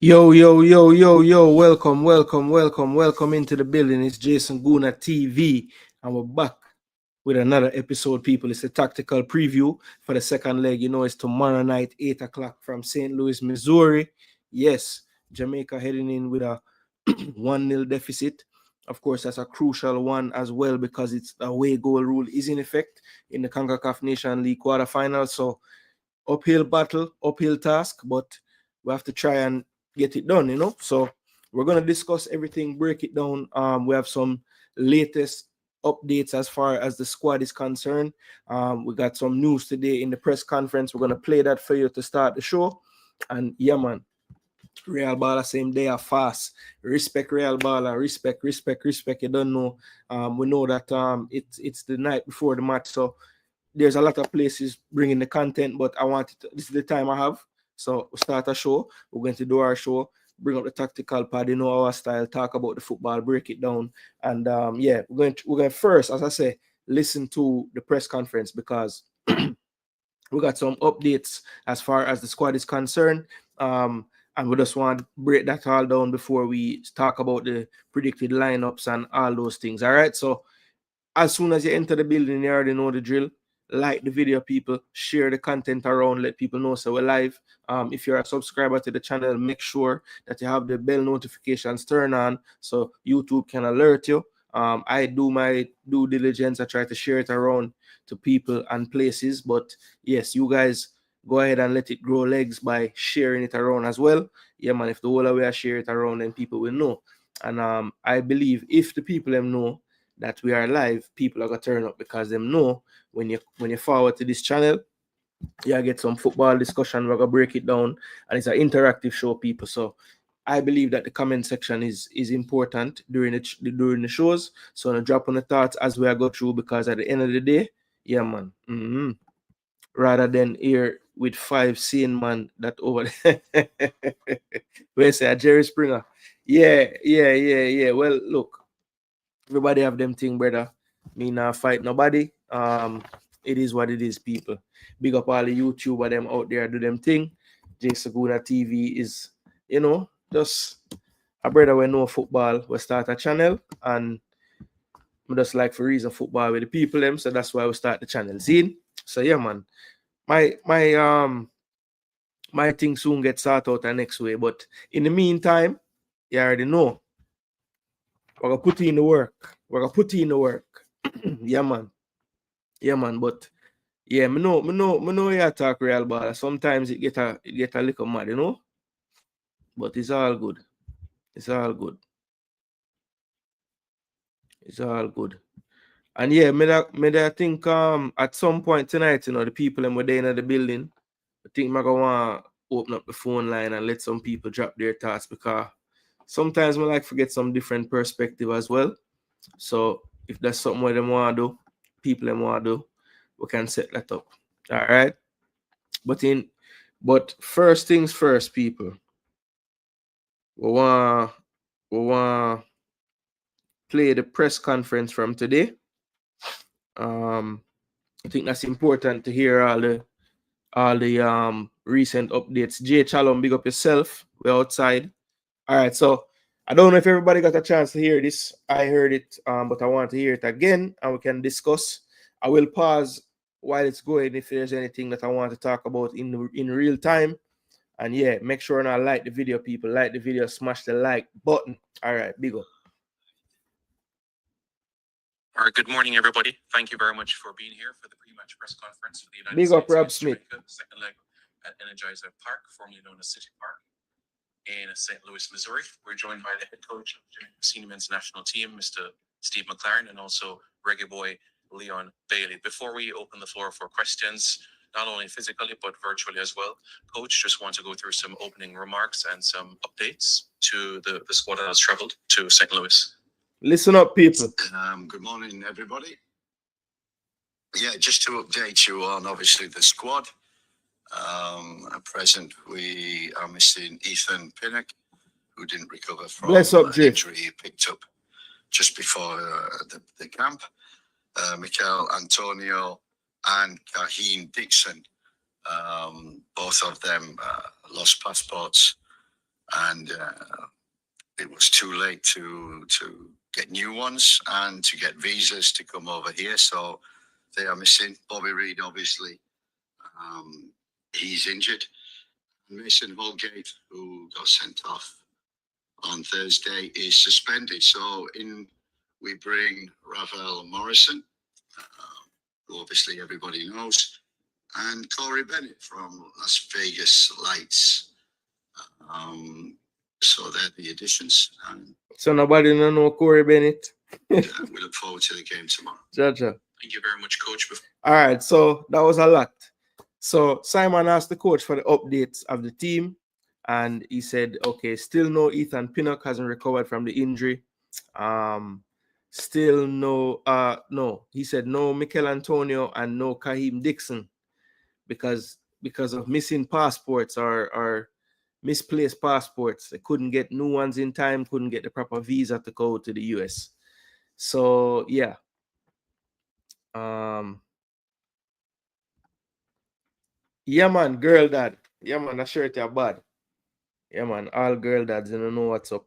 Yo, welcome into the building. It's Jason Gooner TV, and we're back with another episode, people. It's a tactical preview for the second leg. You know, it's tomorrow night, 8 o'clock from St. Louis, Missouri. Yes, Jamaica heading in with a 1-0 deficit. Of course, that's a crucial one as well because it's the away goal rule is in effect in the Concacaf Nations League quarterfinal. So, uphill battle, uphill task, but we have to try and get it done, you know. So we're going to discuss everything, break it down. We have some latest updates as far as the squad is concerned. We got some news today in the press conference. We're going to play that for you to start the show. And yeah, man, Real Balla same day are fast. Respect Real Balla, respect. You don't know. We know that it's the night before the match, so there's a lot of places bringing the content, but this is the time I have. So we start a show. We're going to do our show, bring up the tactical pad, you know our style, talk about the football, break it down. And yeah, we're going to first, as I say, listen to the press conference because we got some updates as far as the squad is concerned. And we just want to break that all down before we talk about the predicted lineups and all those things. All right. So as soon as you enter the building, you already know the drill. Like the video, people, share the content around, let people know so we're live. If you're a subscriber to the channel, make sure that you have the bell notifications turned on so YouTube can alert you. I do my due diligence. I try to share it around to people and places, but yes, you guys go ahead and let it grow legs by sharing it around as well. Yeah, man, if the whole way I share it around, then people will know. And I believe if the people them know that we are live, people are gonna turn up because them know when you forward to this channel, you get some football discussion. We're gonna break it down, and it's an interactive show, people. So I believe that the comment section is important during the shows. So I'm gonna drop on the thoughts as we go through because at the end of the day, yeah, man. Rather than here with 5 sane man that over there. We say Jerry Springer. Yeah. Well, look. Everybody have them thing, brother. Me not fight nobody. It is what it is, people. Big up all the YouTuber them out there do them thing. Jason Gooner TV is, just a brother we know football. We start a channel and we just like for reason football with the people them. So that's why we start the channel. See? So yeah, man. My thing soon gets sorted out the next way. But in the meantime, you already know. We're gonna put in the work. Yeah, man. But yeah, me know you talk Real Ball. Sometimes it get a little mad, you know. But it's all good. And yeah, me think at some point tonight, the people them were there in the building. I think I'm gonna open up the phone line and let some people drop their thoughts because sometimes I like to get some different perspective as well. So if that's something where them want to do, people them want to do, we can set that up. All right. But first things first, people. We want play the press conference from today. I think that's important to hear all the recent updates. Jay Chalom, big up yourself. We're outside. All right, so I don't know if everybody got a chance to hear this. I heard it, but I want to hear it again, and we can discuss. I will pause while it's going if there's anything that I want to talk about in real time. And yeah, make sure now like the video, people. Like the video, smash the like button. All right, big up. All right, good morning, everybody. Thank you very much for being here for the pre-match press conference for the United Big States up, Rob Smith. Jamaica, second leg at Energizer Park, formerly known as City Park, in St. Louis, Missouri. We're joined by the head coach of the senior men's national team, Mr. Steve McClaren, and also Reggae Boy Leon Bailey. Before we open the floor for questions, not only physically but virtually as well, Coach, just want to go through some opening remarks and some updates to the squad that has traveled to St. Louis. Listen up, people. Good morning, everybody. Yeah, just to update you on obviously the squad. At present, we are missing Ethan Pinnock, who didn't recover from an injury he picked up just before the camp. Mikel Antonio and Kaheen Dixon, both of them lost passports and it was too late to get new ones and to get visas to come over here. So they are missing. Bobby Reid, obviously, he's injured. Mason Holgate, who got sent off on Thursday, is suspended. So we bring Ravel Morrison, who obviously everybody knows, and Corey Bennett from Las Vegas Lights. So they're the additions. And So nobody know Corey Bennett. we look forward to the game tomorrow. Jaja. Thank you very much, Coach. All right, so that was a lot. So Simon asked the coach for the updates of the team, and he said, okay, still no Ethan Pinnock hasn't recovered from the injury. Still no, he said no Mikel Antonio and no Kaheem Dixon because of missing passports or misplaced passports. They couldn't get new ones in time, couldn't get the proper visa to go to the US. So yeah. Yeah, man, girl dad. Yeah, man, that shirt are bad. Yeah, man, all girl dads, they don't know what's up.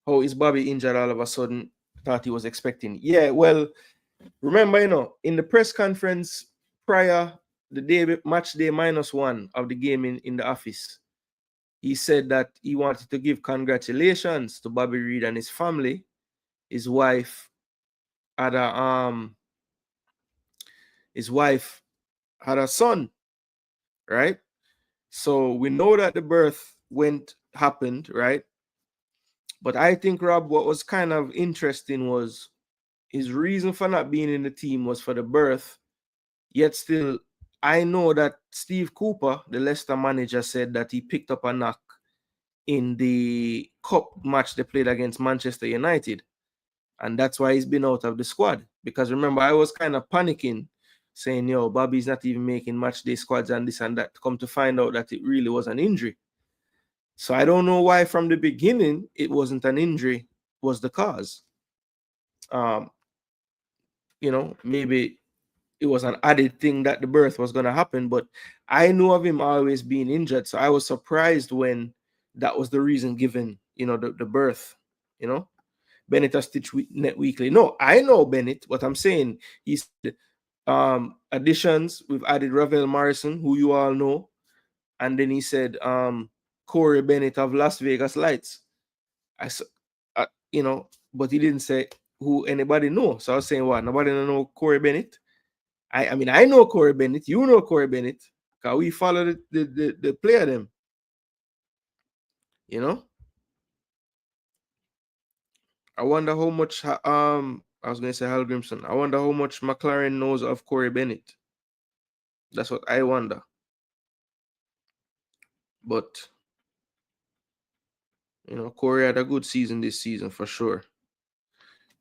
How is Bobby injured all of a sudden? Thought he was expecting. Yeah, well, remember, in the press conference prior, the day match day -1 of the game in the office, he said that he wanted to give congratulations to Bobby Reid and his family. His wife had a son, right? So we know that the birth happened, right? But I think, Rob, what was kind of interesting was his reason for not being in the team was for the birth. Yet still, I know that Steve Cooper, the Leicester manager, said that he picked up a knock in the cup match they played against Manchester United. And that's why he's been out of the squad. Because remember, I was kind of panicking, saying, yo, Bobby's not even making match day squads and this and that. Come to find out that it really was an injury. So I don't know why from the beginning it wasn't an injury was the cause. Maybe it was an added thing that the birth was going to happen, but I knew of him always being injured. So I was surprised when that was the reason given, the birth, Bennett has stitched net weekly. No, I know Bennett. What I'm saying, he's additions. We've added Ravel Morrison, who you all know. And then he said, Corey Bennett of Las Vegas Lights. But he didn't say who anybody know. So I was saying, what? Nobody know Corey Bennett? I mean, I know Corey Bennett. You know Corey Bennett. Because we follow the player them. I wonder how much, I was going to say Hal Grimson. I wonder how much McClaren knows of Corey Bennett. That's what I wonder. But, Corey had a good season this season for sure.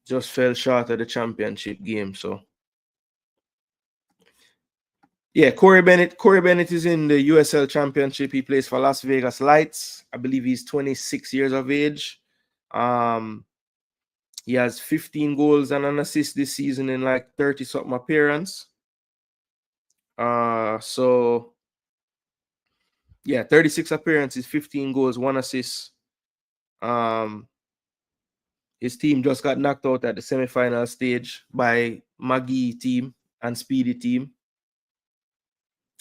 Just fell short of the championship game, so. Yeah, Corey Bennett. Corey Bennett is in the USL Championship. He plays for Las Vegas Lights. I believe he's 26 years of age. He has 15 goals and an assist this season in like 30-something appearance. So yeah, 36 appearances, 15 goals, 1 assist. His team just got knocked out at the semi-final stage by Maggie team and Speedy team.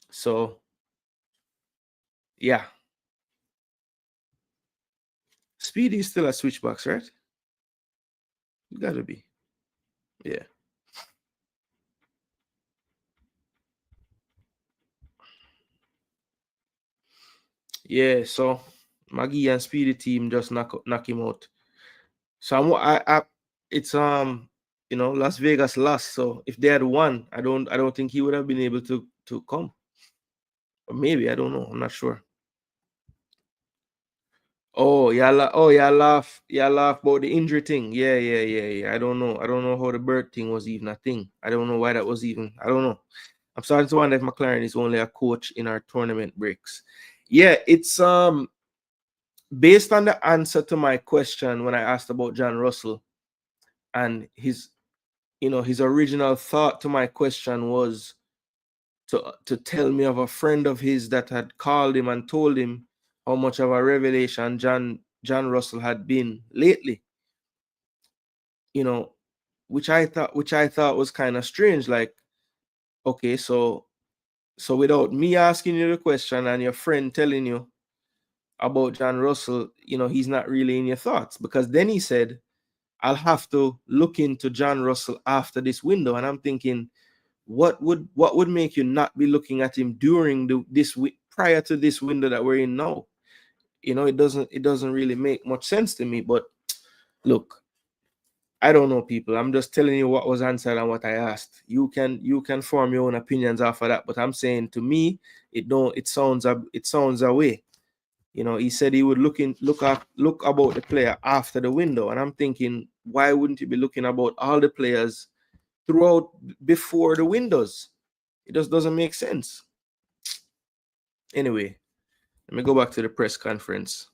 So yeah. Speedy is still a switchbacks, right? You gotta be. Yeah. Yeah, so Maggie and Speedy team just knock him out. So it's Las Vegas lost. So if they had won, I don't think he would have been able to come. Or maybe, I don't know. I'm not sure. Oh, y'all laugh about the injury thing. Yeah. I don't know how the bird thing was even a thing. I don't know why that was even. I don't know. I'm starting to wonder if McClaren is only a coach in our tournament breaks. Yeah, it's based on the answer to my question when I asked about John Russell, and his original thought to my question was to tell me of a friend of his that had called him and told him how much of a revelation John Russell had been lately. You know, which I thought was kind of strange. Like, okay, so without me asking you the question and your friend telling you about John Russell, you know, he's not really in your thoughts, because then he said, I'll have to look into John Russell after this window. And I'm thinking, what would make you not be looking at him during prior to this window that we're in now? You know, it doesn't really make much sense to me. But look, I don't know, people. I'm just telling you what was answered and what I asked. You can form your own opinions after that. But I'm saying, to me, it sounds away. You know, he said he would look about the player after the window, and I'm thinking, why wouldn't you be looking about all the players throughout before the windows? It just doesn't make sense. Anyway, let me go back to the press conference.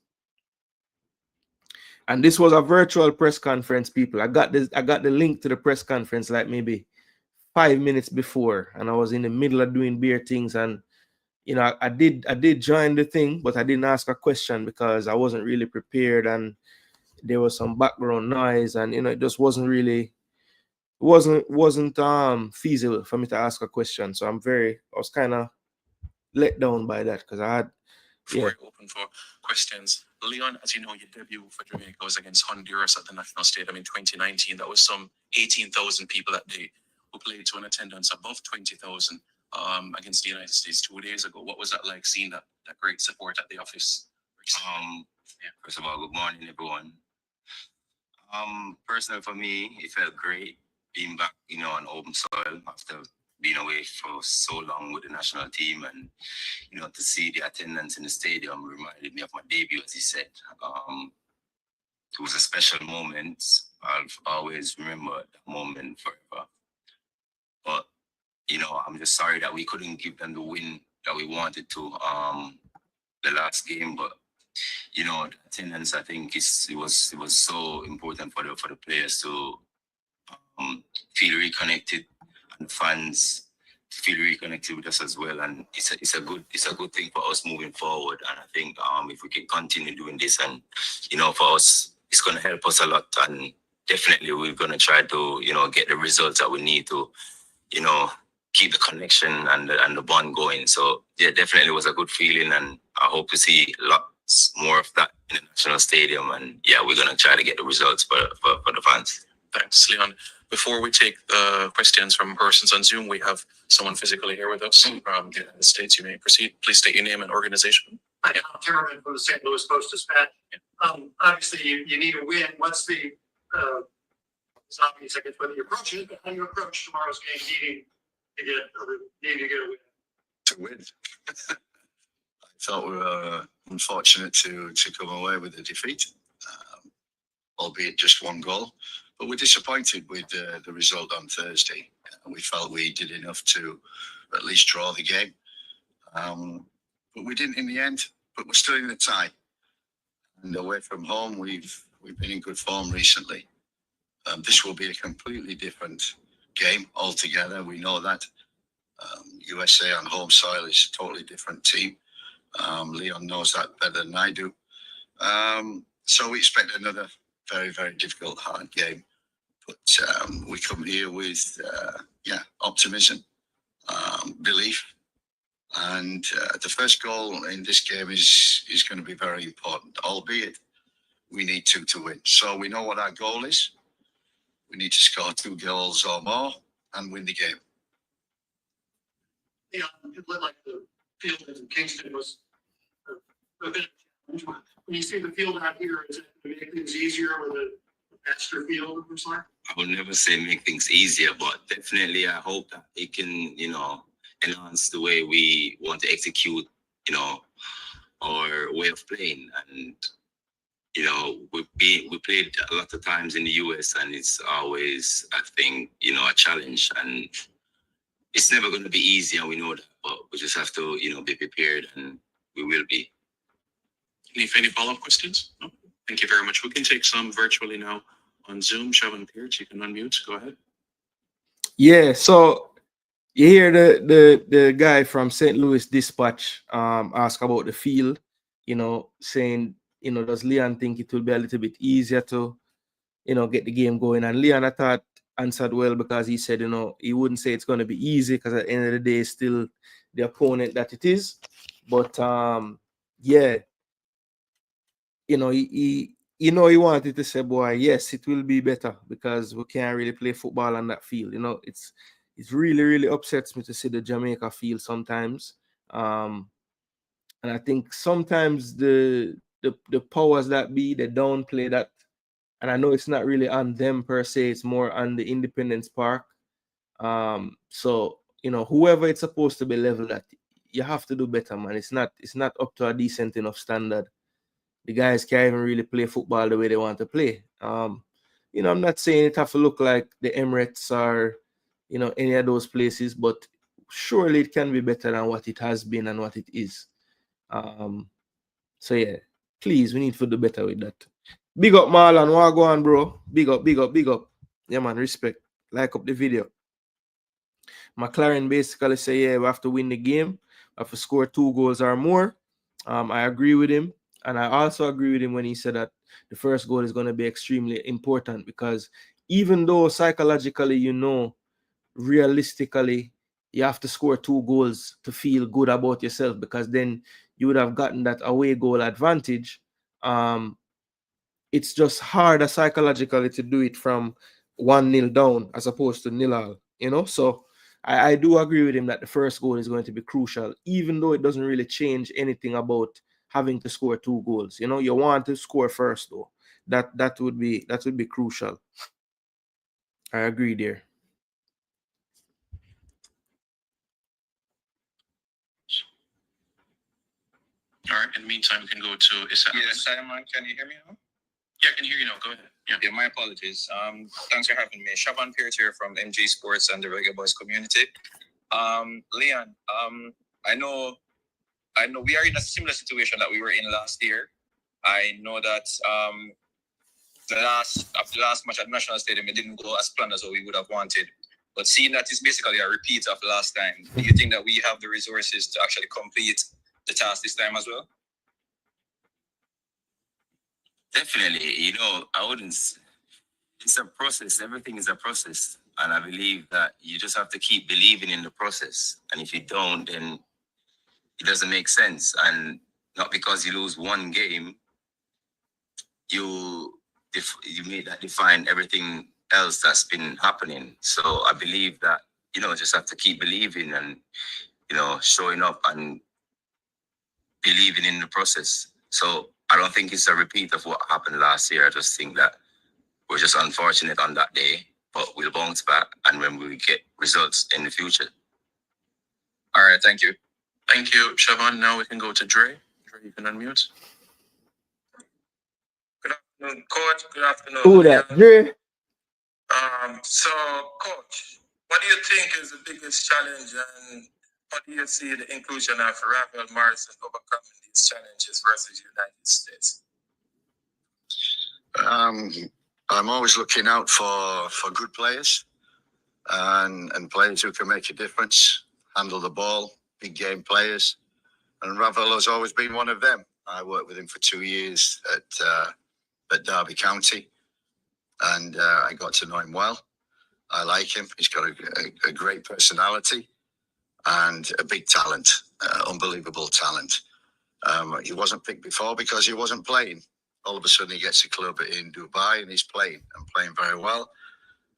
And this was a virtual press conference, people. I got the link to the press conference like maybe 5 minutes before, and I was in the middle of doing beer things, and you know, I did join the thing, but I didn't ask a question because I wasn't really prepared, and there was some background noise, and you know, it just wasn't feasible for me to ask a question. So I was kind of let down by that, because I had Before I open for questions, Leon, as you know, your debut for Jamaica was against Honduras at the National Stadium in 2019. That was some 18,000 people that day who played to an attendance above 20,000 against the United States 2 days ago. What was that like, seeing that great support at the office? First of all, good morning, everyone. Personally, for me, it felt great being back, you know, on home soil after being away for so long with the national team, and you know, to see the attendance in the stadium reminded me of my debut, as he said. It was a special moment. I'll always remember that moment forever. But you know, I'm just sorry that we couldn't give them the win that we wanted to the last game. But you know, the attendance, I think it was so important for the players to feel reconnected, and the fans feel reconnected with us as well. And it's a good thing for us moving forward. And I think if we can continue doing this, and you know, for us, it's gonna help us a lot. And definitely we're gonna try to, you know, get the results that we need to, you know, keep the connection and the bond going. So yeah, definitely was a good feeling, and I hope to see lots more of that in the national stadium. And yeah, we're gonna try to get the results for the fans. Thanks, Leon. Before we take questions from persons on Zoom, we have someone physically here with us from the United States. You may proceed. Please state your name and organization. Hi, I'm Terman from the St. Louis Post-Dispatch. Obviously, you need a win. What's the it's obvious, I guess, whether you approach it, but how you approach tomorrow's game, needing to get a win? To win. I thought we were unfortunate to come away with a defeat, albeit just one goal. But we're disappointed with the result on Thursday. We felt we did enough to at least draw the game. But we didn't in the end, but we're still in the tie. And away from home, we've been in good form recently. This will be a completely different game altogether. We know that. USA on home soil is a totally different team. Leon knows that better than I do. So we expect another very, very difficult, hard game. But we come here with, optimism, belief. And the first goal in this game is going to be very important, albeit we need two to win. So we know what our goal is. We need to score 2 goals or more and win the game. Yeah, it looked like the field in Kingston was a bit of a challenge. When you see the field out here, is it to make things easier with a faster field, it looks like? I would never say make things easier, but definitely I hope that it can, you know, enhance the way we want to execute, you know, our way of playing. And you know, we played a lot of times in the US, and it's always, I think, you know, a challenge, and it's never going to be easy, and we know that, but we just have to, you know, be prepared, and we will be. Any follow-up questions? No? Thank you very much. We can take some virtually now on Zoom. Siobhan Pearce, you can unmute. Go ahead. Yeah, so you hear the guy from St. Louis Dispatch ask about the field. saying, does Leon think it will be a little bit easier to, get the game going? And Leon, I thought, answered well, because he said, he wouldn't say it's going to be easy, because at the end of the day, it's still the opponent that it is. But yeah, he wanted to say, boy, yes, it will be better, because we can't really play football on that field. It really, really upsets me to see the Jamaica field sometimes. And I think sometimes the powers that be, they downplay that. And I know it's not really on them per se, it's more on the Independence Park. So, whoever it's supposed to be leveled at, you have to do better, man. It's not up to a decent enough standard. The guys can't even really play football the way they want to play. I'm not saying it have to look like the Emirates or, any of those places, but surely it can be better than what it has been and what it is. So yeah, please, we need to do better with that. Big up Marlon, what go on, bro? Big up, big up, big up. Yeah, man, respect. Like up the video. McClaren basically say, yeah, we have to win the game. We have to score 2 goals or more. I agree with him. And I also agree with him when he said that the first goal is going to be extremely important, because even though psychologically, realistically, you have to score 2 goals to feel good about yourself, because then you would have gotten that away goal advantage. It's just harder psychologically to do it from 1-0 down as opposed to 0-0, So I do agree with him that the first goal is going to be crucial, even though it doesn't really change anything about having to score 2 goals. You want to score first, though. That would be crucial. I agree there. All right. In the meantime, we can go to Issa. Yeah, Simon, can you hear me now? Yeah, I can hear you now. Go ahead. Yeah, my apologies. Thanks for having me. Shaban Pierce here from MG Sports and the Reggae Boyz community. Leon, I know we are in a similar situation that we were in last year. I know that the last match at National Stadium, it didn't go as planned as what we would have wanted. But seeing that it's basically a repeat of last time, do you think that we have the resources to actually complete the task this time as well? Definitely, it's a process. Everything is a process. And I believe that you just have to keep believing in the process. And if you don't, then it doesn't make sense. And not because you lose one game, you may that define everything else that's been happening. So I believe that, just have to keep believing and, showing up and believing in the process. So I don't think it's a repeat of what happened last year. I just think that we're just unfortunate on that day, but we'll bounce back and when we get results in the future. All right, thank you. Thank you, Shaban. Now we can go to Dre. Dre, you can unmute. Good afternoon, Coach. Good afternoon. Who that? Dre? So, Coach, what do you think is the biggest challenge, and how do you see the inclusion of Rafael Morrison overcoming these challenges versus United States? I'm always looking out for good players and players who can make a difference, handle the ball, big game players. And Ravel has always been one of them. I worked with him for 2 years at Derby County, and I got to know him well. I like him. He's got a great personality and a big talent, unbelievable talent. He wasn't picked before because he wasn't playing. All of a sudden, he gets a club in Dubai and he's playing very well.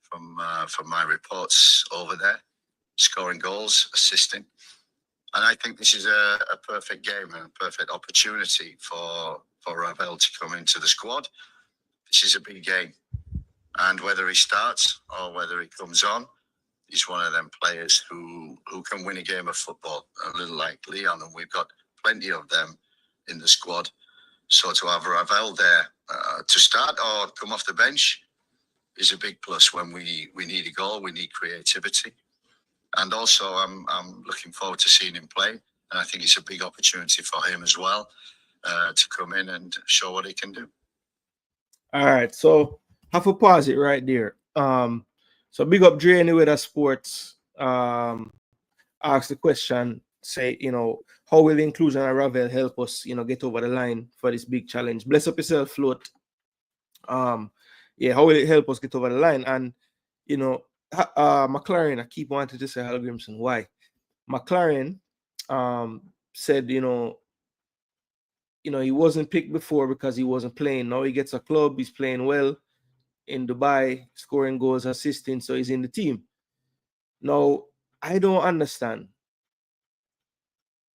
From my reports over there, scoring goals, assisting. And I think this is a perfect game and a perfect opportunity for Ravel to come into the squad. This is a big game. And whether he starts or whether he comes on, he's one of them players who can win a game of football, a little like Leon, and we've got plenty of them in the squad. So to have Ravel there to start or come off the bench is a big plus when we need a goal, we need creativity. And also I'm looking forward to seeing him play. And I think it's a big opportunity for him as well to come in and show what he can do. All right, so have to pause it right there. So big up Dre anyway that sports asked the question, say, how will the inclusion of Ravel help us, get over the line for this big challenge? Bless up yourself, Float. Yeah, how will it help us get over the line? And McClaren, I keep wanting to say Hal Grimson. Why? McClaren said, he wasn't picked before because he wasn't playing. Now he gets a club, he's playing well in Dubai, scoring goals, assisting, so he's in the team. Now, I don't understand.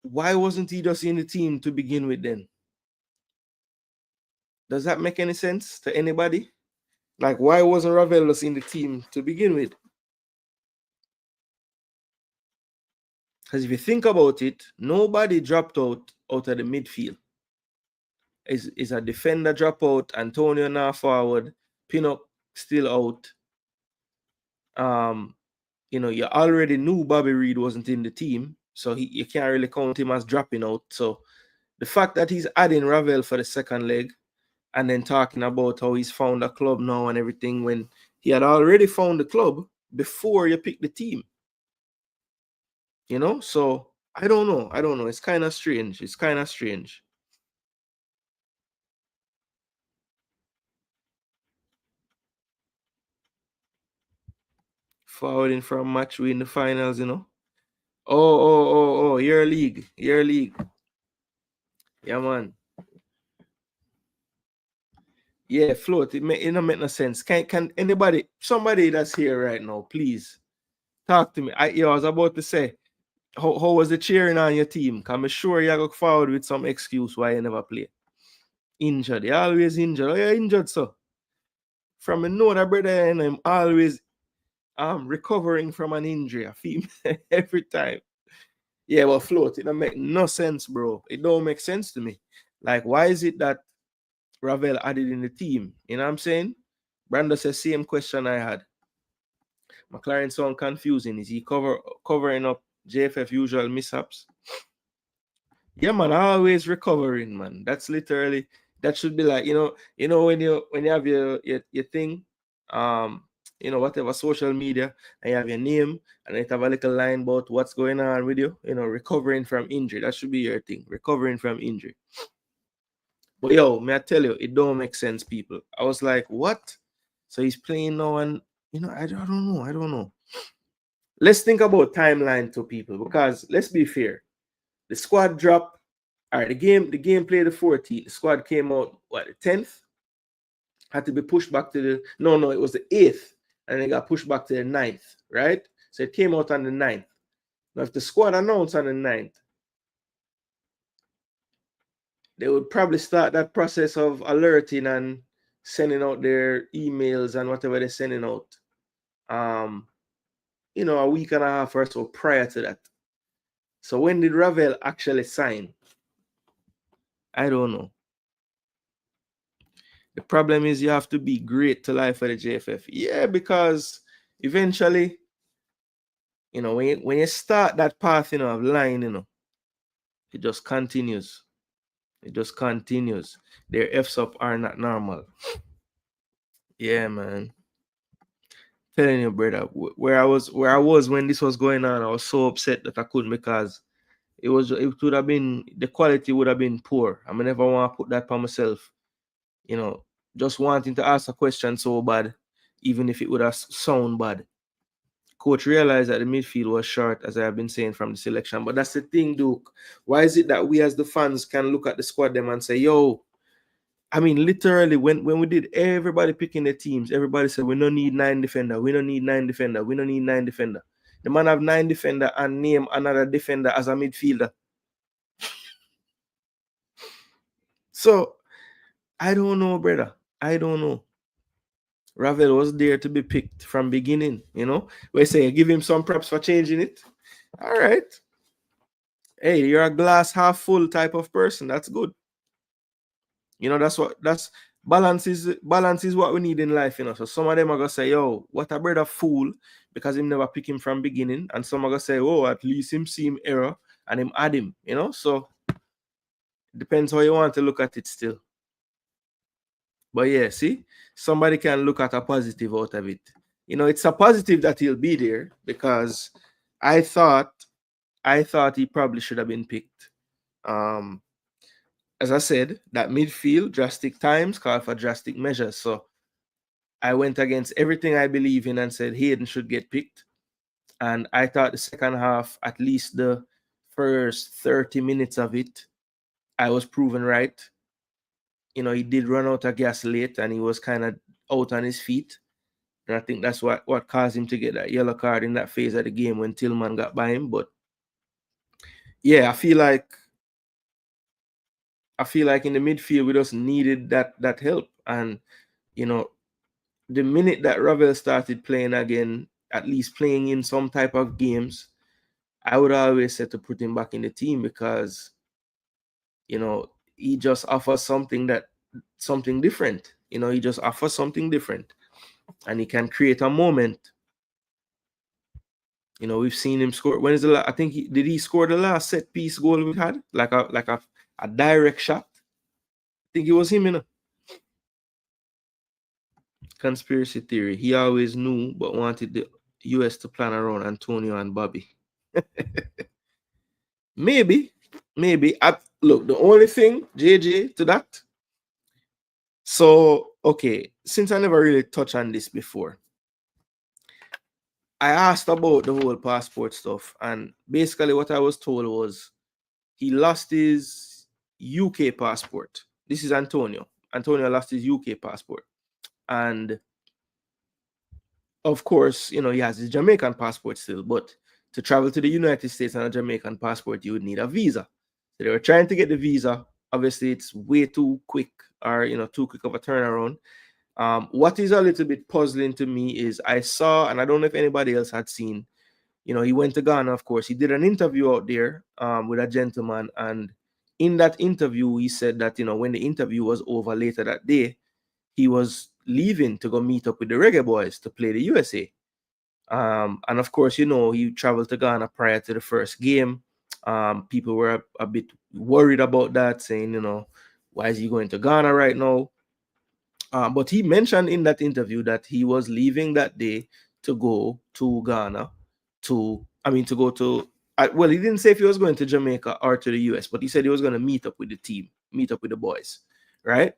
Why wasn't he just in the team to begin with then? Does that make any sense to anybody? Like, why wasn't Ravel just in the team to begin with? Because if you think about it, nobody dropped out of the midfield. Is a defender drop out, Antonio now forward, Pinnock still out. You already knew Bobby Reed wasn't in the team, so you can't really count him as dropping out. So the fact that he's adding Ravel for the second leg and then talking about how he's found a club now and everything, when he had already found the club before you pick the team. So I don't know. It's kind of strange. Forwarding from match win the finals, Oh, your league. Yeah, man. Yeah, Float. It don't make no sense. Can anybody, somebody that's here right now, please talk to me. I was about to say, how was the cheering on your team? I'm sure you go forward with some excuse why you never play. Injured. You're always injured. Oh, you're injured, so. From a know that brother, and I'm always recovering from an injury. I feel every time. Yeah, well, Float, it don't make no sense, bro. It don't make sense to me. Like, why is it that Ravel added in the team? You know what I'm saying? Brando says same question I had. McClaren sound confusing. Is he covering up JFF usual mishaps? Yeah, man, always recovering, man. That's literally, that should be like, when you have your thing, whatever social media, and you have your name, and it have a little line about what's going on with you, recovering from injury. That should be your thing, recovering from injury. But yo, may I tell you, it don't make sense, people. I was like, what? So he's playing now, and I don't know. Let's think about timeline to people, because let's be fair. The squad dropped. All right, the game played the 14th. The squad came out, the 10th? Had to be pushed back to the, no, it was the 8th. And it got pushed back to the 9th, right? So it came out on the 9th. Now, if the squad announced on the 9th, they would probably start that process of alerting and sending out their emails and whatever they're sending out. A week and a half or so prior to that. So when did Ravel actually sign? I don't know. The problem is you have to be great to lie for the JFF. Yeah, because eventually, when you start that path, of lying, it just continues. Their F's up are not normal. Yeah, man. Telling you, brother, where I was when this was going on, I was so upset that I couldn't, because it would have been, the quality would have been poor. I never want to put that on myself. Just wanting to ask a question so bad, even if it would have sound bad. Coach realized that the midfield was short, as I have been saying from the selection. But that's the thing, Duke. Why is it that we as the fans can look at the squad them and say, yo, literally, when we did everybody picking the teams, everybody said, we don't need 9 defender. We don't need 9 defender. We don't need 9 defender. The man have 9 defender and name another defender as a midfielder. So, I don't know, brother. I don't know. Ravel was there to be picked from beginning, We say give him some props for changing it. All right. Hey, you're a glass half full type of person. That's good. That's balance is what we need in life, So some of them are gonna say, yo, what a brother fool, because him never pick him from beginning. And some are gonna say, oh, at least him see him error and him add him, So depends how you want to look at it still. But yeah, see, somebody can look at a positive out of it. It's a positive that he'll be there, because I thought he probably should have been picked As I said, that midfield, drastic times call for drastic measures. So I went against everything I believe in and said Hayden should get picked. And I thought the second half, at least the first 30 minutes of it, I was proven right. You know, he did run out of gas late and he was kind of out on his feet. And I think that's what caused him to get that yellow card in that phase of the game when Tillman got by him. But yeah, I feel like in the midfield we just needed that help. And you know, the minute that Ravel started playing again, at least playing in some type of games, I would always say to put him back in the team because you know he just offers something different. You know, he just offers something different, and he can create a moment. You know, we've seen him score. When is the last? I think did he score the last set piece goal we had? Like a direct shot. I think it was him, you know. Conspiracy theory. He always knew but wanted the US to plan around Antonio and Bobby. Maybe. Look, the only thing, JJ, to that. So, okay, since I never really touched on this before, I asked about the whole passport stuff, and basically what I was told was he lost his UK passport. This is Antonio. Antonio lost his UK passport. And of course, you know, he has his Jamaican passport still, but to travel to the United States on a Jamaican passport, you would need a visa. So they were trying to get the visa. Obviously, it's way too quick, or you know, too quick of a turnaround. What is a little bit puzzling to me is I saw, and I don't know if anybody else had seen, you know, he went to Ghana, of course. He did an interview out there with a gentleman, and in that interview, he said that, you know, when the interview was over later that day, he was leaving to go meet up with the Reggae Boyz to play the USA. And of course, you know, he traveled to Ghana prior to the first game. People were a bit worried about that, saying, you know, why is he going to Ghana right now? But he mentioned in that interview that he was leaving that day to go to Ghana to go to, well, he didn't say if he was going to Jamaica or to the US, but he said he was going to meet up with the team, meet up with the boys, right?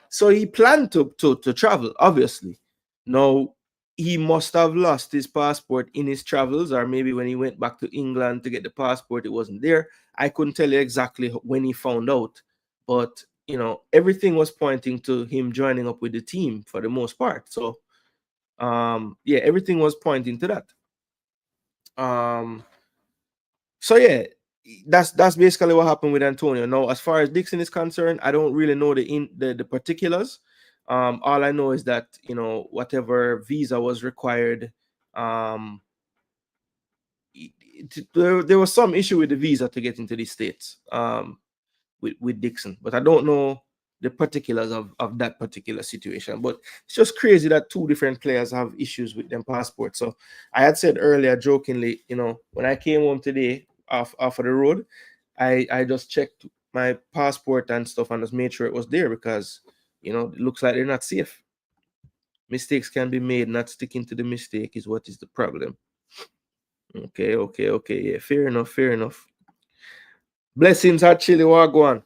So he planned to travel, obviously. Now, he must have lost his passport in his travels, or maybe when he went back to England to get the passport, it wasn't there. I couldn't tell you exactly when he found out, but you know, everything was pointing to him joining up with the team for the most part. So, yeah, everything was pointing to that. So yeah, that's basically what happened with Antonio. Now, as far as Dixon is concerned, I don't really know the particulars. All I know is that, you know, whatever visa was required, there was some issue with the visa to get into the States with Dixon, but I don't know the particulars of that particular situation. But it's just crazy that two different players have issues with them passports. So I had said earlier jokingly, you know, when I came home today off of the road, I just checked my passport and stuff and just made sure it was there, because you know, it looks like they're not safe. Mistakes can be made. Not sticking to the mistake is what is the problem. Okay. Yeah, fair enough. Blessings at Chile Wagwan.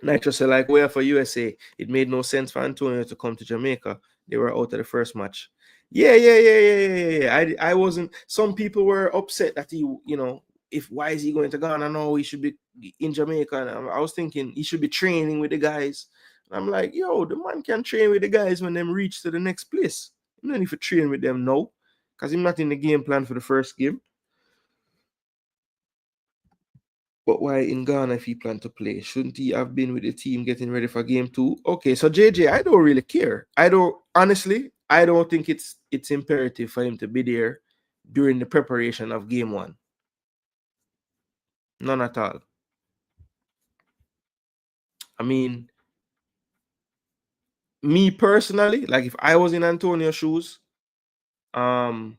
Nitro said, like, where for USA? It made no sense for Antonio to come to Jamaica. They were out of the first match. Yeah. I wasn't. Some people were upset that he, you know, why is he going to Ghana? No, he should be in Jamaica. And I was thinking he should be training with the guys. And I'm like, yo, the man can train with the guys when them reach to the next place. You don't need to train with them now, because he's not in the game plan for the first game. But why in Ghana if he plan to play? Shouldn't he have been with the team getting ready for game 2? Okay, so JJ, I don't really care. I don't think it's imperative for him to be there during the preparation of game 1. None at all. I mean, me personally, like if I was in Antonio's shoes, I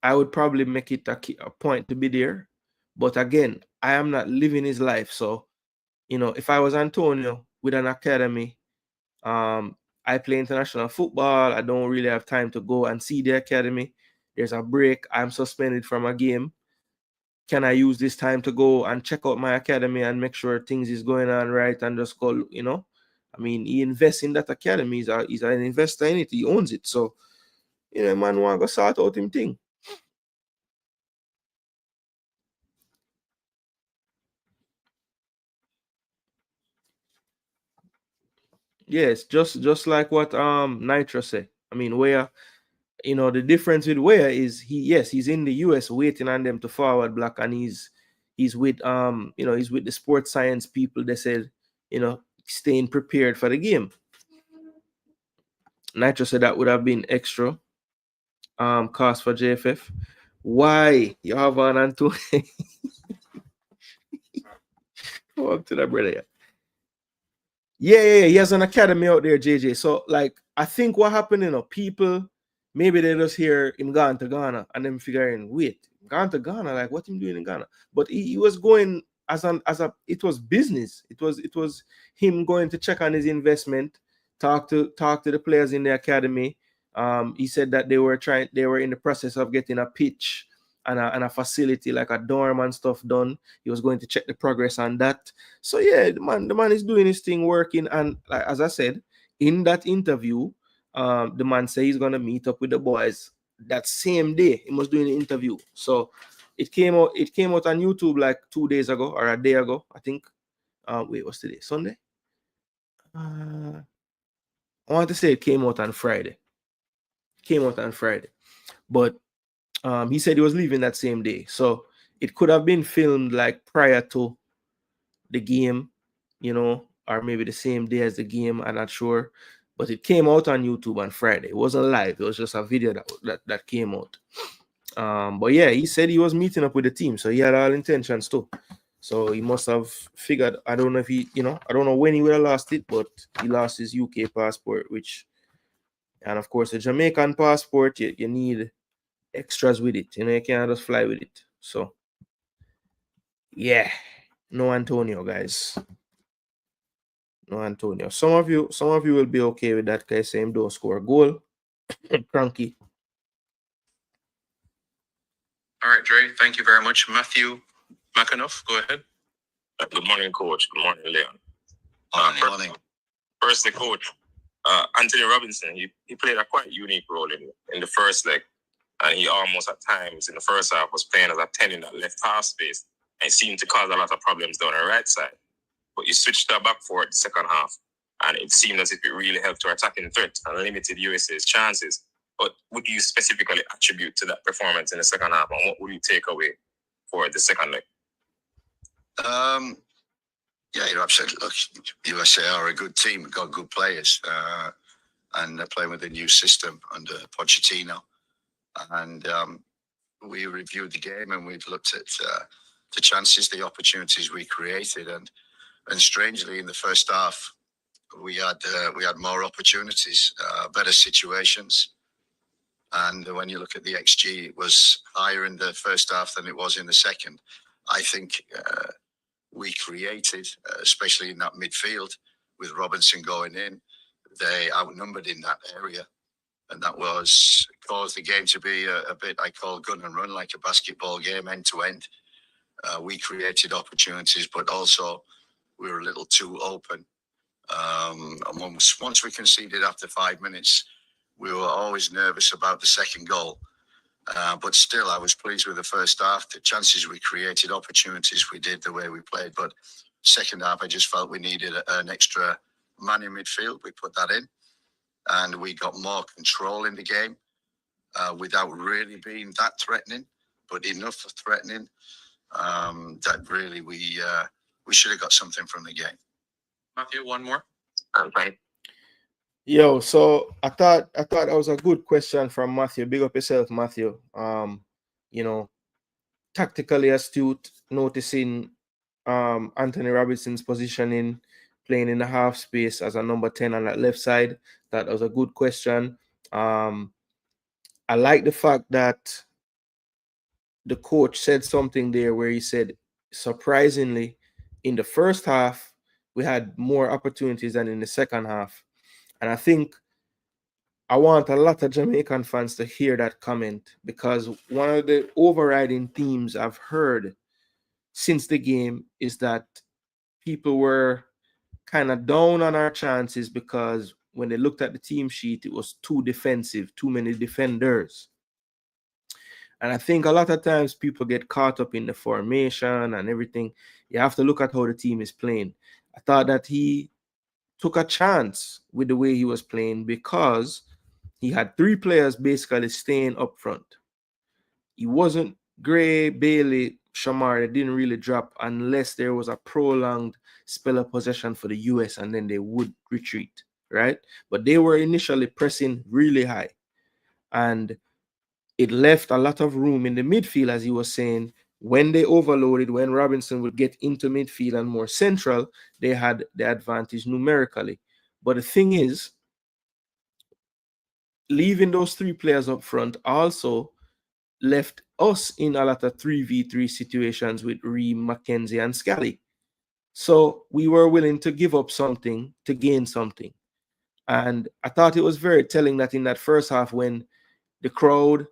would probably make it a point to be there. But again, I am not living his life. So, you know, if I was Antonio with an academy, I play international football. I don't really have time to go and see the academy. There's a break. I'm suspended from a game. can I use this time to go and check out my academy and make sure things is going on right and just call, you know? I mean, he invests in that academy. He's an investor in it. He owns it. So, you know, man want to go sort out him thing. Yes, just like what Nitro said. I mean, where, you know, the difference with Where is he's in the US waiting on them to forward block, and he's with you know, he's with the sports science people. They said, you know, staying prepared for the game. Nitro said that would have been extra cost for JFF. Why you have an Antonio? Go up to that brother. Yeah, he has an academy out there, JJ. So, like, I think what happened, you know, people, maybe they just hear him gone to Ghana and then figuring, wait, gone to Ghana, like, what him doing in Ghana? But he was going as a it was business. It was him going to check on his investment, talk to the players in the academy. He said that they were in the process of getting a pitch and a facility, like a dorm and stuff done. He was going to check the progress on that. So yeah, the man is doing his thing, working. And like, as I said in that interview, the man said he's gonna meet up with the boys that same day. He was doing the interview. So it came out on YouTube like 2 days ago or a day ago, I think. Wait, what's today? Sunday? I want to say it came out on Friday. But he said he was leaving that same day. So it could have been filmed like prior to the game, you know, or maybe the same day as the game. I'm not sure. But it came out on YouTube on Friday. It wasn't live. It was just a video that came out. But yeah, he said he was meeting up with the team. So he had all intentions too. So he must have figured, I don't know if he, you know, I don't know when he would have lost it, but he lost his UK passport, and of course, the Jamaican passport, you need extras with it. You know, you can't just fly with it. So, yeah, no Antonio, guys. No Antonio. Some of you will be okay with that guy saying don't score a goal. Cranky. All right, Dre, thank you very much. Matthew McAnuff, go ahead. Good morning, Coach. Good morning, Leon. Morning. Firstly, Coach, Anthony Robinson, he played a quite unique role in the first leg. And he almost at times in the first half was playing as a 10 in that left half space and seemed to cause a lot of problems down the right side. But you switched to a back four at the second half, and it seemed as if it really helped our attacking threat and limited USA's chances. But would you specifically attribute to that performance in the second half, and what would you take away for the second leg? Yeah, you're absolutely. Look, USA are a good team, got good players, and they're playing with a new system under Pochettino. And we reviewed the game and we've looked at the chances, the opportunities we created, and strangely, in the first half, we had more opportunities, better situations. And when you look at the XG, it was higher in the first half than it was in the second. I think we created, especially in that midfield, with Robinson going in, they outnumbered in that area. And that caused the game to be a bit, I call gun and run, like a basketball game, end to end. We created opportunities, but also we were a little too open. And once we conceded after 5 minutes, we were always nervous about the second goal. But still, I was pleased with the first half. The chances we created, opportunities we did, the way we played. But second half, I just felt we needed an extra man in midfield. We put that in. And we got more control in the game without really being that threatening, but enough for threatening that really we should have got something from the game. Matthew, one more. Thank Yo, so I thought that was a good question from Matthew. Big up yourself, Matthew. You know, tactically astute, noticing Anthony Robinson's positioning, playing in the half space as a number 10 on that left side. That was a good question. I like the fact that the coach said something there where he said, surprisingly, in the first half, we had more opportunities than in the second half. And I think I want a lot of Jamaican fans to hear that comment, because one of the overriding themes I've heard since the game is that people were kind of down on our chances because when they looked at the team sheet, it was too defensive, too many defenders. And I think a lot of times people get caught up in the formation and everything. You have to look at how the team is playing. I thought that he took a chance with the way he was playing because he had 3 players basically staying up front. He wasn't Gray, Bailey, Shamar. They didn't really drop unless there was a prolonged spell of possession for the US and then they would retreat, right? But they were initially pressing really high. And it left a lot of room in the midfield, as he was saying. When they overloaded, when Robinson would get into midfield and more central, they had the advantage numerically. But the thing is, leaving those 3 players up front also left us in a lot of 3v3 situations with Reem, McKenzie, and Scally. So we were willing to give up something to gain something. And I thought it was very telling that in that first half, when the crowd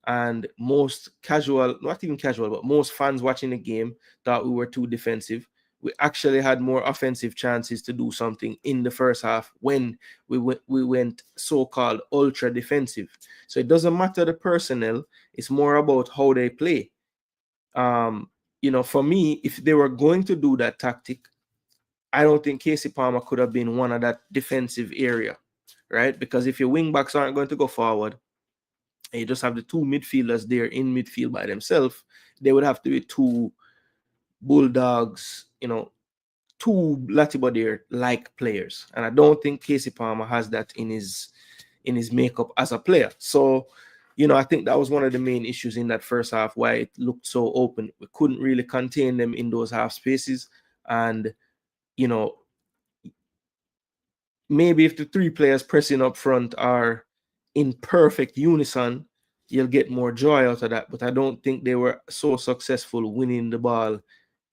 and most casual, not even casual, but most fans watching the game thought we were too defensive, we actually had more offensive chances to do something in the first half when we went so-called ultra defensive. So it doesn't matter the personnel, it's more about how they play. For me, if they were going to do that tactic, I don't think Casey Palmer could have been one of that defensive area, right? Because if your wing backs aren't going to go forward, and you just have the 2 midfielders there in midfield by themselves, they would have to be 2 bulldogs, 2 Latibeaudiere-like players. And I don't think Casey Palmer has that in his makeup as a player. So, I think that was one of the main issues in that first half, why it looked so open. We couldn't really contain them in those half spaces. And, maybe if the 3 players pressing up front are in perfect unison, you'll get more joy out of that. But I don't think they were so successful winning the ball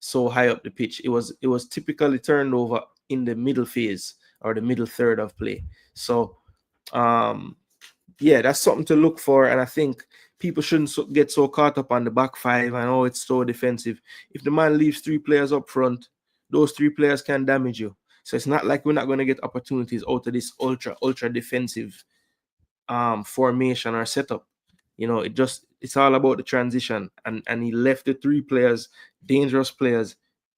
so high up the pitch. It was typically turned over in the middle phase or the middle third of play. So that's something to look for. And I think people shouldn't get so caught up on the back 5 and it's so defensive. If the man leaves 3 players up front, those 3 players can damage you. So it's not like we're not going to get opportunities out of this ultra defensive formation or setup. It's all about the transition, and he left the 3 players, dangerous players,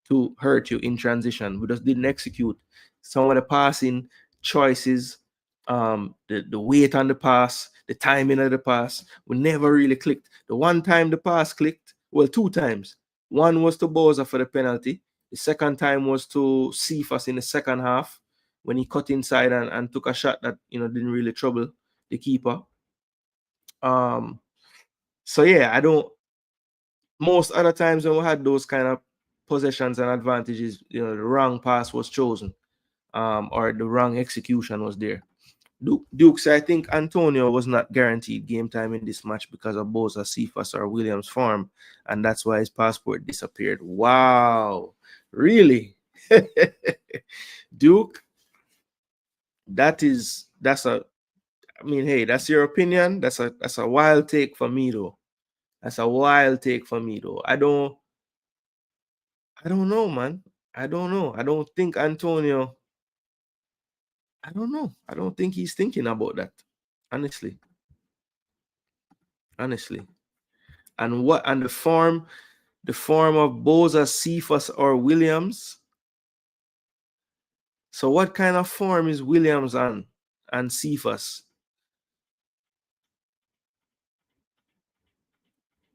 to hurt you in transition. We just didn't execute some of the passing choices, the weight on the pass, the timing of the pass. We never really clicked. The one time the pass clicked, well, 2 times. One was to Bowser for the penalty. The second time was to Cephas in the second half when he cut inside and took a shot that didn't really trouble the keeper. Most other times when we had those kind of possessions and advantages, the wrong pass was chosen, or the wrong execution was there. Duke said, I think Antonio was not guaranteed game time in this match because of Boza, Cephas, or Williams' form, and that's why his passport disappeared. Wow, really? Duke, that's your opinion. That's a wild take for me though. That's a wild take for me though. I don't know, man. I don't know. I don't think Antonio. I don't know. I don't think he's thinking about that. Honestly. And the form of Boza, Cephas, or Williams. So what kind of form is Williams on and Cephas?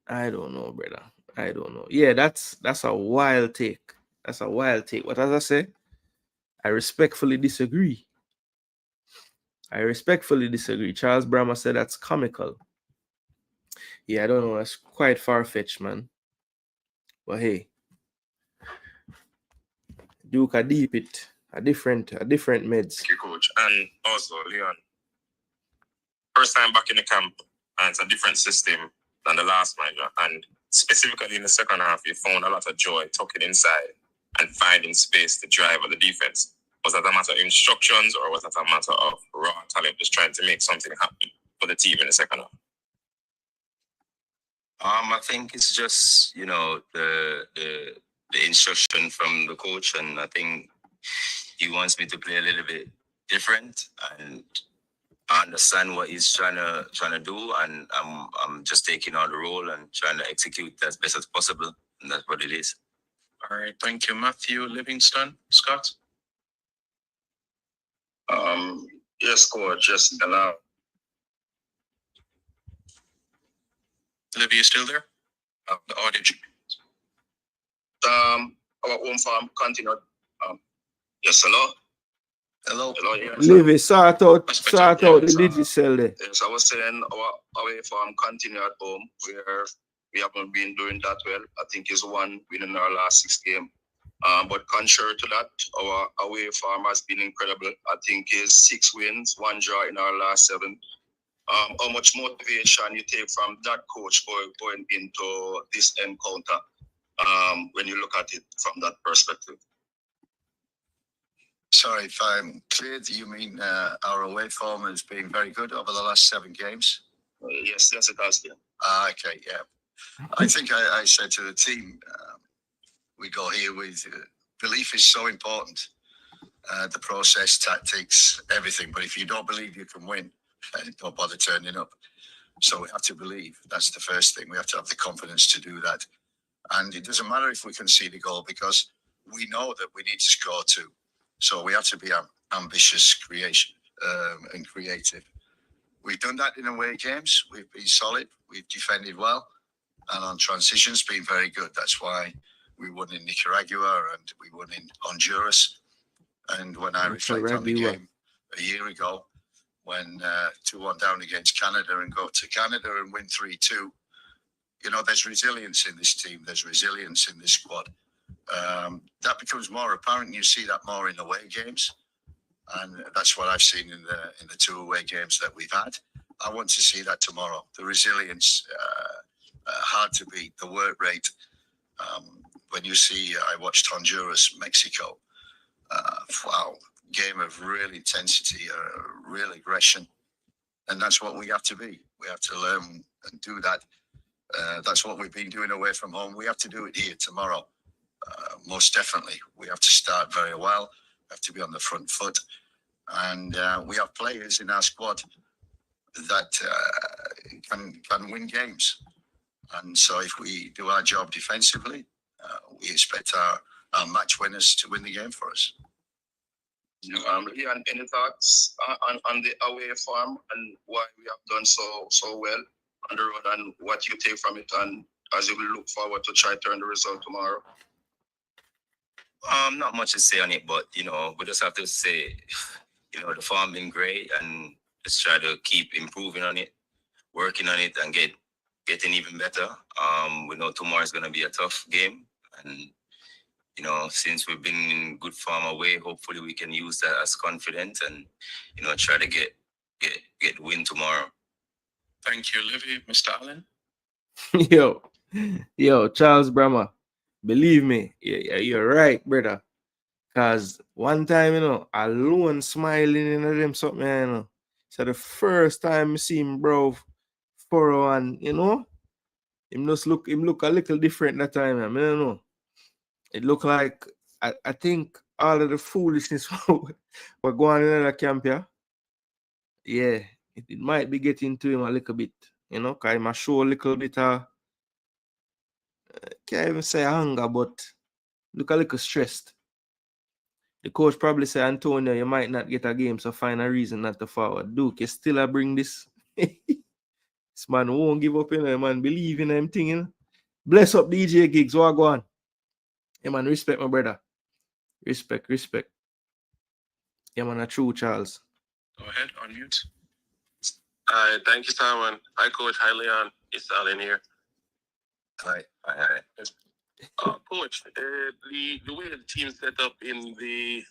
I don't know, brother. I don't know. Yeah, that's a wild take. That's a wild take. But as I say, I respectfully disagree. Charles Brahma said that's comical. Yeah, I don't know. That's quite far-fetched, man. But hey, Duke, a deep it. A different meds. Thank you, coach. And also, Leon, first time back in the camp, and it's a different system than the last match. And specifically in the second half, you found a lot of joy tucking inside and finding space to drive at the defense. Was that a matter of instructions, or was that a matter of raw talent just trying to make something happen for the team in the second half? I think it's just, the instruction from the coach, and I think he wants me to play a little bit different, and I understand what he's trying to do, and I'm just taking on the role and trying to execute as best as possible, and that's what it is. All right, thank you, Matthew Livingston. Scott? Yes, coach, just Livy, you still there? The audio. our home farm continued. Yes, hello. Hello. Yes. Livy, sort out the digital there. Yes, I was saying our away farm continue at home, where we haven't been doing that well. I think it's one win in our last 6 games. But contrary to that, our away farm has been incredible. I think it's 6 wins, 1 draw in our last 7. How much motivation you take from that coach going into this encounter, when you look at it from that perspective? Sorry, if I'm clear, do you mean our away form has been very good over the last 7 games? Yes, it has been. Okay, yeah. I think I said to the team, we go here with belief is so important. The process, tactics, everything. But if you don't believe you can win, don't bother turning up. So we have to believe. That's the first thing. We have to have the confidence to do that. And it doesn't matter if we concede a goal, because we know that we need to score 2. So we have to be ambitious, and creative. We've done that in away games. We've been solid. We've defended well. And on transitions, been very good. That's why we won in Nicaragua and we won in Honduras. And when I reflect on the game a year ago, when 2-1 down against Canada and go to Canada and win 3-2, you know, there's resilience in this team. There's resilience in this squad. That becomes more apparent. You see that more in away games. And that's what I've seen in the 2 away games that we've had. I want to see that tomorrow. The resilience, hard to beat, the work rate. When you see, I watched Honduras, Mexico. Wow, game of real intensity, real aggression. And that's what we have to be. We have to learn and do that. That's what we've been doing away from home. We have to do it here tomorrow. Most definitely. We have to start very well. We have to be on the front foot. And we have players in our squad that can win games. And so if we do our job defensively, we expect our match winners to win the game for us. Leon, any thoughts on the away form and why we have done so well on the road, and what you take from it, and as you will look forward to try to turn the result tomorrow? Not much to say on it, but you know, we just have to say, you know, the form been great, and just try to keep improving on it, working on it, and getting even better. We know tomorrow is gonna be a tough game, and you know, since we've been in good form away, hopefully we can use that as confidence and, you know, try to get win tomorrow. Thank you, Livy. Mr. Allen? Yo, Charles Brammer, believe me, you're right, brother. Because one time, you know, alone smiling in them something, you know. So the first time I see him, bro, 401, you know, him look a little different that time, I don't know. It looked like, I think all of the foolishness were going on in the camp here. Yeah, it might be getting to him a little bit, you know, because he might show a little bit of, can't even say hunger, but look a little stressed. The coach probably say, Antonio, you might not get a game, so find a reason not to forward. Duke, you still bring this. This man won't give up, you know, man. Believe in him thing, you know. Bless up DJ Gigs, what go on? Yeah, man, respect my brother. Respect. Yeah, man, a true Charles. Go ahead, unmute. Hi, thank you, Simon. Hi, Coach. Hi, Leon. It's Alan here. Hi. Coach, the way the team set up in the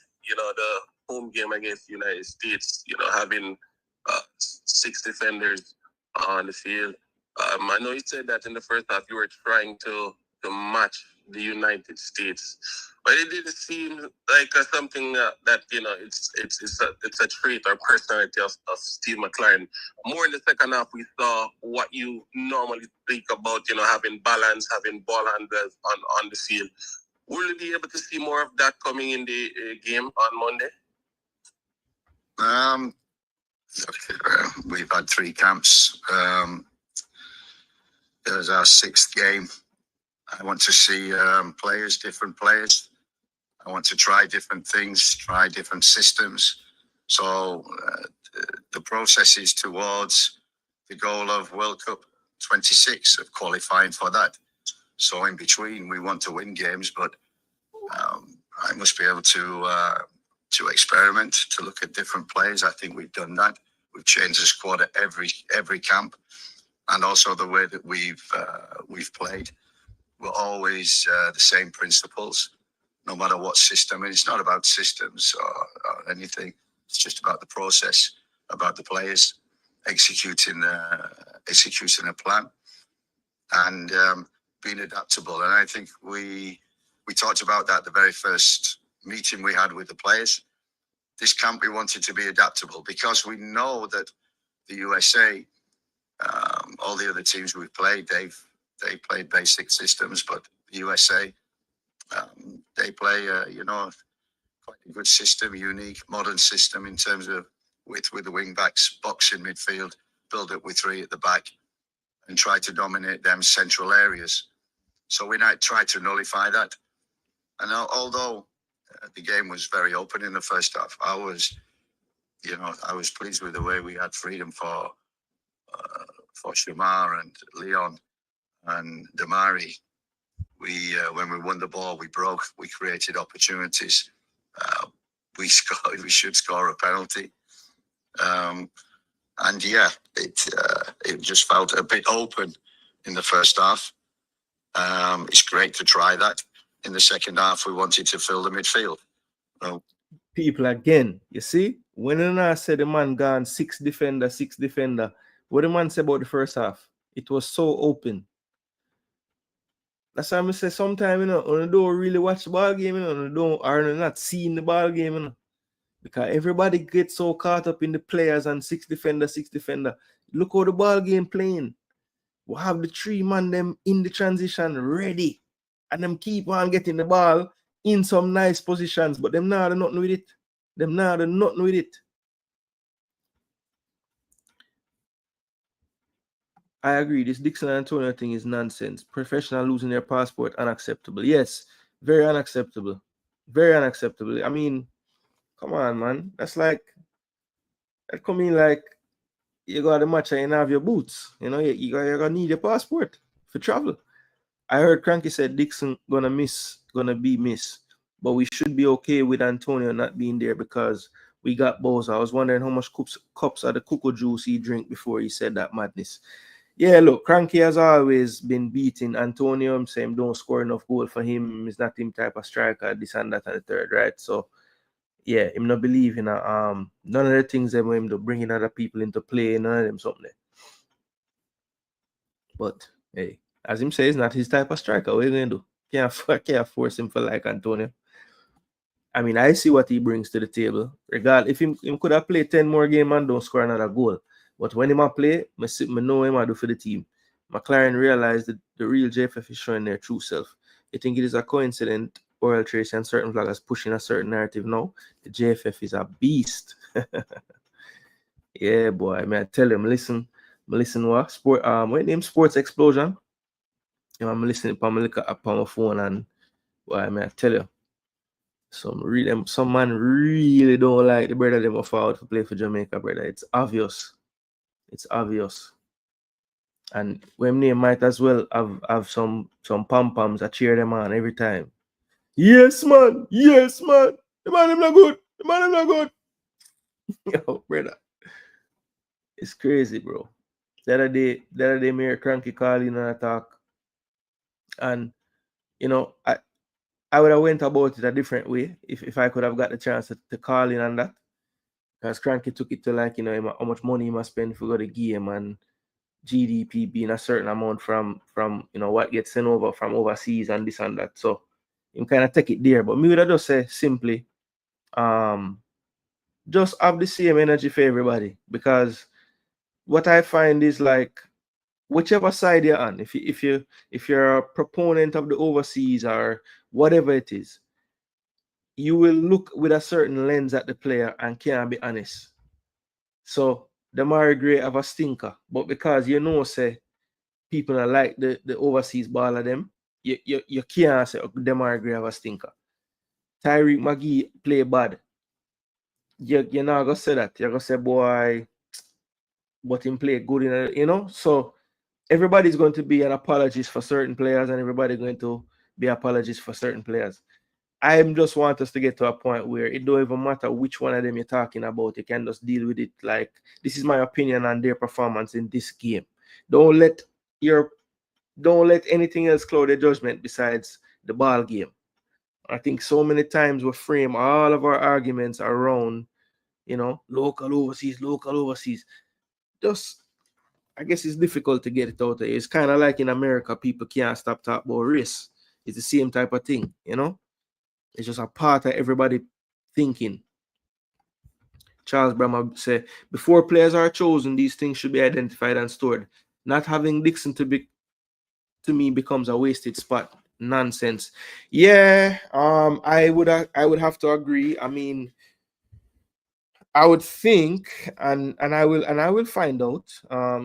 home game against the United States, having 6 defenders on the field. I know you said that in the first half you were trying to match the United States, but it didn't seem like something that it's a trait or personality of Steve McClaren. More in the second half, we saw what you normally think about, having balance, having ball handlers on the field. Will we be able to see more of that coming in the game on Monday? We've had 3 camps. There's our 6th game. I want to see players, different players. I want to try different things, try different systems. So the process is towards the goal of World Cup 26, of qualifying for that. So in between, we want to win games, but I must be able to experiment, to look at different players. I think we've done that. We've changed the squad at every camp, and also the way that we've played. We're always the same principles, no matter what system. And it's not about systems or anything. It's just about the process, about the players executing a plan, and being adaptable. And I think we talked about that the very first meeting we had with the players. This camp, we wanted to be adaptable because we know that the USA, all the other teams we've played, they played basic systems, but the USA, they play quite a good system, unique, modern system in terms of with the wing backs, box in midfield, build up with 3 at the back, and try to dominate them central areas. So we might try to nullify that. And although the game was very open in the first half, I was pleased with the way we had freedom for Shamar and Leon and Damari. When we won the ball, we broke, we created opportunities. We scored. We should score a penalty. And yeah, it just felt a bit open in the first half. It's great to try that. In the second half, we wanted to fill the midfield. People again, you see, when I said the man gone 6 defender, what the man said about the first half? It was so open. That's why I say sometimes, you don't really watch the ball game, or not seeing the ball game, because everybody gets so caught up in the players and 6 defender. Look how the ball game playing. We have the 3 man them in the transition ready, and them keep on getting the ball in some nice positions, but them now nothing with it. I agree. This Dixon and Antonio thing is nonsense. Professional losing their passport, unacceptable. Yes, very unacceptable. Very unacceptable. I mean, come on, man. That's like, that coming like you got a match and you have your boots. You're gonna need your passport for travel. I heard Cranky said Dixon gonna be miss. But we should be okay with Antonio not being there because we got Boza. I was wondering how much cups of the cocoa juice he drank before he said that madness. Yeah, look, Cranky has always been beating Antonio. I'm saying don't score enough goal for him. He's not him type of striker, this and that and the third, right? So, yeah, him not believe in none of the things that him to bringing other people into play, none of them something there. But, hey, as him says, not his type of striker. What are you going to do? Can't force him for like Antonio. I mean, I see what he brings to the table. Regardless, if him could have played 10 more games and don't score another goal. But when he play, I know him I do for the team. McClaren realized that the real JFF is showing their true self. You think it is a coincidence Oral Tracy and certain vloggers pushing a certain narrative now? The JFF is a beast. Yeah, boy. I mean, I tell him, listen what? What name? Sports Explosion. I'm listening upon my phone and boy, I mean, I tell you. Some man really don't like the brother them forward to play for Jamaica, brother. It's obvious. And when they might as well have some pom-poms that cheer them on every time. Yes, man. The man them not good. Yo, brother. It's crazy, bro. The other day, me Cranky calling and attack. And I would have went about it a different way if I could have got the chance to call in on that. Because Cranky took it to like, how much money he must spend for the game and GDP being a certain amount from what gets sent over from overseas and this and that. So him kind of take it there. But me would have just say simply, just have the same energy for everybody. Because what I find is like whichever side you're on, if you're a proponent of the overseas or whatever it is, you will look with a certain lens at the player and can't be honest. So the Murray Gray have a stinker, but because you know, say people are like the overseas ball of them, you can't say the Murray Gray have a stinker. Tyreek McGee play bad. You're not gonna say that. You're gonna say, boy, but him play good in a, you know. So everybody's going to be an apologist for certain players, and everybody's going to be apologists for certain players. I just want us to get to a point where it don't even matter which one of them you're talking about. You can just deal with it like, this is my opinion on their performance in this game. Don't let anything else cloud your judgment besides the ball game. I think so many times we frame all of our arguments around, you know, local overseas. Just, I guess it's difficult to get it out there. It's kind of like in America, people can't stop talking about race. It's the same type of thing, you know? It's just a part of everybody thinking. Charles Brahma said, before players are chosen, these things should be identified and stored. Not having Dixon to me becomes a wasted spot. Nonsense. Yeah, I would have to agree. I mean, I would think, and I will find out.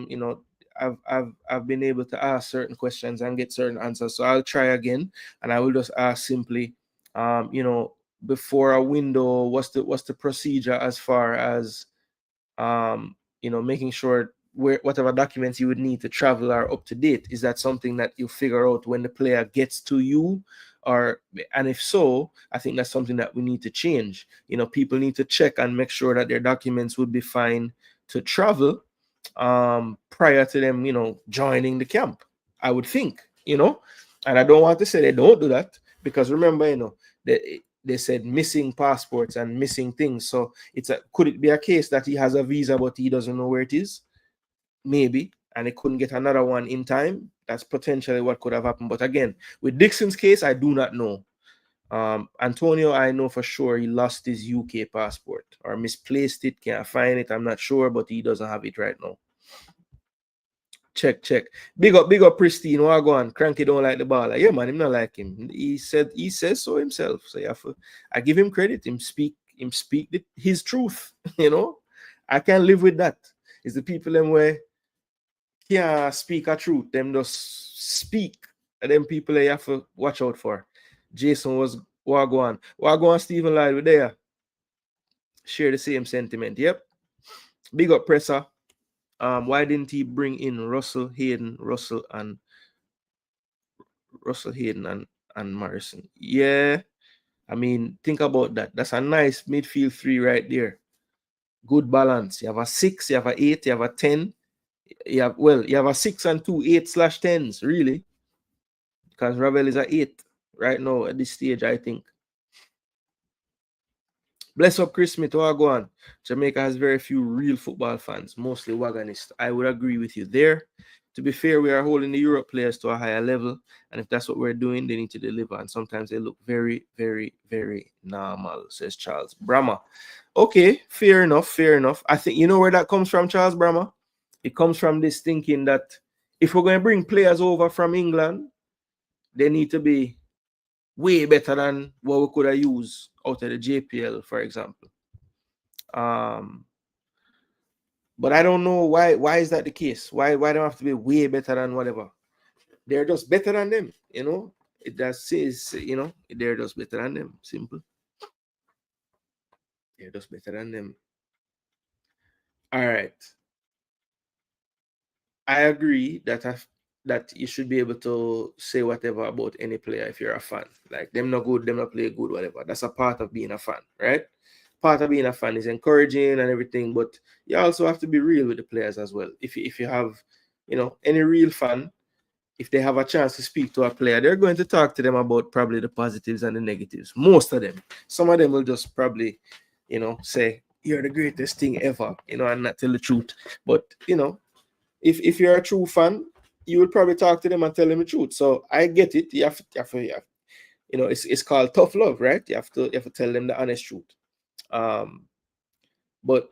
You know, I've been able to ask certain questions and get certain answers. So I'll try again, and I will just ask simply, you know, before a window, what's the procedure as far as, you know, making sure whatever documents you would need to travel are up to date? Is that something that you figure out when the player gets to you? And if so, I think that's something that we need to change. You know, people need to check and make sure that their documents would be fine to travel prior to them, you know, joining the camp, I would think, you know. And I don't want to say they don't do that, because remember, you know, they said missing passports and missing things. So could it be a case that he has a visa but he doesn't know where it is? Maybe, and he couldn't get another one in time. That's potentially what could have happened. But again, with Dixon's case, I do not know. Antonio, I know for sure he lost his UK passport or misplaced it, can't find it. I'm not sure, but he doesn't have it right now. Check. Big up Pristine. What go on? Cranky don't like the ball. Yeah, man, him not like him. He says so himself. So I give him credit. Him speak his truth. You know, I can live with that. It's the people them where can't speak a truth. Them just speak. And them people you have to watch out for. Jason was Wagwan. Stephen Lyle, we there. Share the same sentiment. Yep. Big up Presser. Why didn't he bring in Russell Hayden and Morrison? Yeah. I mean, think about that. That's a nice midfield three right there. Good balance. You have a 6, you have a 8, you have a 10. You have a 6 and 2 8/10s, really. Because Ravel is a 8 right now at this stage, I think. Bless up Chris Smith, what go on? Jamaica has very few real football fans, mostly wagonists. I would agree with you there. To be fair, we are holding the Europe players to a higher level, and if that's what we're doing, they need to deliver. And sometimes they look very, very, very normal, says Charles Brahma. Okay, fair enough. I think you know where that comes from, Charles Brahma? It comes from this thinking that if we're going to bring players over from England, they need to be way better than what we could have used out of the JPL, for example. But I don't know why is that the case? Why don't have to be way better than whatever? They're just better than them, you know. It just says, you know, they're just better than them. Simple. They're just better than them. All right. I agree that you should be able to say whatever about any player if you're a fan. Like, them not good, them not play good, whatever. That's a part of being a fan, right? Part of being a fan is encouraging and everything, but you also have to be real with the players as well. If you have, you know, any real fan, if they have a chance to speak to a player, they're going to talk to them about probably the positives and the negatives. Most of them. Some of them will just probably, you know, say, you're the greatest thing ever, you know, and not tell the truth. But, you know, if you're a true fan, you will probably talk to them and tell them the truth. So I get it. You have to, you know, it's called tough love, right? You have to tell them the honest truth. But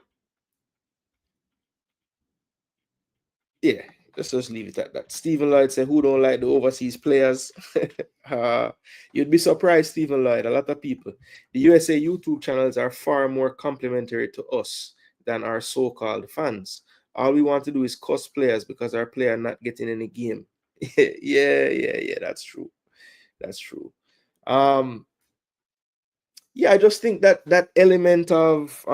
yeah, let's just leave it at that. Stephen Lloyd said, who don't like the overseas players? You'd be surprised, Stephen Lloyd. A lot of people. The USA YouTube channels are far more complimentary to us than our so-called fans. All we want to do is cuss players because our player not getting any game. Yeah, that's true. That's true. Yeah, I just think that that element of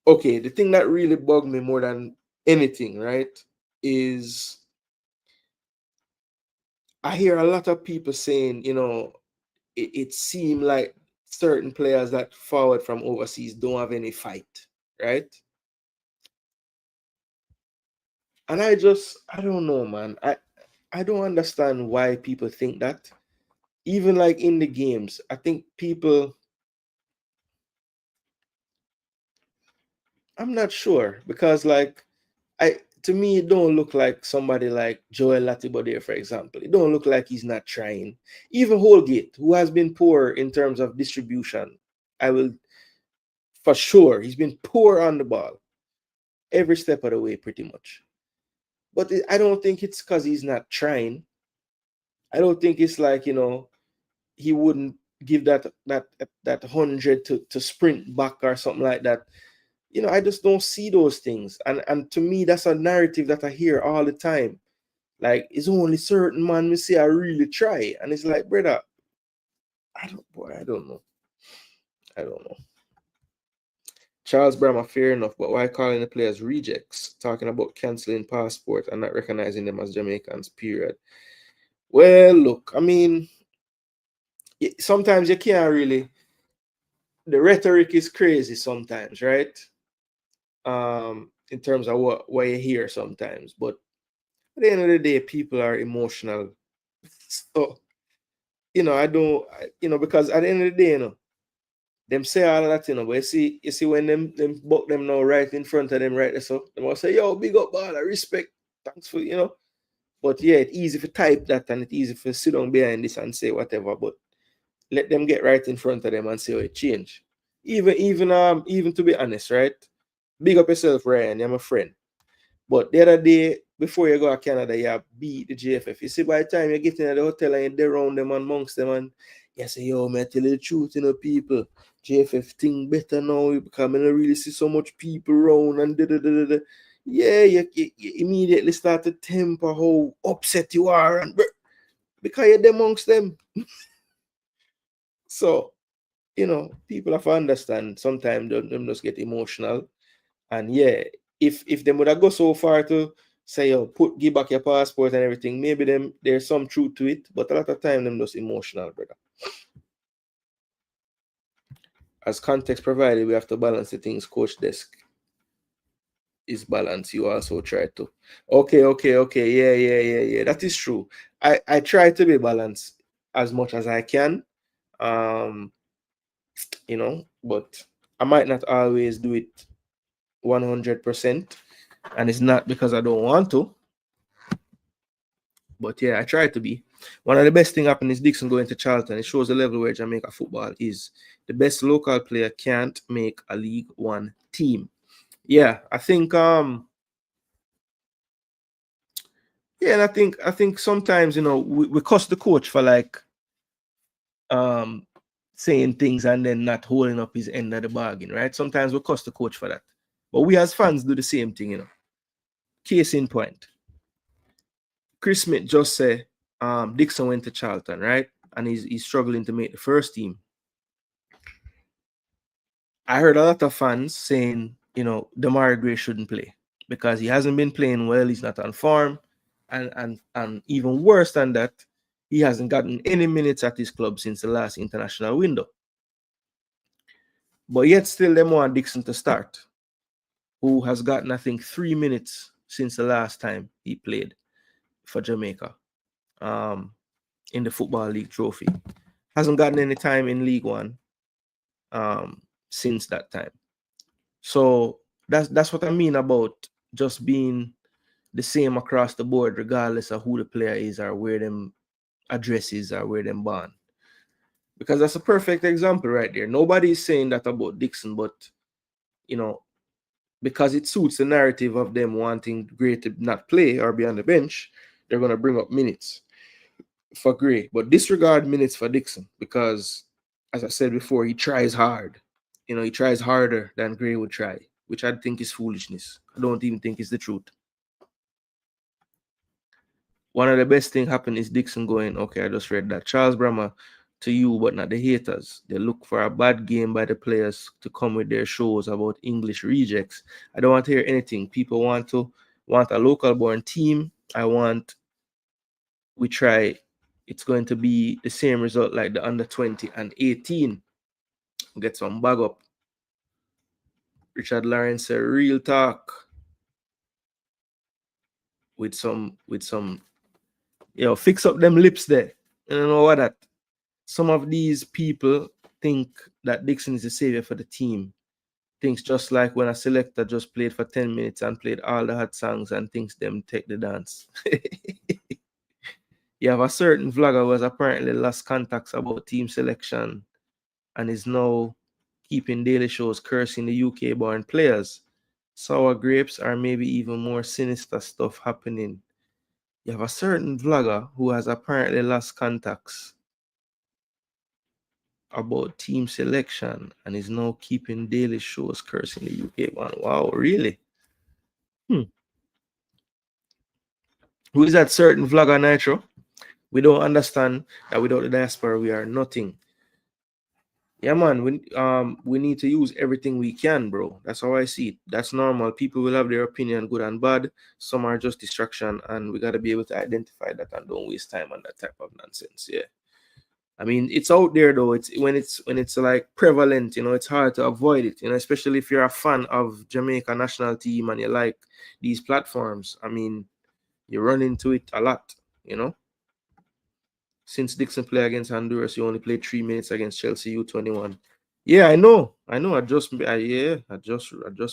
okay, the thing that really bugged me more than anything, right, is I hear a lot of people saying, you know, it seemed like certain players that forward from overseas don't have any fight, right? And I don't know, man. I don't understand why people think that. Even like in the games, I think people, I'm not sure because like to me it don't look like somebody like Joel Latibo there, for example. It don't look like he's not trying. Even Holgate, who has been poor in terms of distribution, I will for sure he's been poor on the ball every step of the way, pretty much. But I don't think it's because he's not trying. I don't think it's like, you know, he wouldn't give that 100 to sprint back or something like that. You know, I just don't see those things. And to me, that's a narrative that I hear all the time. Like, it's only certain man we say I really try. And it's like, brother, I don't know. I don't know. Charles Brahma, fair enough, but why calling the players rejects? Talking about cancelling passport and not recognizing them as Jamaicans, period. Well, look, I mean, sometimes you can't really, the rhetoric is crazy sometimes, right? In terms of what you hear sometimes. But at the end of the day, people are emotional. So, you know, you know, because at the end of the day, you know, them say all of that, you know, but you see when them buck them now right in front of them, right there, so they must say, yo, big up, ball, respect, thanks for, you know. But yeah, it's easy to type that and it's easy for sit down behind this and say whatever, but let them get right in front of them and say, oh, it change. Even to be honest, right? Big up yourself, Ryan, you're my friend. But the other day, before you go to Canada, you beat the JFF. You see, by the time you get in the hotel and you're around them and amongst them, and you say, yo, man, tell you the truth, you know, people. JFF thing better now because I don't really see so much people around and da. Yeah, you immediately start to temper how upset you are and because you're amongst them. So, you know, people have to understand sometimes them just get emotional. And yeah, if them would have go so far to say, yo, give back your passport and everything, maybe there's some truth to it, but a lot of time them just emotional, brother. As context provided, we have to balance the things. Coach desk is balanced. You also try to. Okay. Yeah. That is true. I try to be balanced as much as I can. You know, but I might not always do it 100%. And it's not because I don't want to. But yeah, I try to be. One of the best things happened is Dixon going to Charlton. It shows the level where Jamaica football is. The best local player can't make a League One team. Yeah, I think and I think sometimes, you know, we cuss the coach for like saying things and then not holding up his end of the bargain, right? Sometimes we cuss the coach for that. But we as fans do the same thing, you know. Case in point. Chris Smith just said Dixon went to Charlton, right? And he's struggling to make the first team. I heard a lot of fans saying, you know, Damari Gray shouldn't play because he hasn't been playing well. He's not on form. And even worse than that, he hasn't gotten any minutes at his club since the last international window. But yet still they want Dixon to start, who has gotten, I think, 3 minutes since the last time he played for Jamaica in the Football League trophy. Hasn't gotten any time in League One since that time. So that's what I mean about just being the same across the board, regardless of who the player is or where them addresses or where them born. Because that's a perfect example right there. Nobody is saying that about Dixon, but you know, because it suits the narrative of them wanting Gray to not play or be on the bench, they're going to bring up minutes for Gray, but disregard minutes for Dixon because, as I said before, he tries hard. You know, he tries harder than Gray would try, which I think is foolishness. I don't even think it's the truth. One of the best things happened is Dixon going, okay, I just read that. Charles Brammer, to you, but not the haters. They look for a bad game by the players to come with their shows about English rejects. I don't want to hear anything. People want a local born team. We try. It's going to be the same result like the under 20 and 18. Get some bag up. Richard Lawrence said, real talk. With some, fix up them lips there. You know what that? Some of these people think that Dixon is the savior for the team. Thinks just like when a selector just played for 10 minutes and played all the hot songs and thinks them take the dance. You have a certain vlogger who has apparently lost contacts about team selection and is now keeping daily shows cursing the UK-born players. Sour grapes or maybe even more sinister stuff happening. You have a certain vlogger who has apparently lost contacts about team selection and is now keeping daily shows cursing the UK one. Wow, really? Who is that certain vlogger, Nitro? We don't understand that without the diaspora we are nothing. Yeah, man, we need to use everything we can, bro. That's how I see it. That's normal. People will have their opinion, good and bad. Some are just distraction, and we got to be able to identify that and don't waste time on that type of nonsense. Yeah. I mean, it's out there though. It's when it's like prevalent, you know, it's hard to avoid it, you know, especially if you're a fan of Jamaica national team and you like these platforms. I mean, you run into it a lot, you know. Since Dixon played against Honduras, you only played 3 minutes against Chelsea U21. Yeah, I know. I just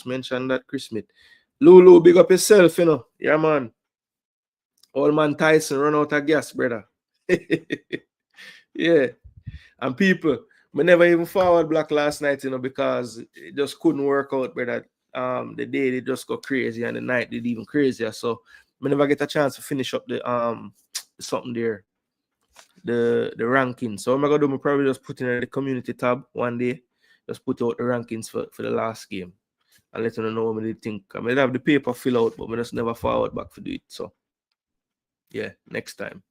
mentioned that, Chris Smith. Lulu, big up yourself, you know. Yeah, man. Old man Tyson run out of gas, brother. Yeah. And people, we never even forward block last night, you know, because it just couldn't work out, brother. The day they just got crazy and the night did even crazier. So we never get a chance to finish up the something there. The rankings. So what I'm gonna do, I probably just put in the community tab one day, just put out the rankings for the last game and let them know what they think. I mean, I have the paper fill out, but we just never forward back to do it. So yeah, next time.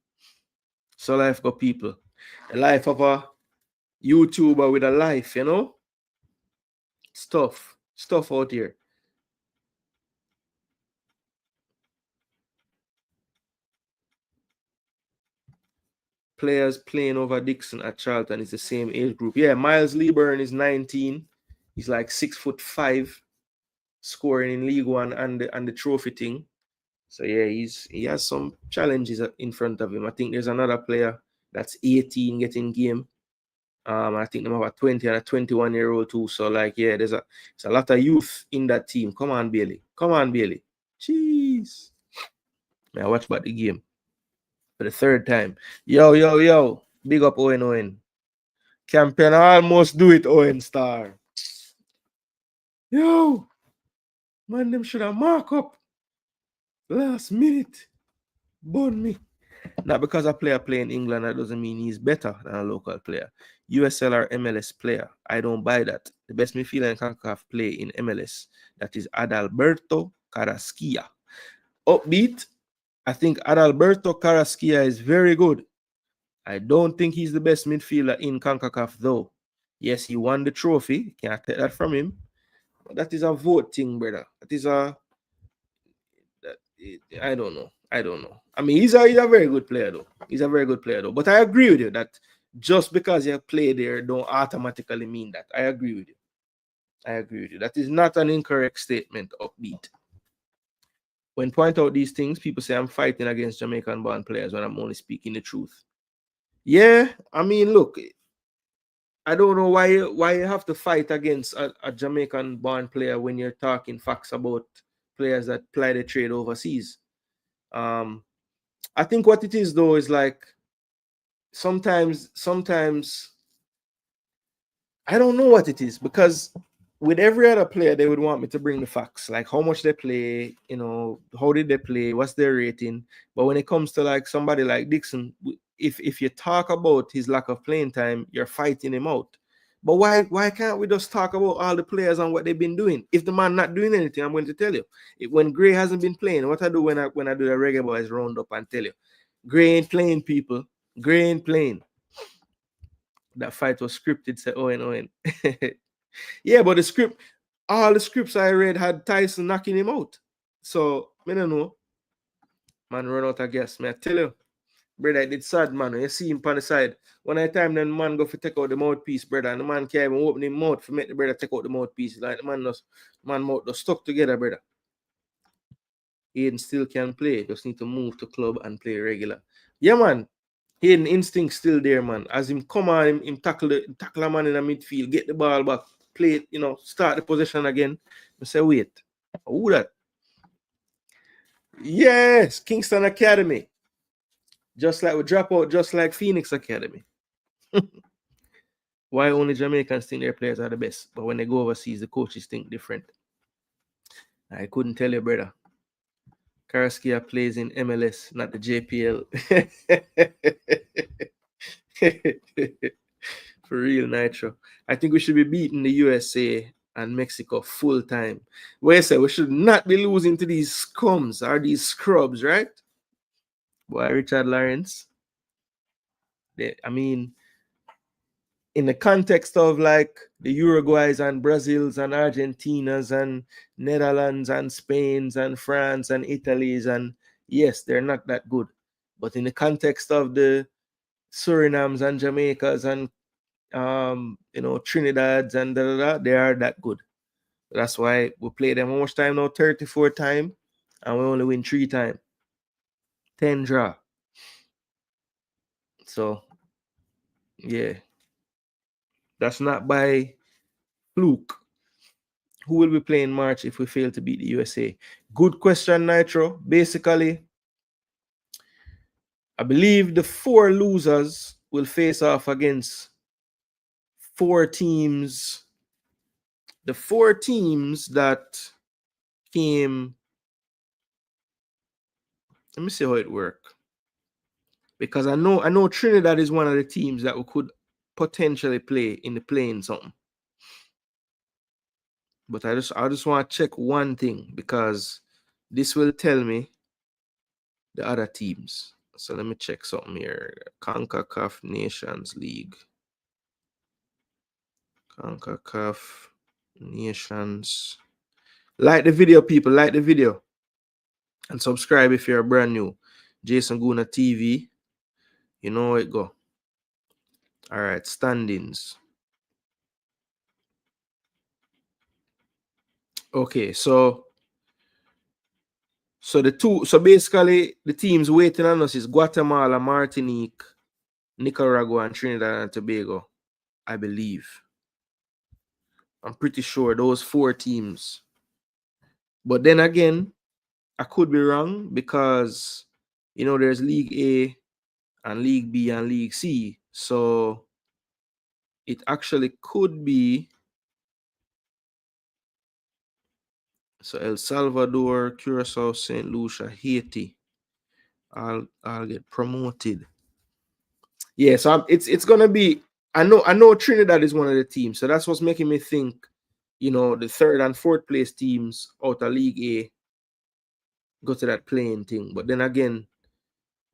So life got people. The life of a YouTuber with a life, you know? Stuff out here. Players playing over Dixon at Charlton is the same age group. Yeah, Miles Leeburn is 19. He's like 6'5", scoring in League One and the trophy thing. So yeah, he has some challenges in front of him. I think there's another player that's 18 getting game. I think they have a 20 and a 21-year-old too. So like, yeah, there's a lot of youth in that team. Come on, Bailey. Jeez. Man, I watch about the game for the third time. Yo. Big up Owen. Campaign almost do it, Owen Star. Yo. Man, them should have mark up. Last minute. Burn me. Not because a player play in England, that doesn't mean he's better than a local player. USL or MLS player, I don't buy that. The best midfielder in Concacaf play in MLS, that is Adalberto Carrasquilla. Upbeat, I think Adalberto Carrasquilla is very good. I don't think he's the best midfielder in Concacaf though. Yes, he won the trophy. Can't take that from him. But that is a vote thing, brother. I don't know. I mean, he's a very good player though. But I agree with you that just because you play there don't automatically mean that. I agree with you. That is not an incorrect statement, Upbeat. When point out these things, people say I'm fighting against Jamaican-born players when I'm only speaking the truth. Yeah, I mean, look, I don't know why you have to fight against a Jamaican-born player when you're talking facts about players that ply the trade overseas. I think what it is though is like sometimes I don't know what it is, because with every other player, they would want me to bring the facts, like how much they play, you know, how did they play, what's their rating. But when it comes to like somebody like Dixon, if you talk about his lack of playing time, you're fighting him out. But why can't we just talk about all the players and what they've been doing? If the man not doing anything, I'm going to tell you. When Gray hasn't been playing, what I do when I do the Reggae Boyz roundup and tell you, Gray ain't playing, people. Gray ain't playing. That fight was scripted, say Owen. Yeah, but all the scripts I read had Tyson knocking him out. So, I don't know. Man run out of gas. I tell you, brother, it's sad, man. You see him on the side. One at a time, then man go for take out the mouthpiece, brother, and the man can't even open his mouth to make the brother take out the mouthpiece. Like the man mouth just stuck together, brother. Aiden still can play. Just need to move to club and play regular. Yeah, man. Aiden instinct still there, man. As him come on, him tackle a man in the midfield, get the ball back, play it, you know, start the possession again. I say, wait. Who that? Yes, Kingston Academy. Just like we drop out, just like Phoenix Academy. Why only Jamaicans think their players are the best, but when they go overseas, the coaches think different. I couldn't tell you, brother. Karaskia plays in MLS, not the JPL. For real, Nitro. I think we should be beating the USA and Mexico full time. Where I say we should not be losing to these scums or these scrubs, right? Boy, Richard Lawrence. I mean, in the context of like the Uruguays and Brazils and Argentinas and Netherlands and Spains and France and Italy's, and yes, they're not that good. But in the context of the Surinams and Jamaicas and you know, Trinidad's and they are that good. That's why we play them how much time now? 34 times, and we only win 3 times. 10 draw. So yeah. That's not by fluke. Who will be playing March if we fail to beat the USA? Good question, Nitro. Basically, I believe the 4 losers will face off against 4 teams. The 4 teams that came. Let me see how it works. Because I know Trinidad is one of the teams that we could potentially play in the playing something. But I just want to check one thing, because this will tell me the other teams. So let me check something here. Concacaf Nations League. Concacaf Nations. Like the video, people. Like the video. And subscribe if you're brand new. Jason Gooner TV. You know how it go. All right, standings. Okay, so basically the teams waiting on us is Guatemala, Martinique, Nicaragua, and Trinidad and Tobago, I believe. I'm pretty sure those 4 teams. But then again, I could be wrong, because you know there's League A and League B and League C. So it actually could be El Salvador, Curacao, St. Lucia, Haiti. I'll get promoted. Yeah, so it's gonna be. I know Trinidad is one of the teams, so that's what's making me think, you know, the 3rd and 4th place teams out of League A go to that playing thing. But then again,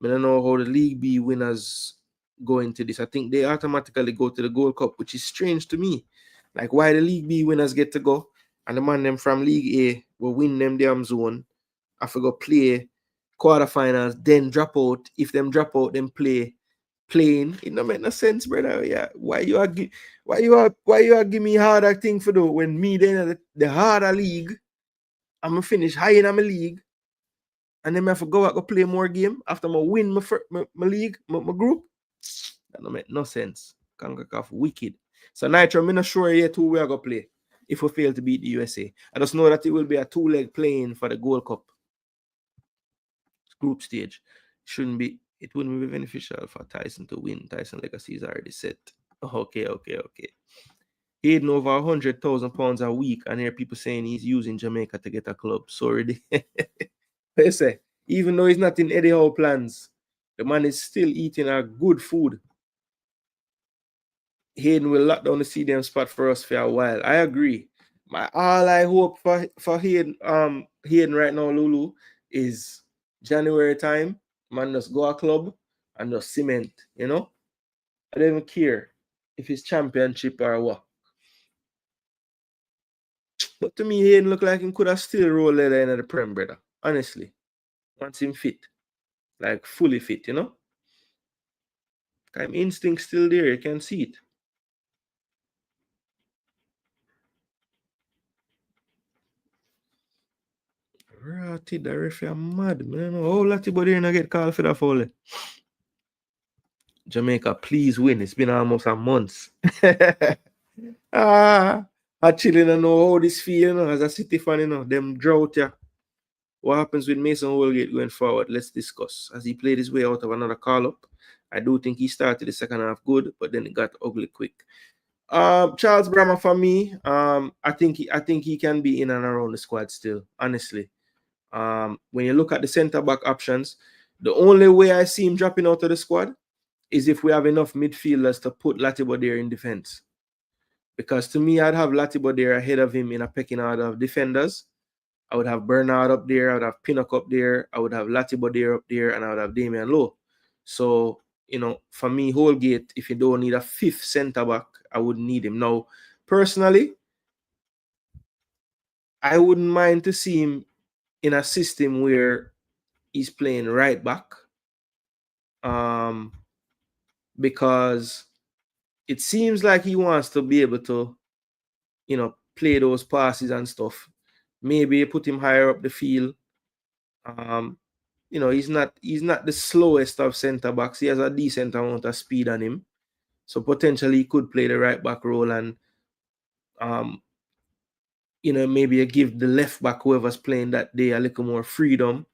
I don't know how the League B winners go into this. I think they automatically go to the Gold Cup, which is strange to me. Like, why the League B winners get to go, and the man them from League A will win them damn zone. I forgot play quarterfinals, then drop out. If them drop out, then playing. It don't make no sense, brother. Yeah, why you are give me harder thing for do when me then the harder league, I'm gonna finish high in my league, and then I have to go out go play more game after I win my league, my group. That don't make no sense. Concacaf wicked. So Nitro, I'm not sure yet who we are gonna play if we fail to beat the USA. I just know that it will be a 2-leg playing for the Gold Cup group stage. It wouldn't be beneficial for Tyson to win. Tyson legacy is already set. Okay. Hayden over £100,000 a week, and here people saying he's using Jamaica to get a club. Sorry. They say, even though he's not in Eddie Howe plans, the man is still eating our good food. Hayden will lock down the CDM spot for us for a while. I agree. All I hope for Hayden right now, Lulu, is January time. Man, just go a club and just cement, you know? I don't even care if it's championship or what. But to me, Hayden look like him could have still rolled leather in the Prem, brother. Honestly. Once him fit. Like fully fit, you know? Time instinct still there, you can see it. Ratty, the referee are mad. I don't know how Latibody here not get called for that foul. Jamaica, please win. It's been almost a month. Actually, I don't know how this feel, you know, as a City fan, you know, them drought, yeah. What happens with Mason Holgate going forward? Let's discuss. As he played his way out of another call-up, I do think he started the second half good, but then it got ugly quick. Charles Brammer for me, I think he can be in and around the squad still, honestly. When you look at the centre-back options, the only way I see him dropping out of the squad is if we have enough midfielders to put Latibo there in defense. Because to me, I'd have Latibo there ahead of him in a pecking order of defenders. I would have Bernard up there, I would have Pinnock up there, I would have Latibo there up there, and I would have Damian Lowe. So, you know, for me, Holgate, if you don't need a fifth centre-back, I wouldn't need him. Now, personally, I wouldn't mind to see him in a system where he's playing right back. Because it seems like he wants to be able to, you know, play those passes and stuff. Maybe put him higher up the field. You know, he's not the slowest of centre backs. He has a decent amount of speed on him. So potentially he could play the right back role and you know, maybe you give the left back, whoever's playing that day, a little more freedom.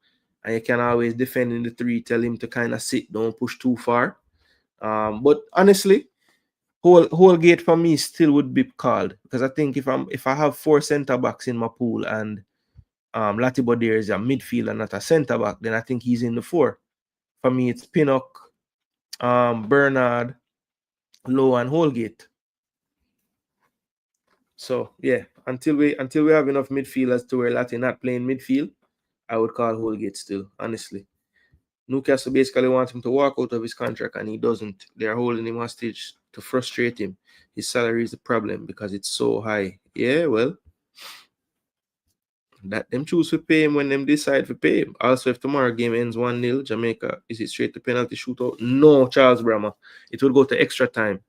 And you can always defend in the three, tell him to kind of sit, don't push too far. But honestly, Holgate for me still would be called, because I think if I have four centre backs in my pool and Latibo there is a midfielder, not a centre back, then I think he's in the four. For me, it's Pinnock, Bernard, Lowe, and Holgate. So yeah, until we have enough midfielders to where Latin not playing midfield, I would call Holgate still, honestly. Newcastle basically wants him to walk out of his contract, and he doesn't. They're holding him hostage to frustrate him. His salary is the problem because it's so high. Yeah, well, that them choose to pay him when them decide to pay him. Also, if tomorrow game ends 1-0, Jamaica, is it straight to penalty shootout? No, Charles Brammer. It will go to extra time.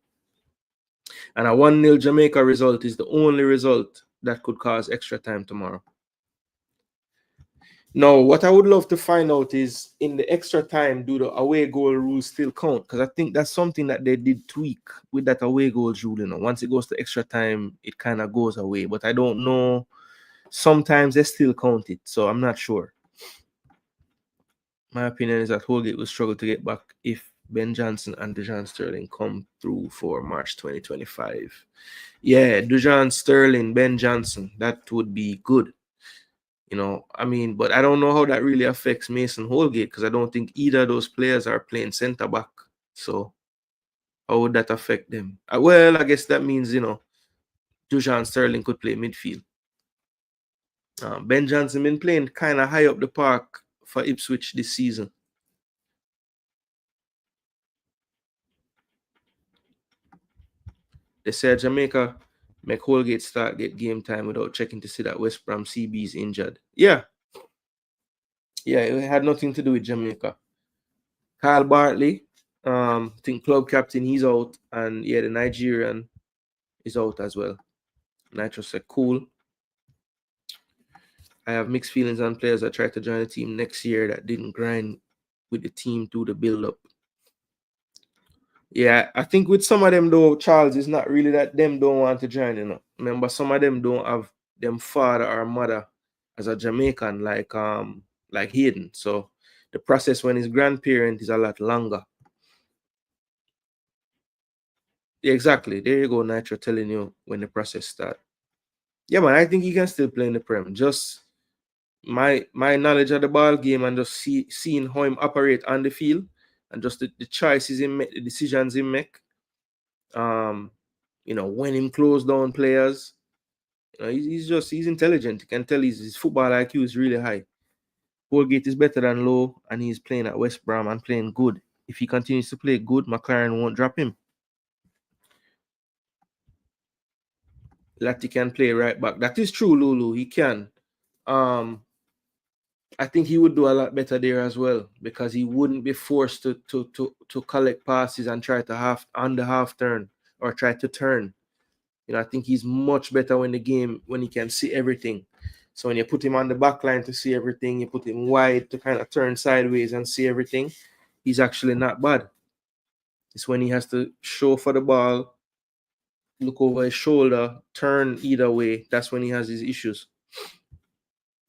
And a 1-0 Jamaica result is the only result that could cause extra time tomorrow. Now, what I would love to find out is, in the extra time, do the away goal rules still count? Because I think that's something that they did tweak with that away goals rule. You know, once it goes to extra time, it kind of goes away. But I don't know. Sometimes they still count it, so I'm not sure. My opinion is that Holgate will struggle to get back if Ben Johnson and Dujon Sterling come through for March 2025. Yeah, Dujon Sterling, Ben Johnson, that would be good. You know, I mean, but I don't know how that really affects Mason Holgate, because I don't think either of those players are playing centre back. So how would that affect them? Well, I guess that means, you know, Dujon Sterling could play midfield. Ben Johnson been playing kind of high up the park for Ipswich this season. They said Jamaica make Holgate start get game time without checking to see that West Brom CB is injured. Yeah. Yeah, it had nothing to do with Jamaica. Kyle Bartley, I think club captain, he's out. And yeah, the Nigerian is out as well. Nitro said, cool. I have mixed feelings on players that try to join the team next year that didn't grind with the team through the build-up. Yeah, I think with some of them, though, Charles, it's not really that them don't want to join, you know. Remember, some of them don't have them father or mother as a Jamaican, like Hayden. So the process when his grandparent is a lot longer. Exactly. There you go, Nitro telling you when the process start. Yeah, man, I think he can still play in the Prem. Just my knowledge of the ball game and just seeing how him operate on the field and just the choices he make, the decisions he make. You know, when him close down players, you know, he's intelligent. You can tell his football IQ is really high. Holgate is better than Low, and he's playing at West Brom and playing good. If he continues to play good, McClaren won't drop him. Lati can play right back. That is true, Lulu. He can. I think he would do a lot better there as well because he wouldn't be forced to collect passes and try to half turn or try to turn. You know, I think he's much better when he can see everything. So when you put him on the back line to see everything, you put him wide to kind of turn sideways and see everything, he's actually not bad. It's when he has to show for the ball, look over his shoulder, turn either way, that's when he has his issues.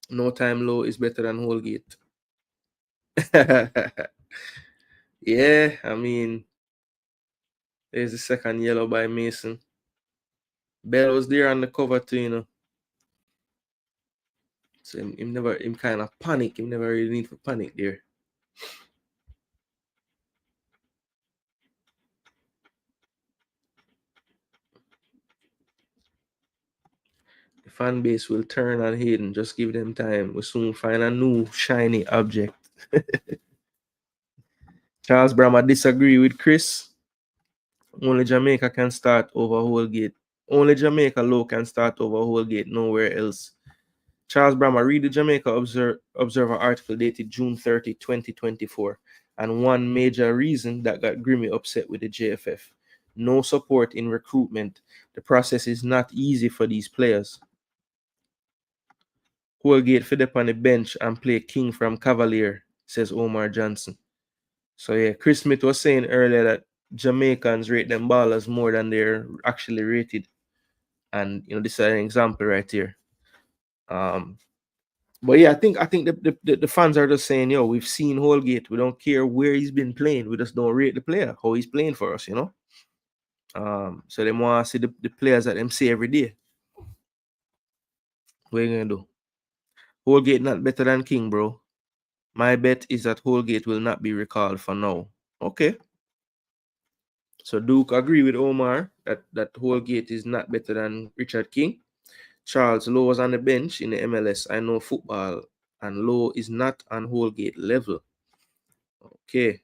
No time low is better than Holgate. Yeah, I mean, there's the second yellow by Mason. Bell was there on the cover too, you know. So him kind of panic. Him never really need to panic there. The fan base will turn on Hayden. Just give them time. We'll soon find a new shiny object. Charles Brahma disagree with Chris. Only Jamaica can start over Holgate. Only Jamaica Low can start over Holgate. Nowhere else. Charles Brahma, read the Jamaica Observer article dated June 30, 2024. And one major reason that got Grimmy upset with the JFF. No support in recruitment. The process is not easy for these players. Holgate fed up on the bench and play King from Cavalier, says Omar Johnson. So yeah, Chris Smith was saying earlier that Jamaicans rate them ballers more than they're actually rated. And you know, this is an example right here. But yeah, I think the fans are just saying, yo, we've seen Holgate. We don't care where he's been playing. We just don't rate the player, how he's playing for us, you know. So they want to see the players that them see every day. What are you gonna do? Holgate not better than King, bro. My bet is that Holgate will not be recalled for now. Okay. So Duke agree with Omar that Holgate is not better than Richard King. Charles Lowe was on the bench in the MLS. I know football, and Lowe is not on Holgate level. Okay.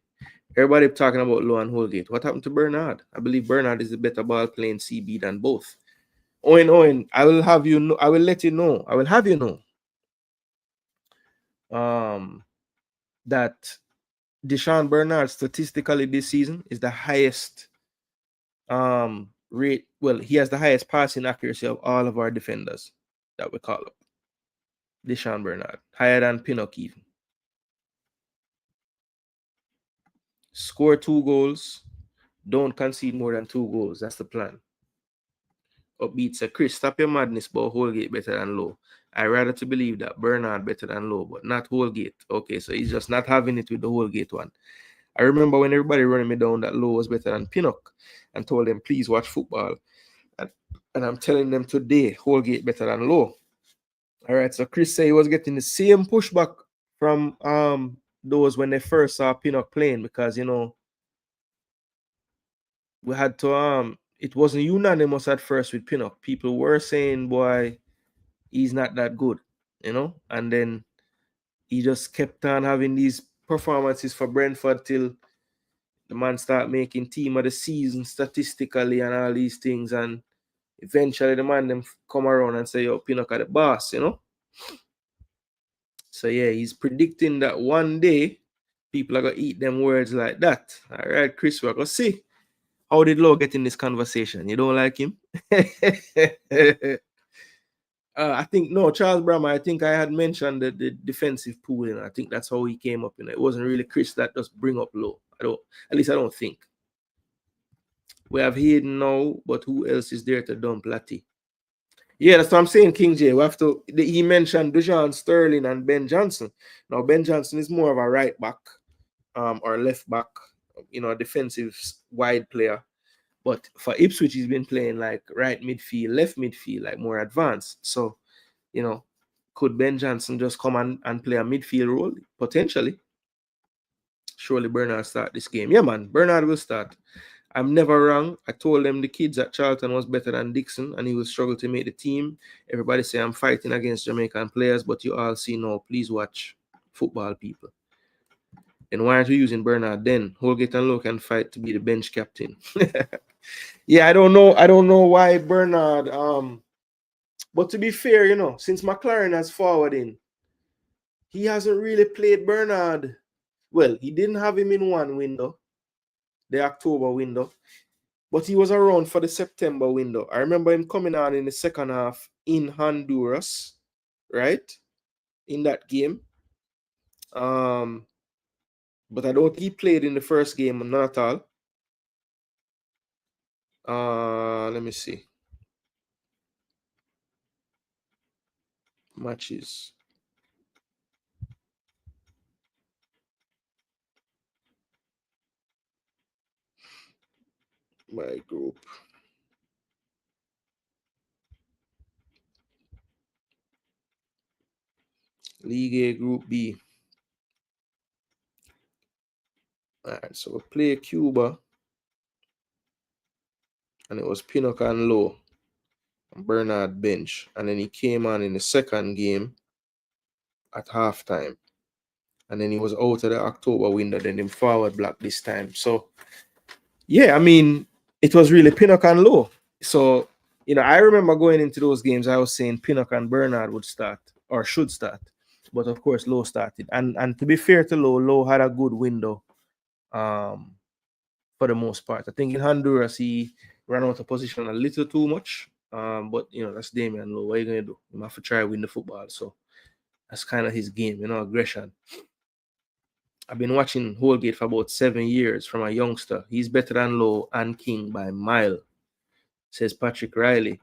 Everybody talking about Lowe and Holgate. What happened to Bernard? I believe Bernard is the better ball playing CB than both. Owen, I will have you know. I will let you know. I will have you know. That Deshaun Bernard statistically this season is the highest rate. Well, he has the highest passing accuracy of all of our defenders that we call up. Deshaun Bernard, higher than Pinnock even. Score 2 goals. Don't concede more than 2 goals. That's the plan. Upbeat said, Chris, stop your madness about Holgate better than Low. I rather to believe that Bernard better than Low, but not Holgate. Okay, so he's just not having it with the Holgate one. I remember when everybody running me down that Low was better than Pinnock and told them, please watch football. And I'm telling them today, Holgate better than Low. All right, so Chris said he was getting the same pushback from those when they first saw Pinnock playing because, you know, we had to it wasn't unanimous at first with Pinnock. People were saying, boy, he's not that good, you know, and then he just kept on having these performances for Brentford till the man start making team of the season statistically and all these things, and eventually the man them come around and say, yo, Pinnock are the boss, you know. So yeah, he's predicting that one day people are gonna eat them words like that. All right, Chris, we're gonna see. How did Lowe get in this conversation? You don't like him? I think, no, Charles Brahma, I think I had mentioned the defensive pooling. I think that's how he came up in it. It wasn't really Chris that just bring up Lowe. At least I don't think. We have Hayden now, but who else is there to dump Lati? Yeah, that's what I'm saying, King J. We have to, he mentioned Dujon Sterling and Ben Johnson. Now, Ben Johnson is more of a right back or left back, you know, a defensive wide player. But for Ipswich, he's been playing like right midfield, left midfield, like more advanced. So, you know, could Ben Johnson just come and play a midfield role? Potentially. Surely Bernard start this game. Yeah, man, Bernard will start. I'm never wrong. I told them the kids at Charlton was better than Dixon and he will struggle to make the team. Everybody say I'm fighting against Jamaican players, but you all see now, please watch football people. And why aren't you using Bernard then? Holgate and Lowe can fight to be the bench captain. Yeah, I don't know why Bernard. But to be fair, you know, since McClaren has forwarding, he hasn't really played Bernard. Well, he didn't have him in one window, the October window, but he was around for the September window. I remember him coming on in the second half in Honduras, right? In that game. But I don't think he played in the first game, not at all. Let me see. Matches. My group. League A, Group B. All right, so we play Cuba. And it was Pinnock and Lowe. Bernard bench. And then he came on in the second game at halftime. And then he was out of the October window. Then him forward block this time. So, yeah, I mean, it was really Pinnock and Lowe. So, you know, I remember going into those games, I was saying Pinnock and Bernard would start or should start. But of course, Lowe started. And to be fair to Lowe, Lowe had a good window for the most part. I think in Honduras, he ran out of position a little too much. But, you know, that's Damian Lowe. What are you going to do? You have to try to win the football. So that's kind of his game, you know, aggression. I've been watching Holgate for about 7 years from a youngster. He's better than Lowe and King by a mile, says Patrick Riley.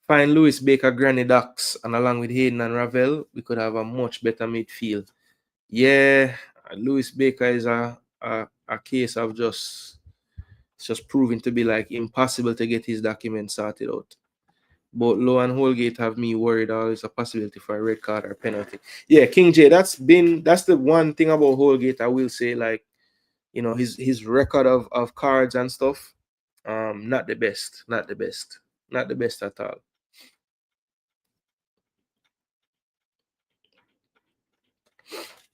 Find Lewis Baker, Granny Docks, and along with Hayden and Ravel, we could have a much better midfield. Yeah, Lewis Baker is a case of just proving to be like impossible to get his documents sorted out. Both Lowe and Holgate have me worried always a possibility for a red card or penalty. Yeah, King J, that's the one thing about Holgate I will say, like, you know, his record of cards and stuff, not the best at all.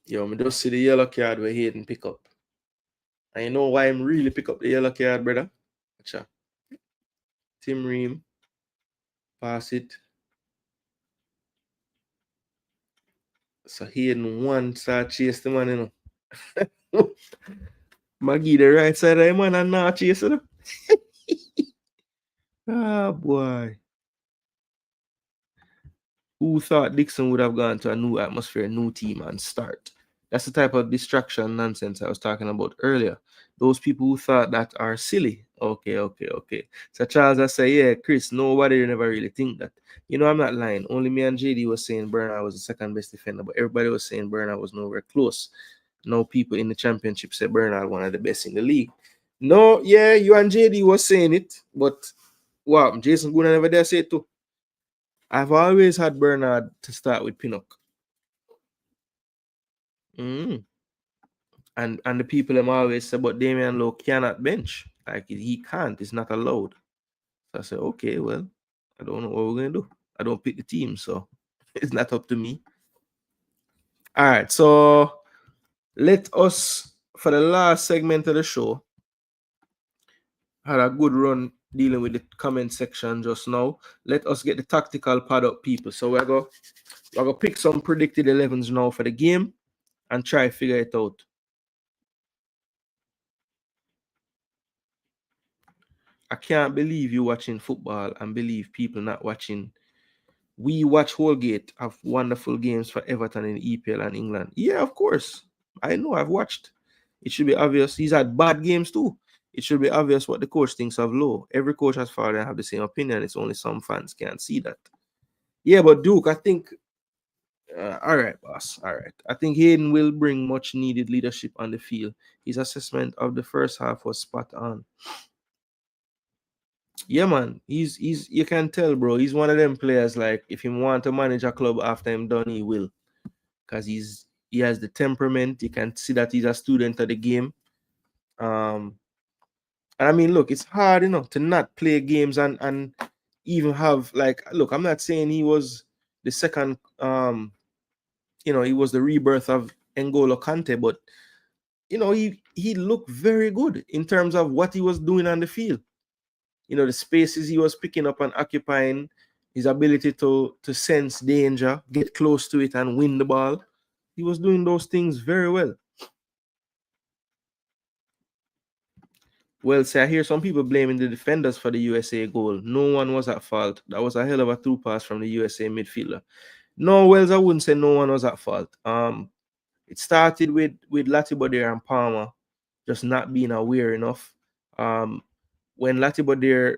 Yo, me just see the yellow card where Hayden pick up. And you know why I'm really pick up the yellow card, brother? Watcha. Tim Ream. Pass it. So Hayden one start chase the man, you know. Maggie the right side of the man and not chase him. Ah, boy. Who thought Dixon would have gone to a new atmosphere, new team, and start? That's the type of distraction nonsense I was talking about earlier. Those people who thought that are silly. Okay. So Charles, I say, yeah, Chris, nobody never really think that. You know, I'm not lying. Only me and JD was saying Bernard was the second best defender, but everybody was saying Bernard was nowhere close. No people in the championship said Bernard one of the best in the league. No, yeah, you and JD was saying it, but wow, Jason Gooner never dare say it too. I've always had Bernard to start with Pinnock. And the people them always say, but Damian Lowe cannot bench. Like, he can't. It's not allowed. So I said, okay, well, I don't know what we're going to do. I don't pick the team, so it's not up to me. All right, so let us, for the last segment of the show, had a good run dealing with the comment section just now. Let us get the tactical pad up, people. So we're going to pick some predicted 11s now for the game and try to figure it out. I can't believe you watching football and believe people not watching. We watch Holgate have wonderful games for Everton in EPL and England. Yeah, of course. I know, I've watched. It should be obvious. He's had bad games too. It should be obvious what the coach thinks of Lowe. Every coach has far and have the same opinion. It's only some fans can't see that. Yeah, but Duke, I think all right, boss. All right. I think Hayden will bring much needed leadership on the field. His assessment of the first half was spot on. Yeah, man. He's you can tell, bro. He's one of them players. Like if he want to manage a club after him done, he will, because he has the temperament. You can see that he's a student of the game. Um, and I mean, look, it's hard, to not play games and even have like, look, I'm not saying he was the second, he was the rebirth of N'Golo Kante, but he looked very good in terms of what he was doing on the field. The spaces he was picking up and occupying, his ability to sense danger, get close to it, and win the ball. He was doing those things very well. Well, say I hear some people blaming the defenders for the USA goal. No one was at fault. That was a hell of a through pass from the USA midfielder. No, Wells, I wouldn't say no one was at fault. It started with Latibodere and Palmer just not being aware enough. When Latibodere,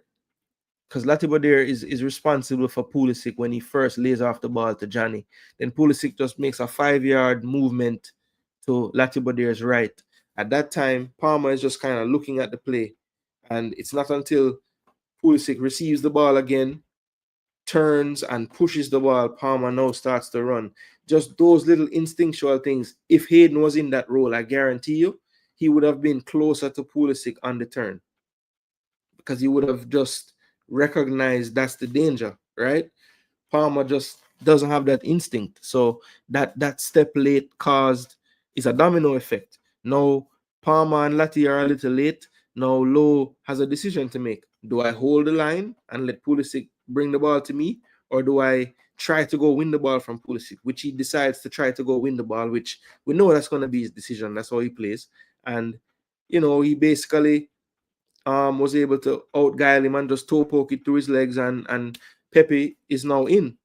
because Latibodere is responsible for Pulisic when he first lays off the ball to Johnny. Then Pulisic just makes a 5-yard movement to Latibodere's right. At that time, Palmer is just kind of looking at the play. And it's not until Pulisic receives the ball again, turns and pushes the ball, Palmer now starts to run. Just those little instinctual things. If Hayden was in that role, I guarantee you, he would have been closer to Pulisic on the turn, because he would have just recognized that's the danger, right? Palmer just doesn't have that instinct. So that step late is a domino effect. Now Palmer and Lati are a little late. Now Lowe has a decision to make. Do I hold the line and let Pulisic bring the ball to me, or do I try to go win the ball from Pulisic? Which he decides to try to go win the ball, which we know that's going to be his decision. That's how he plays. And he basically was able to outguile him and just toe poke it through his legs, and Pepe is now in.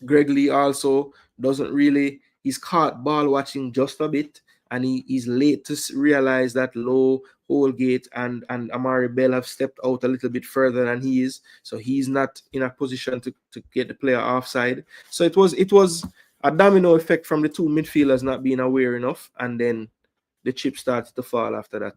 Greg Lee also doesn't really, he's caught ball watching just a bit, and he's late to realize that Lowe, Holgate, and Amari Bell have stepped out a little bit further than he is, so he's not in a position to get the player offside. So it was a domino effect from the two midfielders not being aware enough, and then the chips started to fall after that.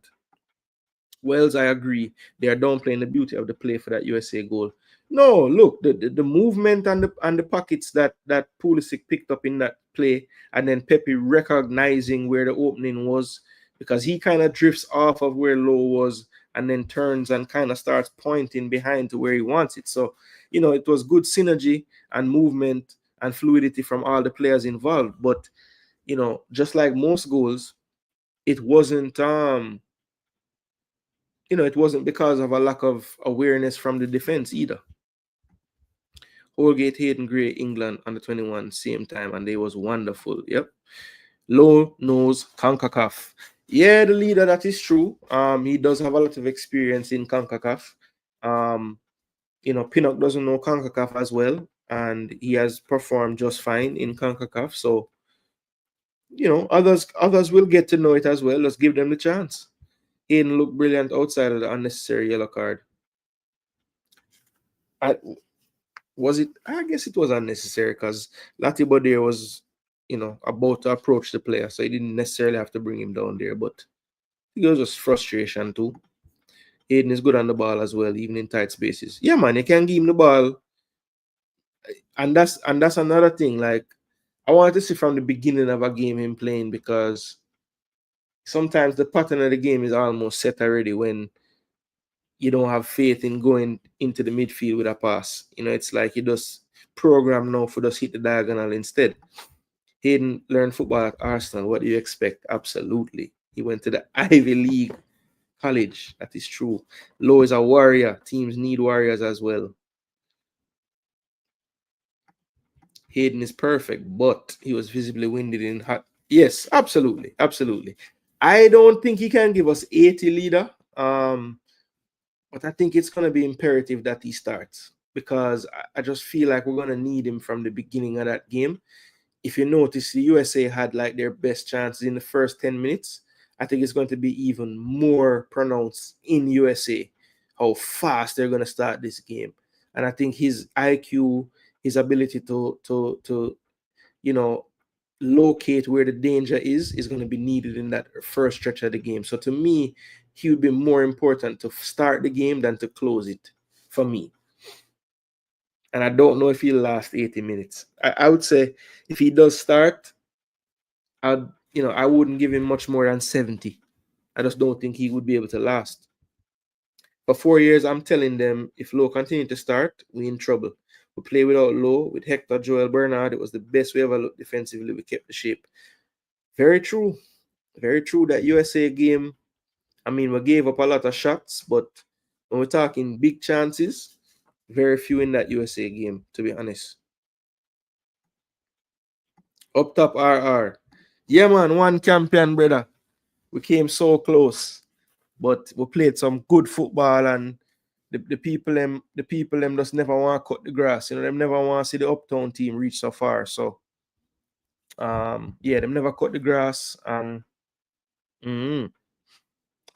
Wells, I agree. They are downplaying the beauty of the play for that USA goal. No, look, the movement and the pockets that Pulisic picked up in that play, and then Pepe recognizing where the opening was, because he kind of drifts off of where Lowe was and then turns and kind of starts pointing behind to where he wants it. So, it was good synergy and movement and fluidity from all the players involved. But, just like most goals, it wasn't it wasn't because of a lack of awareness from the defense either. Holgate, Hayden Gray, England under 21, same time, and they was wonderful. Yep. Low knows Concacaf. Yeah, the leader, that is true. He does have a lot of experience in Concacaf. Pinnock doesn't know Concacaf as well, and he has performed just fine in Concacaf. So, others will get to know it as well. Let's give them the chance. Hayden looked brilliant outside of the unnecessary yellow card. I guess it was unnecessary, because Latibodere was, about to approach the player, so he didn't necessarily have to bring him down there, but it was just frustration too. Hayden is good on the ball as well, even in tight spaces. Yeah, man, you can give him the ball. And that's another thing. Like, I wanted to see from the beginning of a game him playing, because sometimes the pattern of the game is almost set already when you don't have faith in going into the midfield with a pass. It's like you just program now for just hit the diagonal instead. Hayden learned football at Arsenal. What do you expect? Absolutely. He went to the Ivy League college. That is true. Lowe is a warrior. Teams need warriors as well. Hayden is perfect, but he was visibly winded in hot. Yes, absolutely. Absolutely. I don't think he can give us 80 leader. But I think it's going to be imperative that he starts, because I just feel like we're going to need him from the beginning of that game. If you notice, the USA had like their best chances in the first 10 minutes. I think it's going to be even more pronounced in USA, how fast they're going to start this game. And I think his IQ, his ability to locate where the danger is going to be needed in that first stretch of the game. So to me, he would be more important to start the game than to close it. for me. And I don't know if he'll last 80 minutes. I would say if he does start, I wouldn't give him much more than 70. I just don't think he would be able to last. For 4 years, I'm telling them if Lowe continue to start, we in trouble. We play without Lowe, with Hector, Joel, Bernard. It was the best we ever looked defensively. We kept the shape. Very true. Very true. That USA game, I mean, we gave up a lot of shots, but when we're talking big chances, very few in that USA game, to be honest. Up top, RR. Yeah, man, one champion, brother. We came so close, but we played some good football, and the people them just never want to cut the grass. You know, them never want to see the uptown team reach so far. So, yeah, them never cut the grass, and and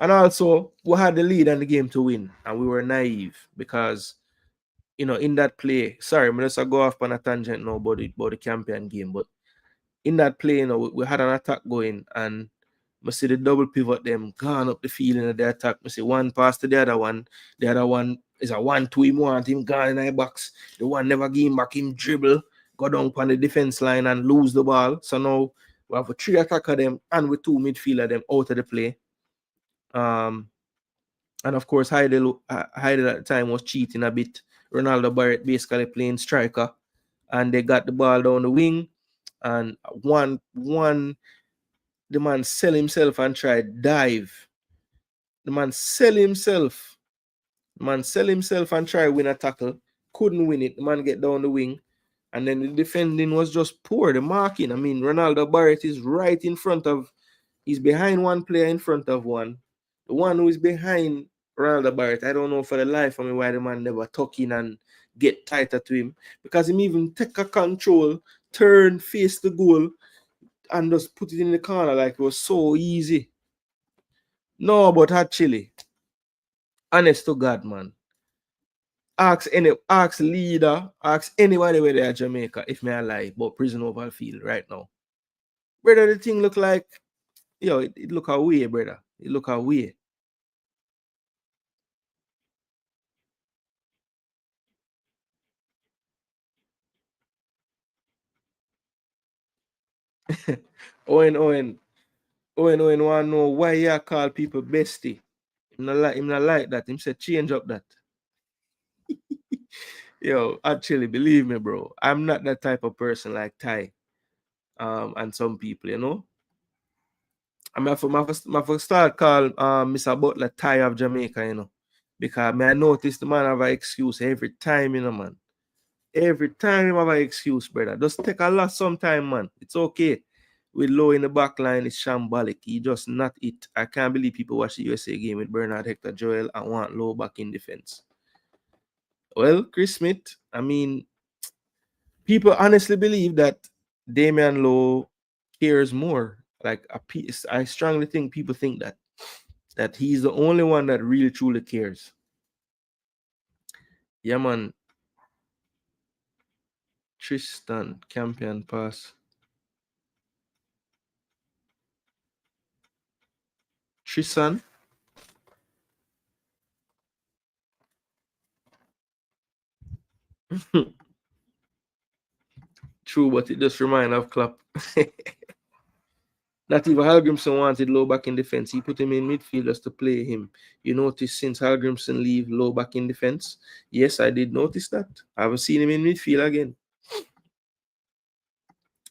also we had the lead and the game to win, and we were naive because, you know, in that play. Sorry, I'm just go off on a tangent now about the champion game, but in that play, you know, we had an attack going, and I see the double pivot them gone up the field in the attack. I see one pass to the other one. The other one is a 1-2. Him want him gone in the box. The one never give him back. Him dribble, go down on the defense line and lose the ball. So now we have a 3 attacker them and with 2 midfielder them out of the play. And of course, Heidel at the time was cheating a bit. Ronaldo Barrett basically playing striker, and they got the ball down the wing, and the man sell himself and try dive. The man sell himself. And try win a tackle. Couldn't win it. The man get down the wing. And then the defending was just poor. The marking. I mean, Ronaldo Barrett is right in front of, he's behind one player in front of one. The one who is behind Ronaldo Barrett, I don't know for the life of me why the man never tuck in and get tighter to him. Because him even take a control, turn, face the goal, and just put it in the corner like it was so easy. No, but actually, honest to God, man. Ask leader, ask anybody where they are Jamaica if me I lie about prison oval field right now. Brother, the thing look like, it look away, brother. It look away. Owen want to know why you call people bestie. Him not like that. Him say change up that. Yo, actually, believe me, bro. I'm not that type of person like Ty. And some people, you know. I mean, my first start call Mr. Butler Ty of Jamaica, you know. Because I notice the man have an excuse every time, you know, man. Every time I have an excuse, brother. Just take a loss sometime, man. It's okay. With Low in the back line, it's shambolic. He just not it. I can't believe people watch the USA game with Bernard, Hector, Joel, and want Low back in defense. Well, Chris Smith, I mean, people honestly believe that Damian Lowe cares more. Like I strongly think people think that he's the only one that really truly cares. Yeah, man. Tristan Campion pass. Tristan. True, but it just reminds of Klopp. Not even Hallgrimson wanted Low back in defense. He put him in midfield just to play him. You notice since Hallgrimson leave Low back in defense? Yes, I did notice that. I haven't seen him in midfield again.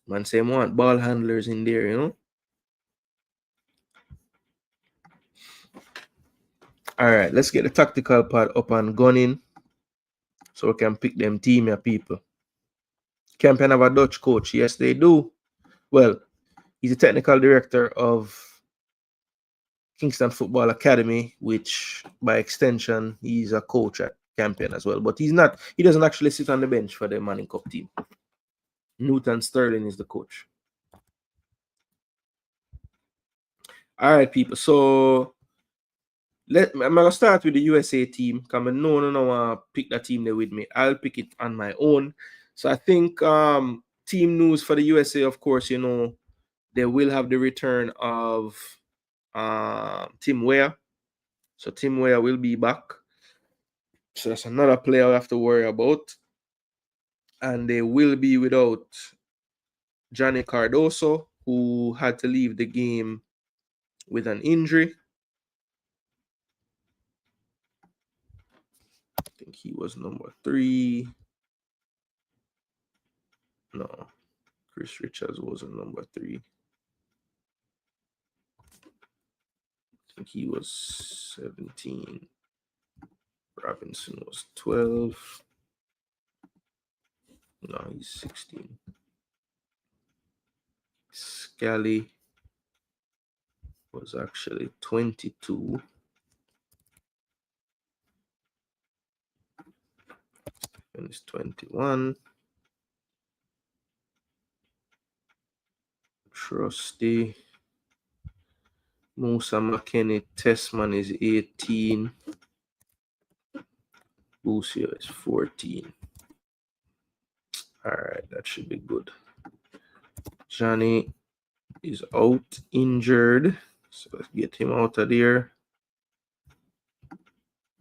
Man, say want ball handlers in there, you know? All right, let's get the tactical part up and gunning so we can pick them team of people. Campion have a Dutch coach. Yes, they do. Well, he's a technical director of Kingston Football Academy, which by extension, he's a coach at Campion as well. But he doesn't actually sit on the bench for the Manning Cup team. Newton Sterling is the coach. All right, people. So I'm gonna start with the USA team. Because I no pick that team there with me. I'll pick it on my own. So I think team news for the USA, of course, you know, they will have the return of Tim Weah. So Tim Weah will be back. So that's another player I have to worry about. And they will be without Johnny Cardoso, who had to leave the game with an injury. I think he was number 3. No, Chris Richards wasn't number 3. I think he was 17. Robinson was 12. No, he's 16. Scally was actually 22. And it's 21. Trusty. Musa McKinney Testman is 18. Lucio is 14. All right, that should be good. Johnny is out injured, so let's get him out of there.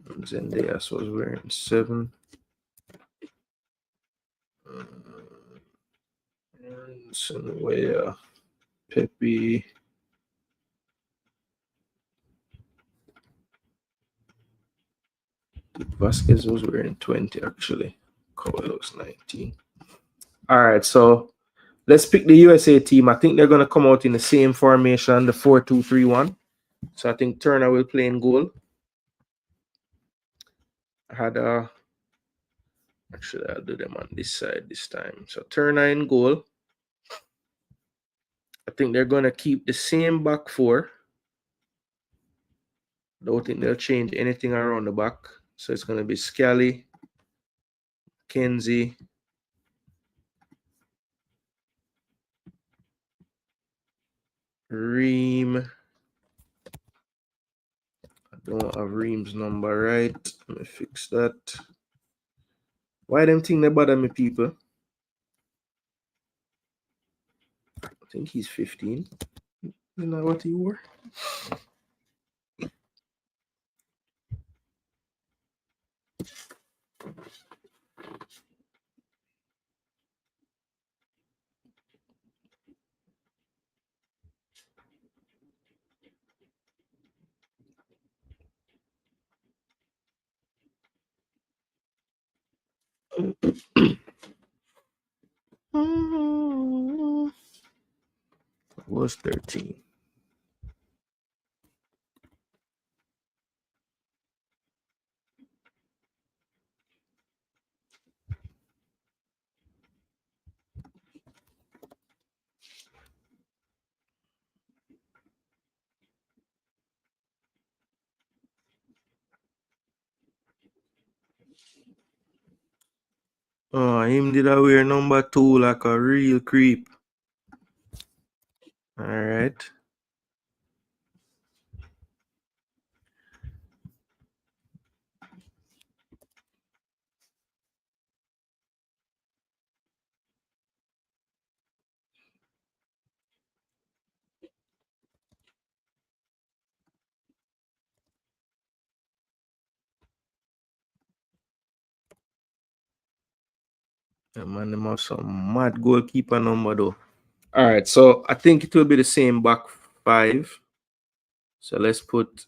And Zendeas was wearing 7. Where Pepe. Vasquez was wearing 20 actually. Coelho's 19. All right, so let's pick the USA team. I think they're going to come out in the same formation, the 4-2-3-1. So I think Turner will play in goal. Actually, I'll do them on this side this time. So Turner in goal. I think they're going to keep the same back 4. Don't think they'll change anything around the back. So it's going to be Scally, Kenzie, Reem. I don't have Reem's number right. Let me fix that. Why them think they bother me, people? I think he's 15. Isn't that what he wore? Was 13. Oh, him did I wear number 2 like a real creep. All right. Yeah, man, them have some mad goalkeeper number though. All right, so I think it will be the same back 5. So let's put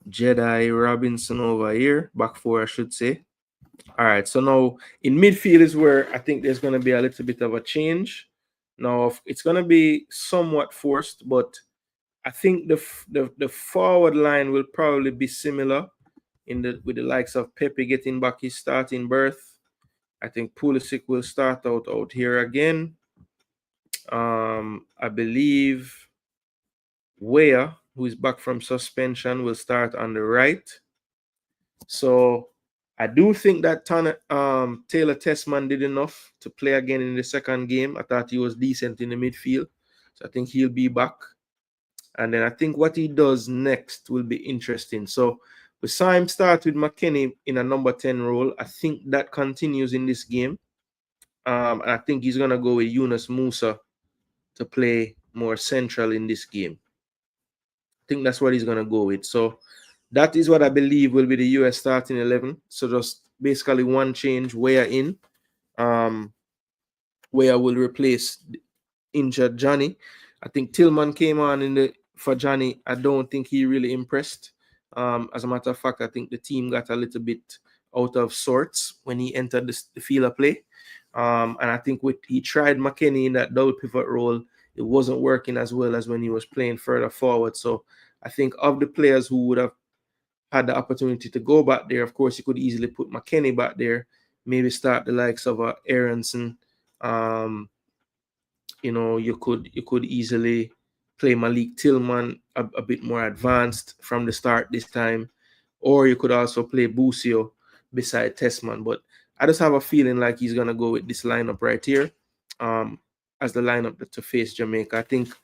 Jedi Robinson over here, back 4, I should say. All right, so now in midfield is where I think there's going to be a little bit of a change. Now it's going to be somewhat forced, but I think the forward line will probably be similar with the likes of Pepe getting back his starting berth. I think Pulisic will start out here again. I believe Weah, who is back from suspension, will start on the right. So I do think that Taylor Testman did enough to play again in the second game. I thought he was decent in the midfield. So I think he'll be back. And then I think what he does next will be interesting. So we saw him start with McKinney in a number 10 role. I think that continues in this game. And I think he's going to go with Yunus Musa to play more central in this game. I think that's what he's going to go with. So that is what I believe will be the US starting 11. So just basically one change, Weah in. Weah will replace injured Johnny. I think Tillman came on for Johnny. I don't think he really impressed. As a matter of fact, I think the team got a little bit out of sorts when he entered the field of play. And I think he tried McKenny in that double pivot role. It wasn't working as well as when he was playing further forward. So I think of the players who would have had the opportunity to go back there, of course, you could easily put McKenny back there, maybe start the likes of Aronson. You could easily play Malik Tillman a bit more advanced from the start this time, or you could also play Busio beside Tessman. But I just have a feeling like he's gonna go with this lineup right here, as the lineup to face Jamaica. I think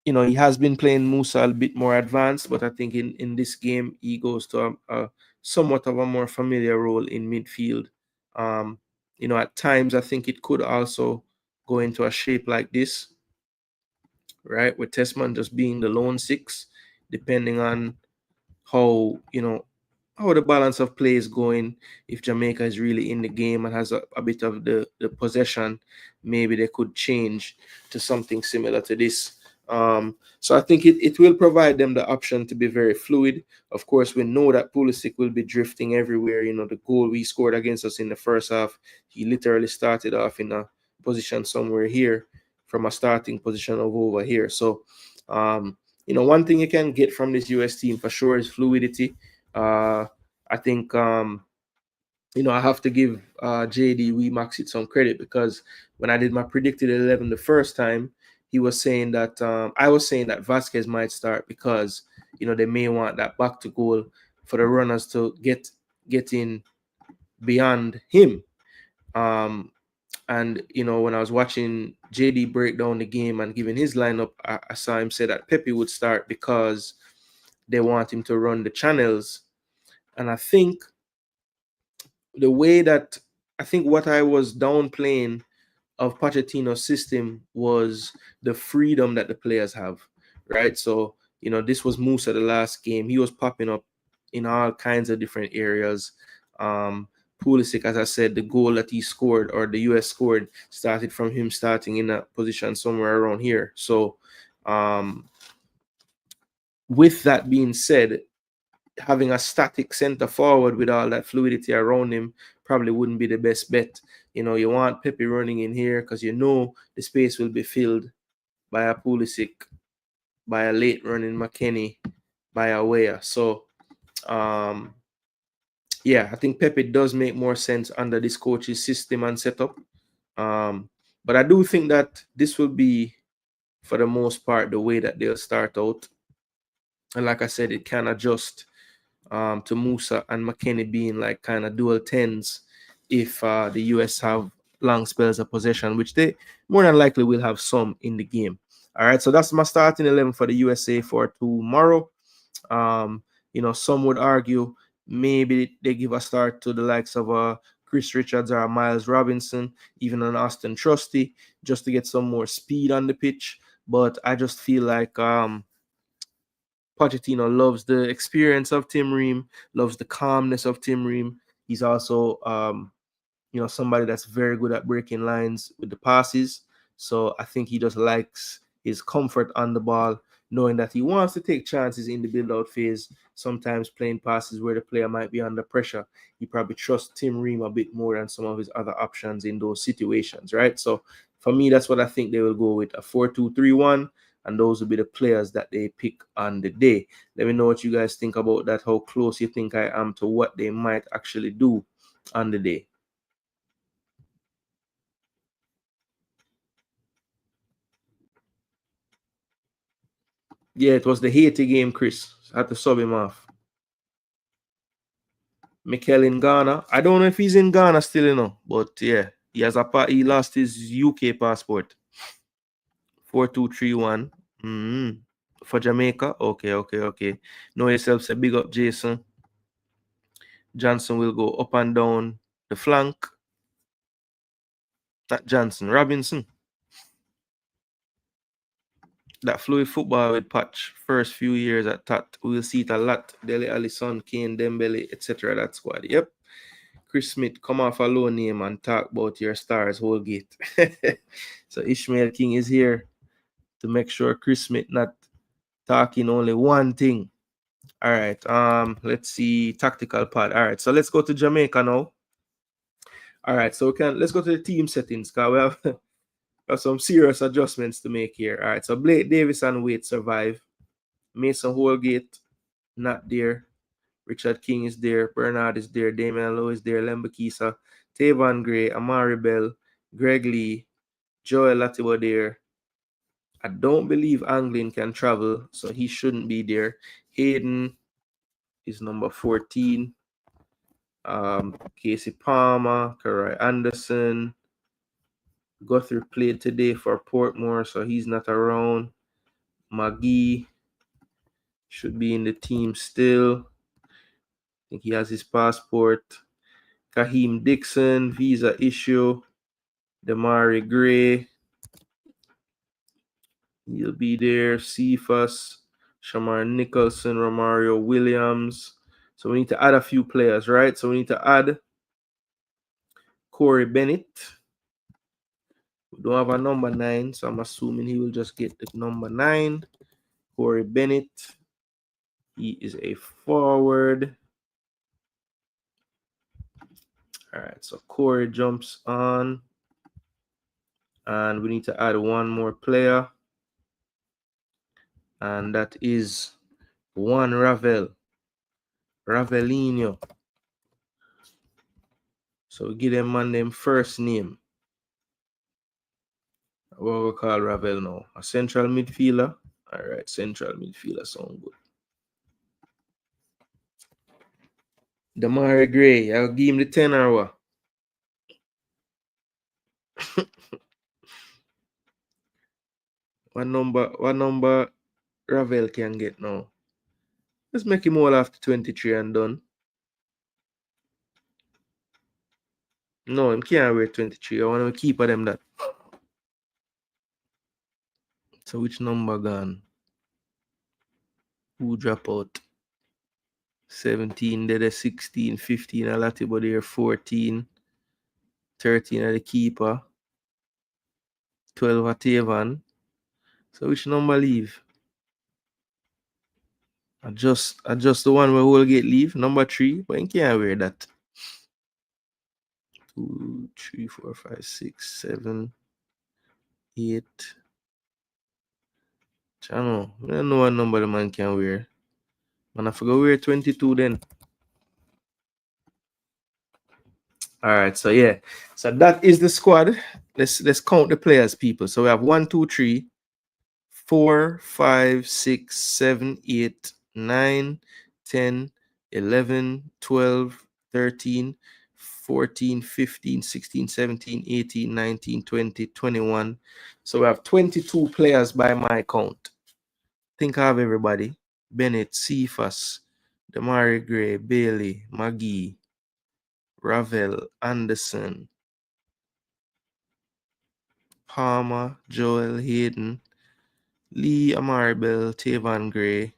he has been playing Musa a bit more advanced, but I think in this game he goes to a somewhat of a more familiar role in midfield. At times I think it could also go into a shape like this, right, with Tessman just being the lone six, depending on how the balance of play is going. If Jamaica is really in the game and has a bit of the possession, maybe they could change to something similar to this. So I think it will provide them the option to be very fluid. Of course, we know that Pulisic will be drifting everywhere. The goal we scored against us in the first half, he literally started off in a position somewhere here from a starting position of over here. So, one thing you can get from this US team for sure is fluidity. I think, I have to give JD Maxit some credit, because when I did my predicted 11 the first time, he was saying that I was saying that Vasquez might start because they may want that back to goal for the runners to get in beyond him. And when I was watching JD break down the game and giving his lineup, I saw him say that Pepe would start because they want him to run the channels. And I think what I was downplaying of Pochettino's system was the freedom that the players have, right? So, this was Musa the last game. He was popping up in all kinds of different areas. Pulisic, as I said, the goal that he scored, or the US scored, started from him starting in a position somewhere around here. So, with that being said, having a static center forward with all that fluidity around him probably wouldn't be the best bet. You want Pepe running in here because the space will be filled by a Pulisic, by a late running McKenny, by a Weah. So, I think Pepe does make more sense under this coach's system and setup. But I do think that this will be, for the most part, the way that they'll start out. And like I said, it can adjust to Musa and McKenny being like kind of dual 10s if the US have long spells of possession, which they more than likely will have some in the game. All right, so that's my starting 11 for the USA for tomorrow. Some would argue maybe they give a start to the likes of Chris Richards or Miles Robinson, even an Austin Trusty, just to get some more speed on the pitch. But I just feel like Pochettino loves the experience of Tim Ream, loves the calmness of Tim Ream. He's also, somebody that's very good at breaking lines with the passes. So I think he just likes his comfort on the ball, knowing that he wants to take chances in the build-out phase, sometimes playing passes where the player might be under pressure. He probably trusts Tim Ream a bit more than some of his other options in those situations, right? So for me, that's what I think they will go with, a 4-2-3-1. And those will be the players that they pick on the day. Let me know what you guys think about that, how close you think I am to what they might actually do on the day. Yeah, it was the Haiti game, Chris. I had to sub him off. Mikel in Ghana. I don't know if he's in Ghana still, but yeah, he lost his UK passport. 4-2-3-1. For Jamaica. Okay. Know yourself, say big up Jason. Johnson will go up and down the flank. Not Johnson, Robinson. that fluid football with Patch first few years at Tat. We'll see it a lot. Dele Allison, Kane, Dembele, etc. That squad. Yep. Chris Smith, come off a low name and talk about your stars whole gate. So Ishmael King is here to make sure Chris Smith not talking only one thing. All right. Let's see tactical part. All right. So let's go to Jamaica now. All right. So let's go to the team settings because we have some serious adjustments to make here. All right. So Blake Davis and Wade survive. Mason Holgate not there. Richard King is there. Bernard is there. Damian Lowe is there. Lembakisa, Tavon Gray, Amari Bell, Greg Lee, Joel Latibo there. I don't believe Anglin can travel, so he shouldn't be there. Hayden is number 14. Casey Palmer, Karai Anderson. Guthrie played today for Portmore, so he's not around. McGee should be in the team still. I think he has his passport. Kaheem Dixon, visa issue. Damari Gray, he'll be there. Cephas, Shamar Nicholson, Romario Williams. So we need to add a few players, right? So we need to add Corey Bennett. We don't have a number 9, so I'm assuming he will just get the number 9. Corey Bennett. He is a forward. All right, so Corey jumps on. And we need to add one more player. And that is Juan Ravelinho. So we give them man them first name. What we call Ravel now? A central midfielder. All right, central midfielder sound good. Damari Gray, I'll give him the 10 or what? What number Ravel can get now? Let's make him all after 23 and done. No, him can't wear 23. I want to keep them that. So which number gone? Who drop out? 17, there 16, 15, a lot about there 14, 13 at the keeper, 12 at Tavan. So which number leave? Adjust the one where we'll get leave. Number 3, but you can't wear that. 2, 3, 4, 5, 6, 7, 8. I don't know what number the man can wear. Man, I forgot wear 22 then. All right, so yeah. So that is the squad. Let's count the players, people. So we have 1, 2, 3, 4, 5, 6, 7, 8, 9, 10, 11, 12, 13, 14, 15, 16, 17, 18, 19, 20, 21. So we have 22 players by my count. Think I have everybody. Bennett, Cephas, Damari Gray, Bailey, McGee, Ravel, Anderson, Palmer, Joel, Hayden, Lee, Amaribel, Tavon Gray,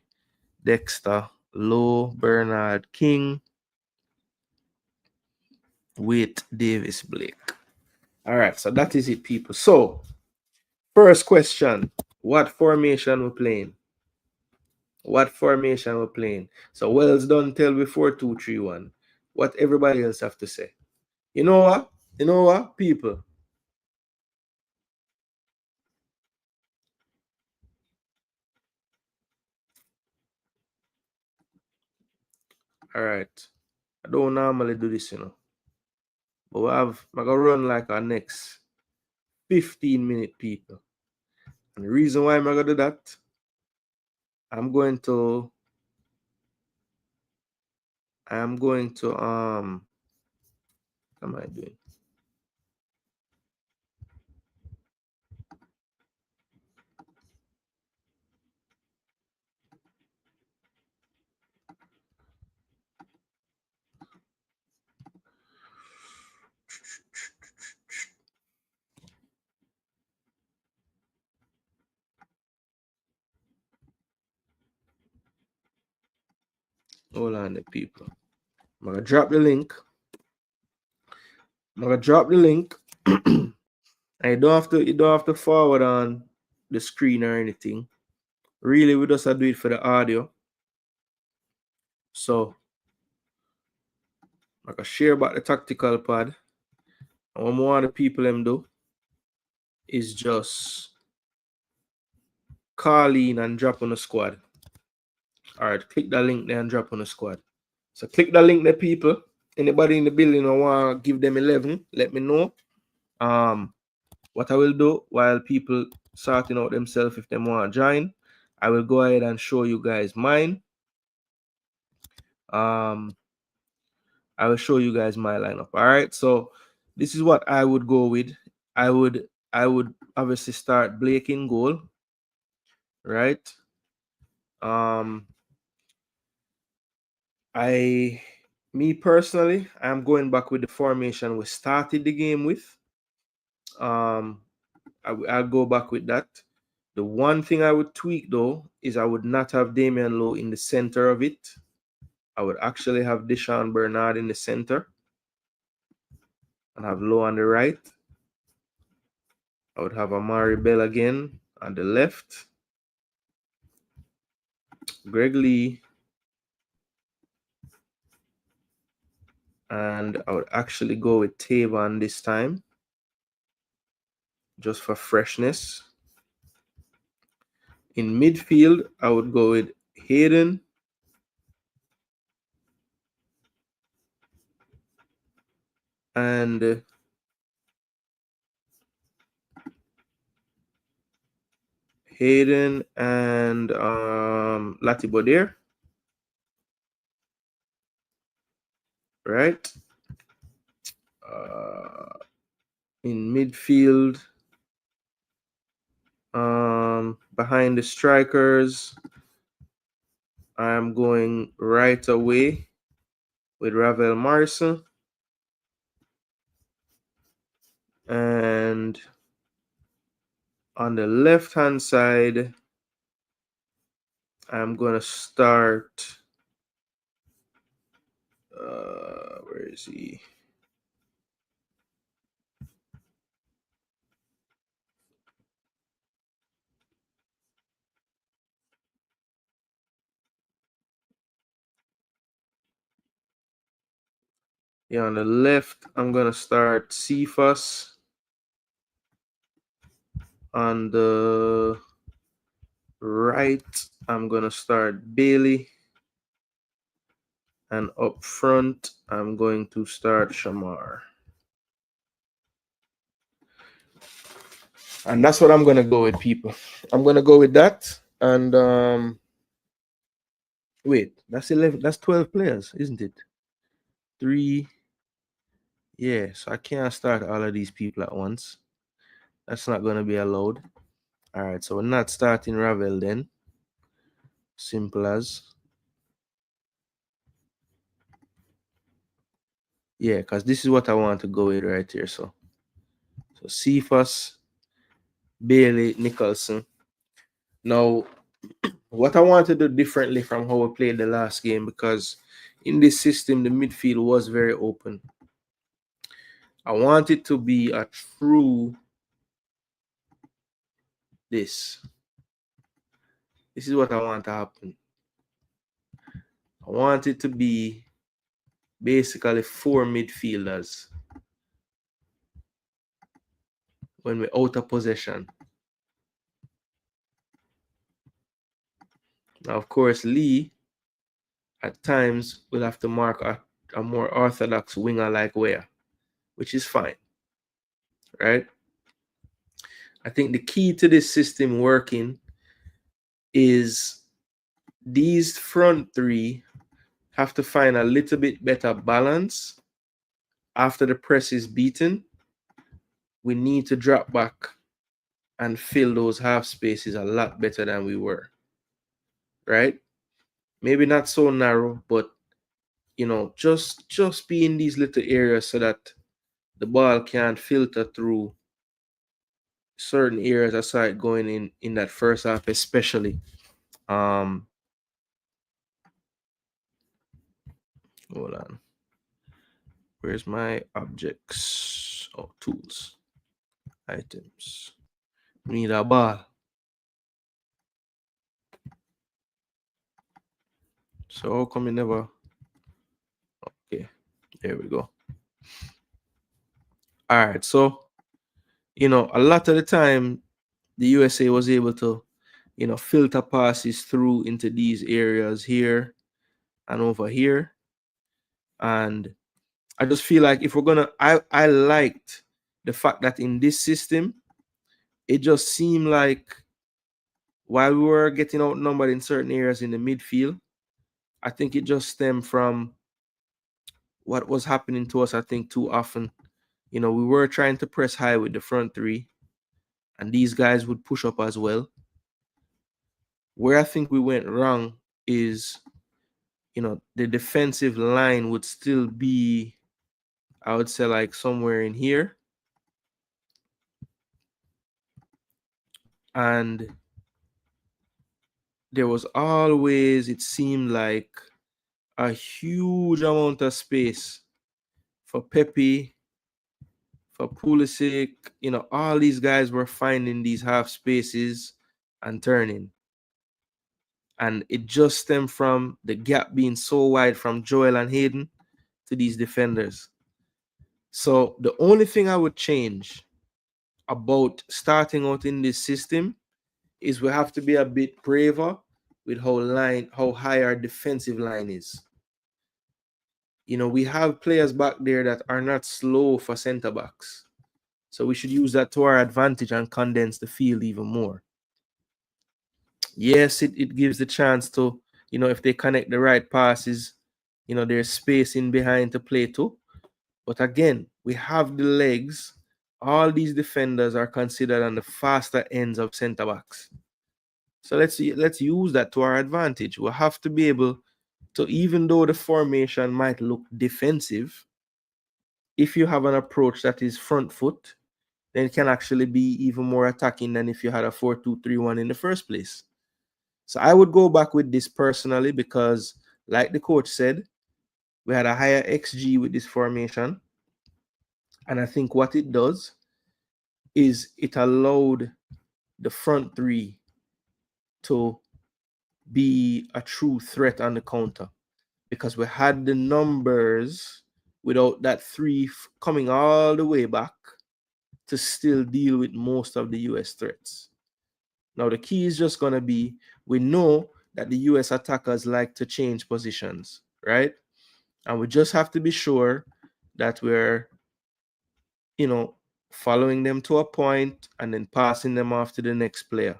Dexter, Lowe, Bernard, King, Waite, Davis, Blake. All right, so that is it, people. So, first question, what formation we're playing? What formation we're playing? So, Wells done tell me 4-2-3-1. What everybody else have to say? You know what? You know what, people? All right. I don't normally do this, but I'm gonna run like our next 15-minute, people. And the reason why I'm gonna do that, I'm going to what am I doing? Hold on, the people. I'm gonna drop the link. And you don't have to forward on the screen or anything. Really, we just do it for the audio. So I can share about the tactical pod. And what more the people them do is just call in and drop on the squad. All right, click that link there and drop on the squad. So click that link there, people. Anybody in the building I want to give them 11, let me know. What I will do while people sorting out themselves if they want to join, I will go ahead and show you guys mine. I will show you guys my lineup. All right, so this is what I would go with. I would obviously start Blake in goal, right? Me personally, I'm going back with the formation we started the game with. I'll go back with that. The one thing I would tweak though is I would not have Damian Lowe in the center of it. I would actually have Deshaun Bernard in the center and have Lowe on the right. I would have Amari Bell again on the left. Greg Lee. And I would actually go with Tavon this time, just for freshness. In midfield, I would go with Hayden. And Lati Bodair. Right? In midfield, behind the strikers, I'm going right away with Ravel Morrison. And on the left-hand side, I'm going to start... where is he? Yeah, on the left, I'm going to start Cephas. On the right, I'm going to start Bailey. And up front, I'm going to start Shamar. And that's what I'm going to go with, people. I'm going to go with that. And wait, that's 11. That's 12 players, isn't it? 3. Yeah, so I can't start all of these people at once. That's not going to be allowed. All right, so we're not starting Ravel then. Simple as. Yeah, because this is what I want to go with right here. So Cephas, Bailey, Nicholson. Now, what I want to do differently from how we played the last game, because in this system, the midfield was very open. I want it to be a true this. This is what I want to happen. I want it to be basically 4 midfielders when we're out of possession. Now, of course, Lee at times will have to mark a more orthodox winger like Weah, which is fine, right? I think the key to this system working is these front 3 have to find a little bit better balance after the press is beaten. We need to drop back and fill those half spaces a lot better than we were, right? Maybe not so narrow, but you know, just be in these little areas so that the ball can filter through certain areas. I saw it going in that first half, especially. Hold on. Where's my objects? Oh, tools, items. We need a ball. So how come it never? Okay, there we go. All right, so a lot of the time the USA was able to, filter passes through into these areas here and over here. And I just feel like if we're gonna, I liked the fact that in this system, it just seemed like while we were getting outnumbered in certain areas in the midfield, I think it just stemmed from what was happening to us, I think, too often. We were trying to press high with the front three, and these guys would push up as well. Where I think we went wrong is, the defensive line would still be, I would say, like somewhere in here. And there was always, it seemed like, a huge amount of space for Pepe, for Pulisic. All these guys were finding these half spaces and turning. And it just stemmed from the gap being so wide from Joel and Hayden to these defenders. So the only thing I would change about starting out in this system is we have to be a bit braver with how high our defensive line is. We have players back there that are not slow for center backs. So we should use that to our advantage and condense the field even more. Yes, it gives the chance to, if they connect the right passes, there's space in behind to play to. But again, we have the legs. All these defenders are considered on the faster ends of center backs. So let's use that to our advantage. We'll have to be able to, even though the formation might look defensive, if you have an approach that is front foot, then it can actually be even more attacking than if you had a 4-2-3-1 in the first place. So I would go back with this personally because, like the coach said, we had a higher XG with this formation. And I think what it does is it allowed the front three to be a true threat on the counter because we had the numbers without that three coming all the way back to still deal with most of the US threats. Now, the key is just going to be, we know that the US attackers like to change positions, right? And we just have to be sure that we're, following them to a point and then passing them off to the next player.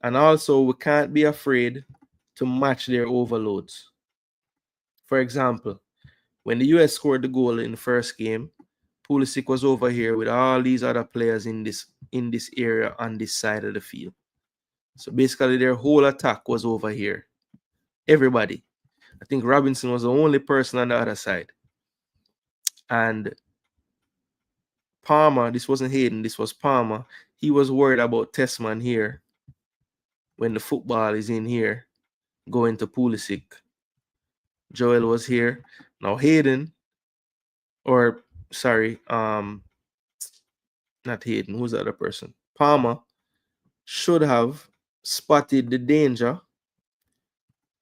And also, we can't be afraid to match their overloads. For example, when the US scored the goal in the first game, Pulisic was over here with all these other players in this area on this side of the field. So basically, their whole attack was over here. Everybody. I think Robinson was the only person on the other side. And Palmer, this wasn't Hayden, this was Palmer. He was worried about Tessman here when the football is in here, going to Pulisic. Joel was here. Now Hayden, or sorry, not Hayden, who's the other person? Palmer should have spotted the danger.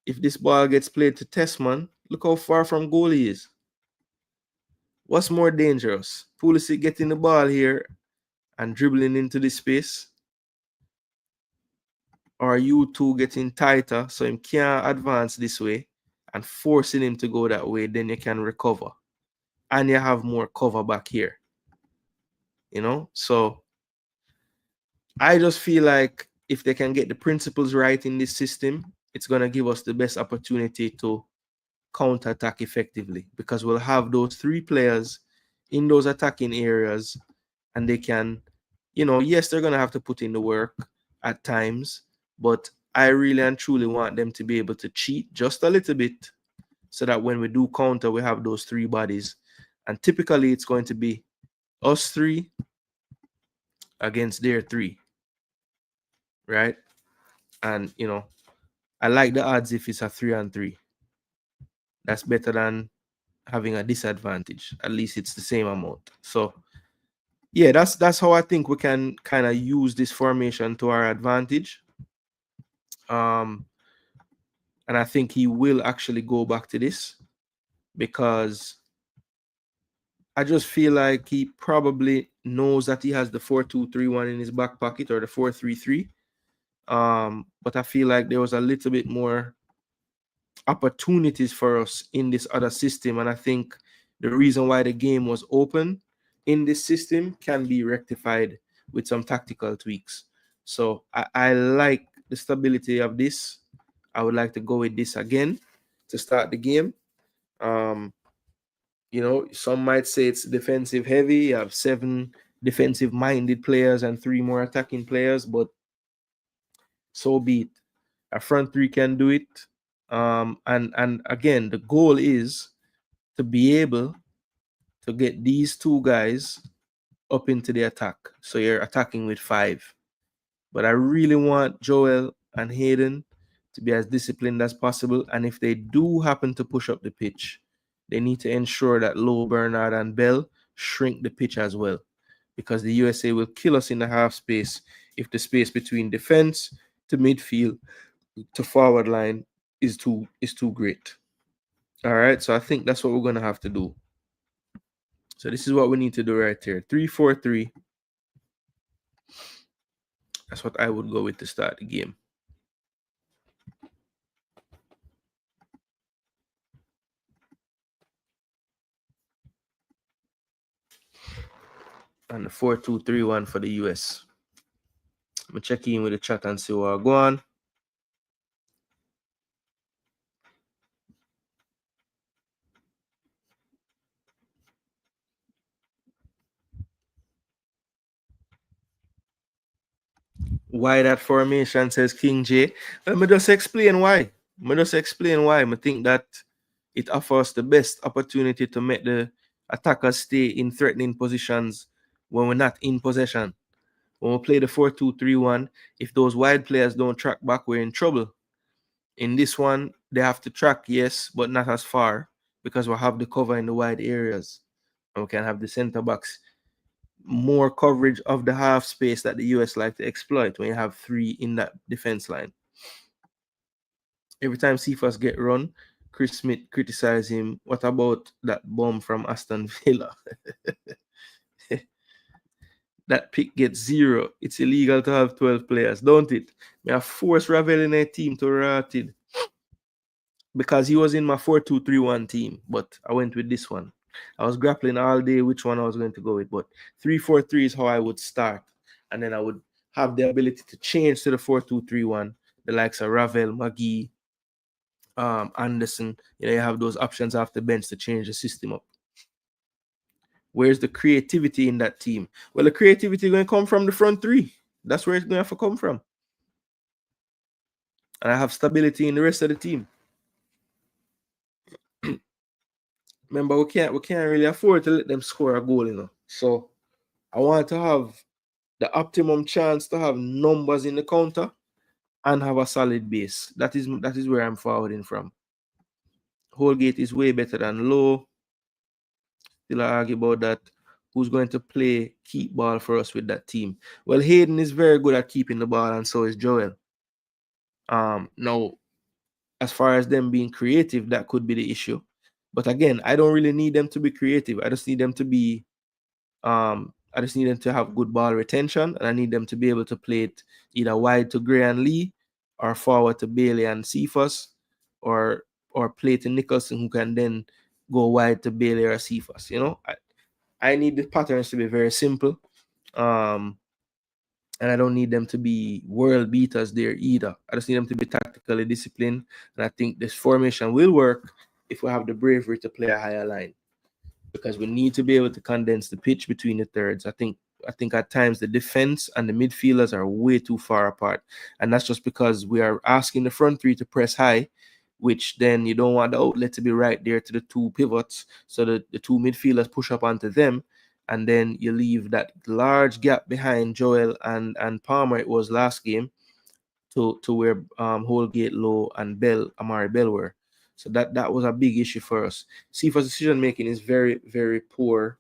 If this ball gets played to Tessman, look how far from goal he is. What's more dangerous? Pulisic getting the ball here and dribbling into the space, or you two getting tighter so him can't advance this way and forcing him to go that way, then you can recover. And you have more cover back here. So I just feel like if they can get the principles right in this system, it's going to give us the best opportunity to counter-attack effectively because we'll have those three players in those attacking areas and they can, yes, they're going to have to put in the work at times, but I really and truly want them to be able to cheat just a little bit so that when we do counter, we have those three bodies. And typically it's going to be us three against their three, right? And, I like the odds if it's a 3-on-3. that's better than having a disadvantage. At least it's the same amount. So yeah, that's how I think we can kind of use this formation to our advantage. And I think he will actually go back to this, because I just feel like he probably knows that he has the 4-2-3-1 in his back pocket, or the 4-3-3. But I feel like there was a little bit more opportunities for us in this other system, and I think the reason why the game was open in this system can be rectified with some tactical tweaks. So I like the stability of this. I would like to go with this again to start the game. You know, some might say it's defensive heavy. You have 7 defensive minded players and 3 more attacking players, but so be it. A front 3 can do it. And again, the goal is to be able to get these 2 guys up into the attack. So you're attacking with 5. But I really want Joel and Hayden to be as disciplined as possible. And if they do happen to push up the pitch, they need to ensure that Lowe, Bernard, and Bell shrink the pitch as well, because the USA will kill us in the half space if the space between defense to midfield to forward line is too great. All right, so I think that's what we're going to have to do. So this is what we need to do right here. 3-4-3. That's what I would go with to start the game. And the 4-2-3-1 for the US. I'm going to check in with the chat and see what I go on. Why that formation, says King J. Let me just explain why. I think that it offers the best opportunity to make the attackers stay in threatening positions when we're not in possession. When we play the 4-2-3-1, if those wide players don't track back, we're in trouble. In this one, they have to track, yes, but not as far, because we'll have the cover in the wide areas. And we can have the center backs more coverage of the half space that the US like to exploit when you have 3 in that defense line. Every time Cephas get run, Chris Smith criticize him. What about that bomb from Aston Villa? That pick gets 0. It's illegal to have 12 players, don't it? I have forced Ravel in a team to rotted because he was in my 4-2-3-1 team, but I went with this one. I was grappling all day which one I was going to go with, but 3-4-3 is how I would start, and then I would have the ability to change to the 4-2-3-1. The likes of Ravel, McGee, Anderson. You know, you have those options off the bench to change the system up. Where's the creativity in that team? Well, the creativity is going to come from the front 3. That's where it's going to have to come from. And I have stability in the rest of the team. Remember, we can't really afford to let them score a goal, you know. So I want to have the optimum chance to have numbers in the counter and have a solid base. That is where I'm forwarding from. Holgate is way better than Lowe. Still argue about that. Who's going to play keep ball for us with that team? Well, Hayden is very good at keeping the ball, and so is Joel. Now, as far as them being creative, that could be the issue. But again, I don't really need them to be creative. I just need them to be I just need them to have good ball retention, and I need them to be able to play it either wide to Gray and Lee, or forward to Bailey and Cephas, or play to Nicholson, who can then go wide to Bailey or Cephas. You know, I need the patterns to be very simple, and I don't need them to be world beaters there either. I just need them to be tactically disciplined, and I think this formation will work if we have the bravery to play a higher line, because we need to be able to condense the pitch between the thirds. I think at times the defense and the midfielders are way too far apart, and that's just because we are asking the front 3 to press high, which then you don't want the outlet to be right there to the 2 pivots, so that the 2 midfielders push up onto them, and then you leave that large gap behind Joel and Palmer. It was last game to where Holgate, Lowe, and Amari Bell were. So that was a big issue for us. Cephas' decision making is very, very poor.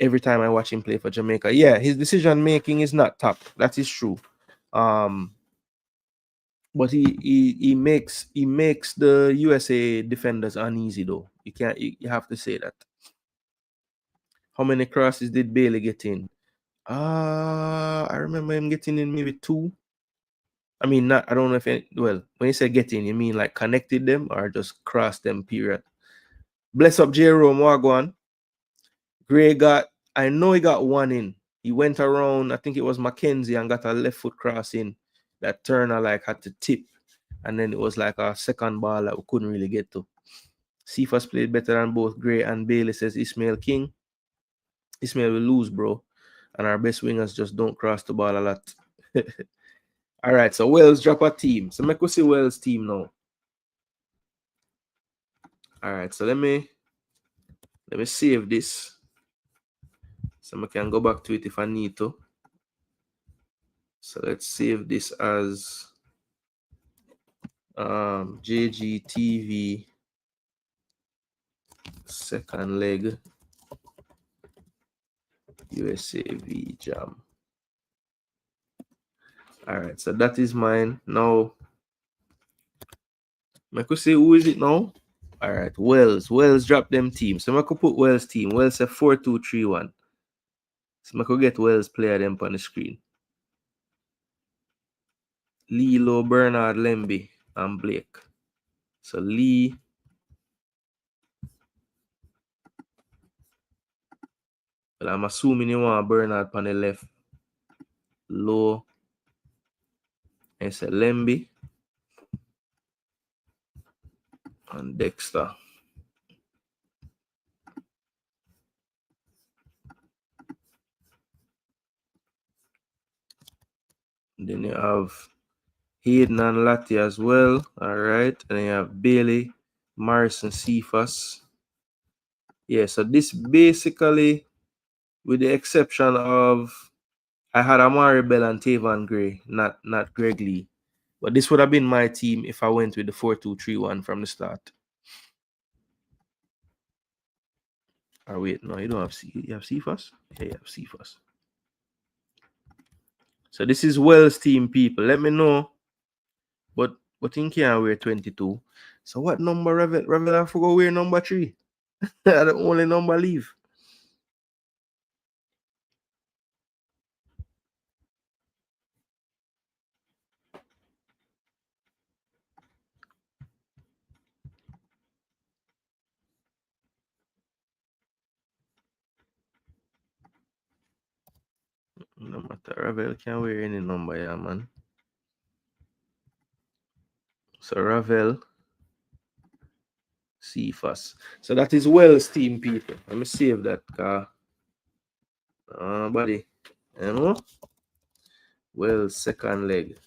Every time I watch him play for Jamaica, yeah, his decision making is not top. That is true. But he makes the USA defenders uneasy though. You have to say that. How many crosses did Bailey get in? I remember him getting in maybe 2. I mean, not. I don't know if when you say getting, you mean like connected them or just cross them. Period. Bless up Jerome Wagwan. Gray I know he got 1 in. He went around, I think it was Mackenzie, and got a left foot cross in that Turner like had to tip. And then it was like a second ball that we couldn't really get to. Cephas played better than both Gray and Bailey, says Ismail King. Ismail will lose, bro. And our best wingers just don't cross the ball a lot. All right, so Wells drop a team. So make us see Wells team now. All right, so let me save this. So I can go back to it if I need to. So let's save this as JGTV second leg USA v Jam. All right, so that is mine. Now, I could say who is it now? All right, Wells. Wells drop them team. So I could put Wells team. Wells a 4-2-3-1. So I could get Wells player them on the screen. Lilo, Bernard, Lemby, and Blake. So Lee. Well, I'm assuming you want Bernard on the left. Low. And it's a Lemby. And Dexter. Then you have Hayden and Latti as well. All right. And then you have Bailey, Morrison, Cephas. Yeah, so this basically, with the exception of I had Amari Bell and Tavon Gray, not Greg Lee. But this would have been my team if I went with the 4-2-3-1 from the start. Or wait, no, you don't have you have Cephas? Yeah, you have Cephas. So this is Wells team, people. Let me know. But in can't wear 22. So what number Revel have to go wear number 3? The only number leave. No matter, Ravel can wear any number, yeah, man. So Ravel, Cephas. So that is Wells team, people. Let me save that car. Buddy, you know? Wells second leg.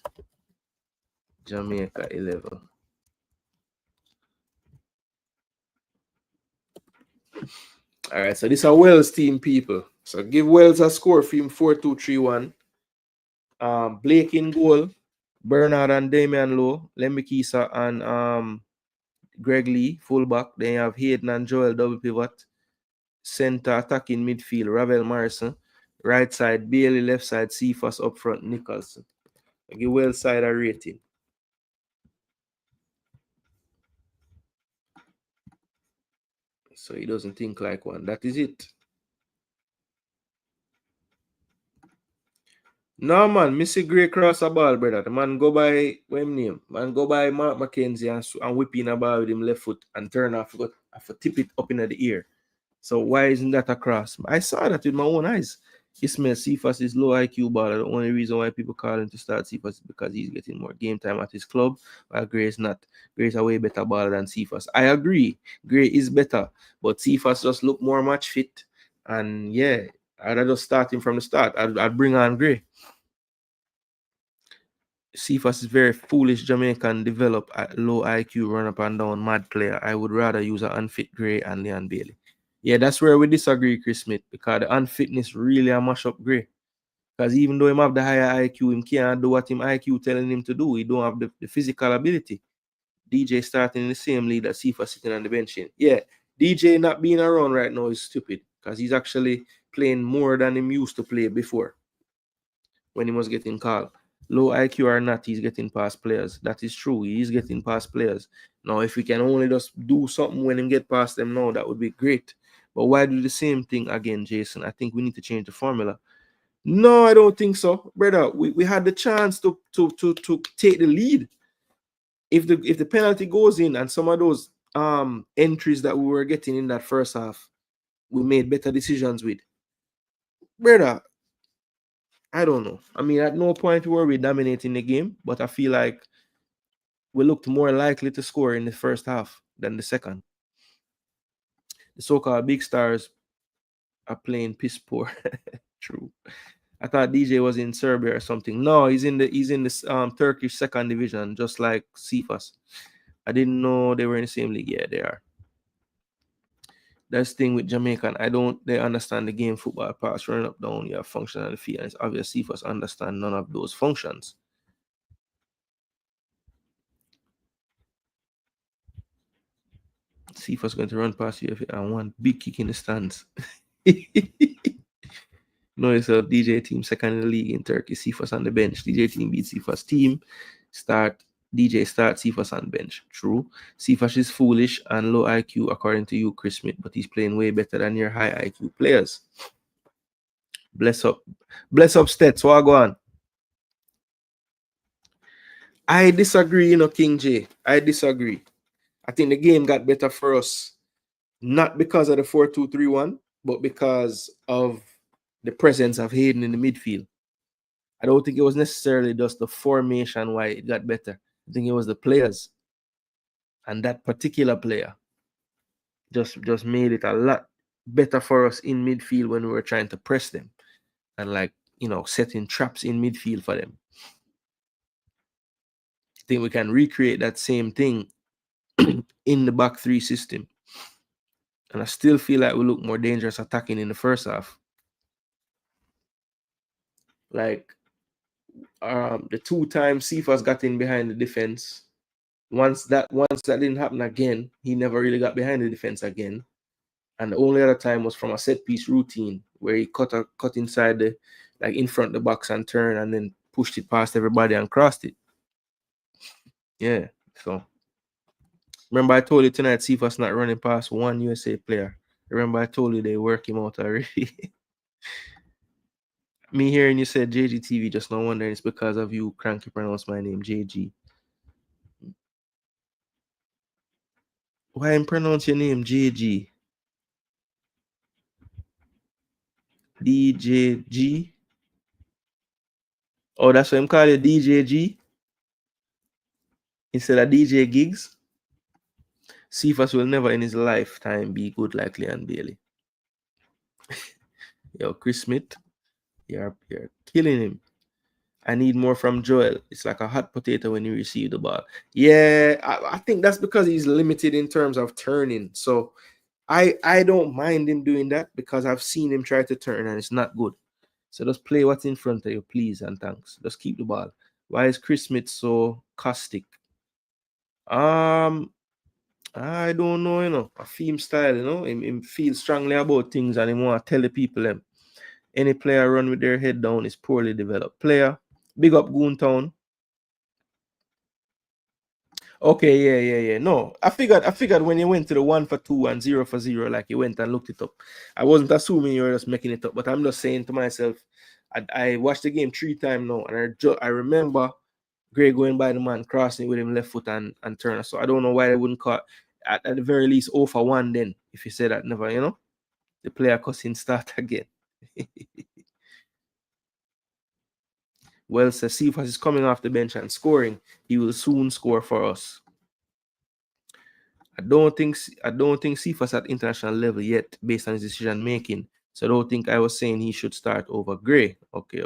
Jamaica 11. All right, so this is a Wells team, people. So give Wells a score for him 4-2-3-1. Blake in goal, Bernard and Damian Lowe, Lemmy Kisa and Greg Lee, fullback. Then you have Hayden and Joel, double pivot. Center attacking midfield, Ravel Morrison. Right side, Bailey. Left side, Cephas. Up front, Nicholson. I give Wells side a rating. So he doesn't think like one. That is it. No, man, Missy Gray cross a ball, brother. The man go by, what him name? Man go by Mark Mackenzie and whip in a ball with him left foot and turn off, tip it up in the ear. So why isn't that a cross? I saw that with my own eyes. Ismail Cephas is low IQ baller. The only reason why people call him to start Cephas is because he's getting more game time at his club, while Gray is not. Gray is a way better baller than Cephas. I agree. Gray is better, but Cephas just look more match fit. And yeah, I'd just start him from the start. I'd bring on Gray. Cephas is very foolish Jamaican, develop at low IQ, run up and down, mad player. I would rather use an unfit Gray and Leon Bailey. Yeah, that's where we disagree, Chris Smith, because the unfitness really a mash up Gray. Because even though him have the higher IQ, him can't do what him IQ telling him to do. He don't have the physical ability. DJ starting in the same league that Cephas sitting on the bench in. Yeah, DJ not being around right now is stupid because he's actually playing more than he used to play before when he was getting called. Low IQ or not, he's getting past players. That is true. He is getting past players. Now, if we can only just do something when him get past them now, that would be great. But why do the same thing again, Jason? I think we need to change the formula. No, I don't think so, brother. We had the chance to take the lead. If the penalty goes in and some of those entries that we were getting in that first half, we made better decisions with, brother. I don't know. I mean, at no point were we dominating the game, but I feel like we looked more likely to score in the first half than the second. The so-called big stars are playing piss poor. True. I thought DJ was in Serbia or something. No, he's in the Turkish second division, just like Cephas. I didn't know they were in the same league. Yeah, they are. That's the thing with Jamaican. They understand the game football pass, running up down, you have function on the field. And it's obvious Cephas understand none of those functions. Cephas going to run past you and one big kick in the stands. Know yourself, DJ team second in the league in Turkey. Cephas on the bench. DJ team beat Cephas team. DJ start Cephas on bench. True. Cephas is foolish and low IQ according to you, Chris Smith, but he's playing way better than your high IQ players. Bless up Stets. What go on? I disagree, King J. I disagree. I think the game got better for us, not because of the 4-2-3-1, but because of the presence of Hayden in the midfield. I don't think it was necessarily just the formation why it got better. I think it was the players. And that particular player just made it a lot better for us in midfield when we were trying to press them and setting traps in midfield for them. I think we can recreate that same thing in the back three system. And I still feel like we look more dangerous attacking in the first half. Like the 2 times Cephas got in behind the defense. Once that didn't happen again, he never really got behind the defense again. And the only other time was from a set piece routine where he cut inside in front of the box and turned and then pushed it past everybody and crossed it. Yeah. So remember I told you tonight Cephas not running past one USA player. Remember I told you they work him out already. Me hearing you said JGTV, just no wondering it's because of you cranky pronounce my name JG. Why am pronounce your name JG? DJG? Oh, that's why I'm calling you DJG instead of DJ Gigs. Cephas will never in his lifetime be good like Leon Bailey. Yo, Chris Smith, you're killing him. I need more from Joel. It's like a hot potato when you receive the ball. Yeah, I think that's because he's limited in terms of turning. So I don't mind him doing that because I've seen him try to turn and it's not good. So just play what's in front of you, please and thanks. Just keep the ball. Why is Chris Smith so caustic? I don't know, a theme style, him feel strongly about things and he want to tell the people them. Any player run with their head down is poorly developed player. Big up Goontown. Okay, yeah. No, I figured when you went to the 1 for 2 and 0 for 0, like you went and looked it up. I wasn't assuming you were just making it up, but I'm just saying to myself, I watched the game 3 times now, and I remember Gray going by the man, crossing with him left foot and turner. So I don't know why they wouldn't call at the very least 0 for 1 then, if you say that never, the player cussing start again. Well, so Cephas is coming off the bench and scoring. He will soon score for us. I don't think Cephas at international level yet, based on his decision making. So I don't think I was saying he should start over Gray. Okay.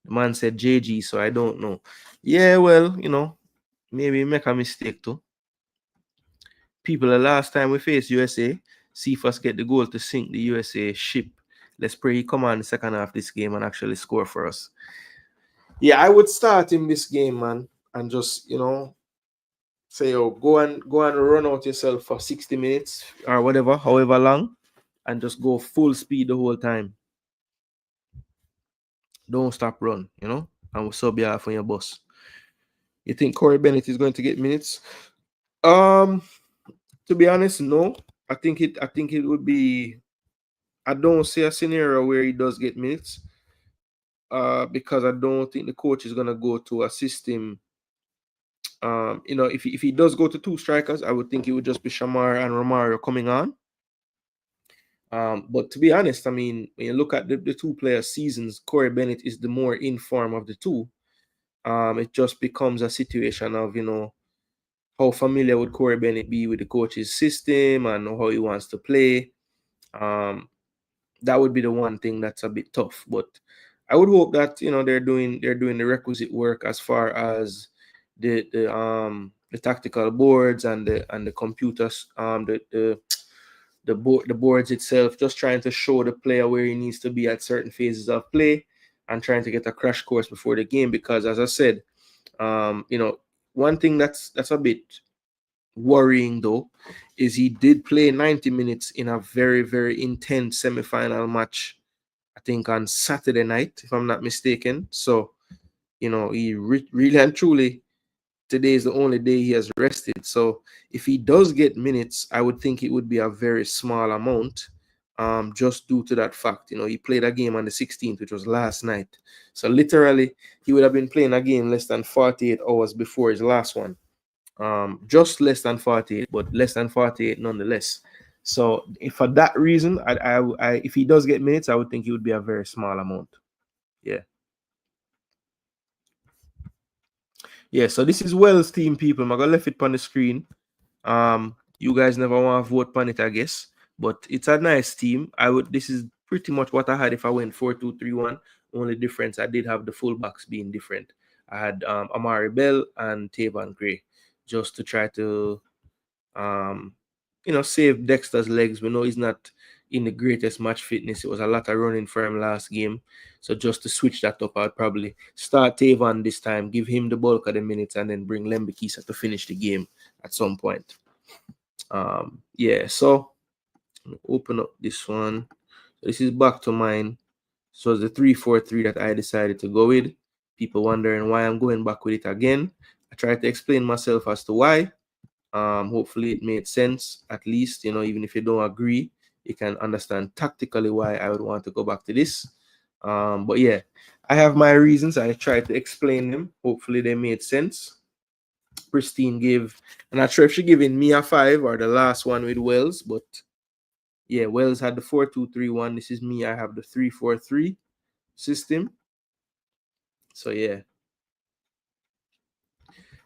The man said JG, so I don't know. Yeah, well, maybe make a mistake too. People, the last time we faced USA, Cephas get the goal to sink the USA ship. Let's pray he come on the second half of this game and actually score for us. Yeah, I would start him this game, man, and just, say, oh, go and run out yourself for 60 minutes or whatever, however long, and just go full speed the whole time. Don't stop run, you know, and we'll sub you off on your bus. You think Corey Bennett is going to get minutes? To be honest, no. I think it would be. I don't see a scenario where he does get minutes. Because I don't think the coach is gonna go to assist him. You know, if he does go to 2 strikers, I would think it would just be Shamar and Romario coming on. But to be honest, I mean, when you look at the 2 players' seasons, Corey Bennett is the more in form of the 2. It just becomes a situation of, you know, how familiar would Corey Bennett be with the coach's system and how he wants to play. That would be the one thing that's a bit tough. But I would hope that, you know, they're doing the requisite work as far as the tactical boards and the computers, the boards itself, just trying to show the player where he needs to be at certain phases of play and trying to get a crash course before the game. Because as I said, you know, one thing that's a bit worrying though is he did play 90 minutes in a very, very intense semi-final match, I think on Saturday night, if I'm not mistaken. So, you know, he really and truly, today is the only day he has rested. So if he does get minutes, I would think it would be a very small amount, just due to that fact. You know, he played a game on the 16th, which was last night. So literally, he would have been playing a game less than 48 hours before his last one. Just less than 48, but less than 48 nonetheless. So if for that reason, I if he does get minutes, I would think it would be a very small amount. Yeah. Yeah, so this is Wells team, people. I'm gonna left it on the screen. You guys never want to vote on it, I guess, but it's a nice team. This is pretty much what I had if I went 4-2-3-1. Only difference, I did have the fullbacks being different. I had Amari Bell and Tavon Gray, just to try to you know, save Dexter's legs. We know he's not in the greatest match fitness. It was a lot of running for him last game. So just to switch that up, I'd probably start Tavon this time, give him the bulk of the minutes, and then bring Lembikisa to finish the game at some point. Yeah, so open up this one. This is back to mine. So it's the 3-4-3 that I decided to go with. People wondering why I'm going back with it again. I tried to explain myself as to why. Hopefully it made sense, at least, you know, even if you don't agree, you can understand tactically why I would want to go back to this. But yeah, I have my reasons. I tried to explain them. Hopefully they made sense. Pristine gave, I'm not sure if she giving me a 5 or the last one with Wells, but yeah, Wells had the 4-2-3-1. This is me. I have the 3-4-3 system. So yeah.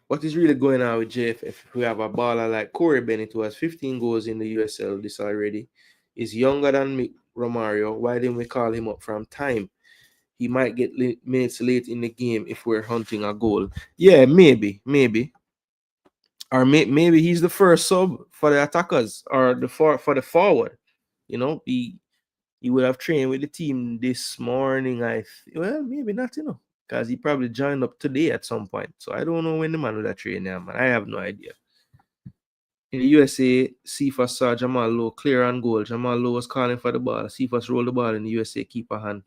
What is really going on with JFF? If we have a baller like Corey Bennett, who has 15 goals in the USL this already, is younger than Romario. Why didn't we call him up from time? He might get minutes late in the game if we're hunting a goal. Yeah, maybe. Or maybe he's the first sub for the attackers or for the forward. You know, he would have trained with the team this morning. Well, maybe not, you know, because he probably joined up today at some point. So I don't know when the man would have trained him, man. I have no idea. In the USA, Cephas saw Jamal Lowe clear on goal. Jamal Lowe was calling for the ball. Cephas rolled the ball in the USA keeper hand.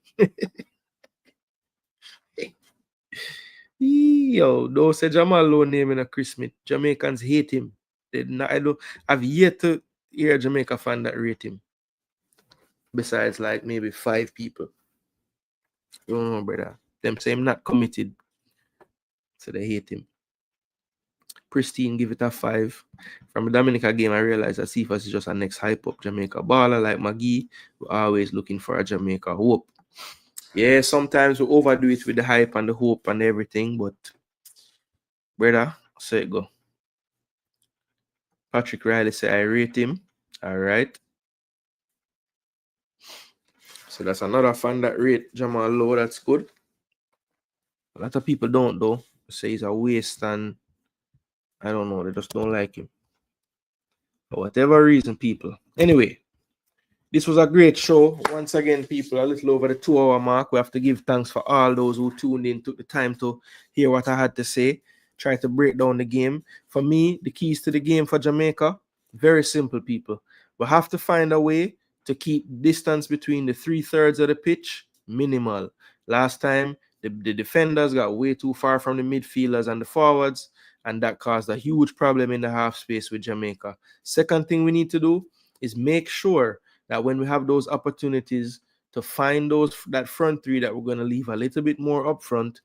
Yo, don't say Jamal Lowe name in a Christmas. Jamaicans hate him. I've yet to hear a Jamaica fan that rate him. Besides, like, maybe 5 people. You don't know, brother. Them say him not committed. So they hate him. Pristine give it a 5. From the Dominica game, I realized that Cephas is just a next hype up Jamaica baller like McGee. We're always looking for a Jamaica hope. Yeah, sometimes we overdo it with the hype and the hope and everything, but brother, so it go. Patrick Riley say I rate him. All right. So that's another fan that rate Jamal Lowe. That's good. A lot of people don't though. Say he's a waste and I don't know. They just don't like him. For whatever reason, people. Anyway, this was a great show. Once again, people, a little over the 2-hour mark. We have to give thanks for all those who tuned in, took the time to hear what I had to say. try to break down the game. For me, the keys to the game for Jamaica, very simple, people. We have to find a way to keep distance between the 3/3 of the pitch minimal. Last time, the defenders got way too far from the midfielders and the forwards, and that caused a huge problem in the half space with Jamaica. Second thing we need to do is make sure that when we have those opportunities to find that front three that we're going to leave a little bit more up front,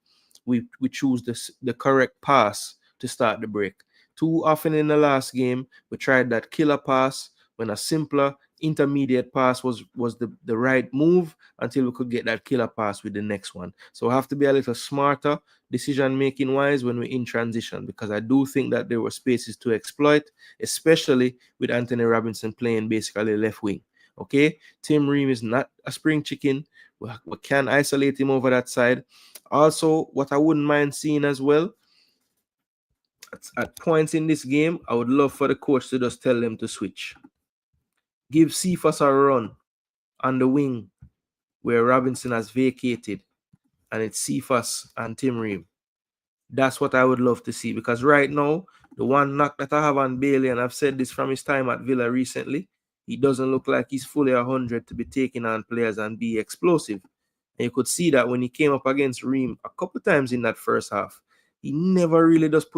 we choose the correct pass to start the break. Too often in the last game, we tried that killer pass when a simpler intermediate pass was the right move until we could get that killer pass with the next one. So we have to be a little smarter decision making wise when we're in transition, because I do think that there were spaces to exploit, especially with Anthony Robinson playing basically left wing. Okay, Tim Ream is not a spring chicken. We can isolate him over that side. Also, what I wouldn't mind seeing as well, at points in this game, I would love for the coach to just tell them to switch. Give Cephas a run on the wing where Robinson has vacated, and it's Cephas and Tim Ream. That's what I would love to see, because right now, the one knock that I have on Bailey, and I've said this from his time at Villa recently, he doesn't look like he's fully 100 to be taking on players and be explosive. And you could see that when he came up against Ream a couple times in that first half. He never really just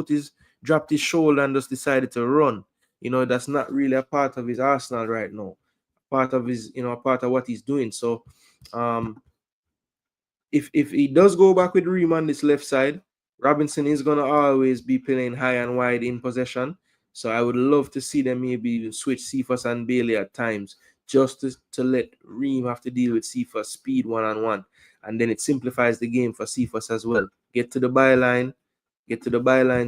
dropped his shoulder and just decided to run. You know, that's not really a part of his arsenal right now. Part of what he's doing. So if he does go back with Ream on this left side, Robinson is going to always be playing high and wide in possession. So I would love to see them maybe switch Cephas and Bailey at times, just to let Ream have to deal with Cephas speed one-on-one. And then it simplifies the game for Cephas as well. Get to the byline,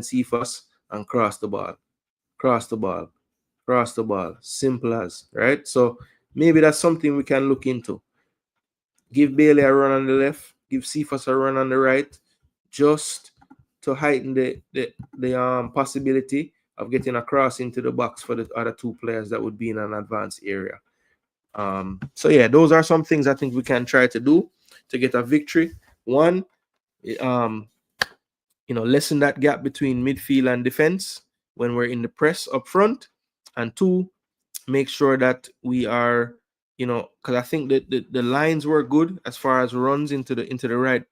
Cephas, and cross the ball. Simple as, right? So maybe that's something we can look into. Give Bailey a run on the left, give Cephas a run on the right, just to heighten the possibility of getting across into the box for the other two players that would be in an advanced area. So yeah, those are some things I think we can try to do to get a victory. One, lessen that gap between midfield and defense when we're in the press up front, and two, make sure that we are, because I think that the lines were good as far as runs into the right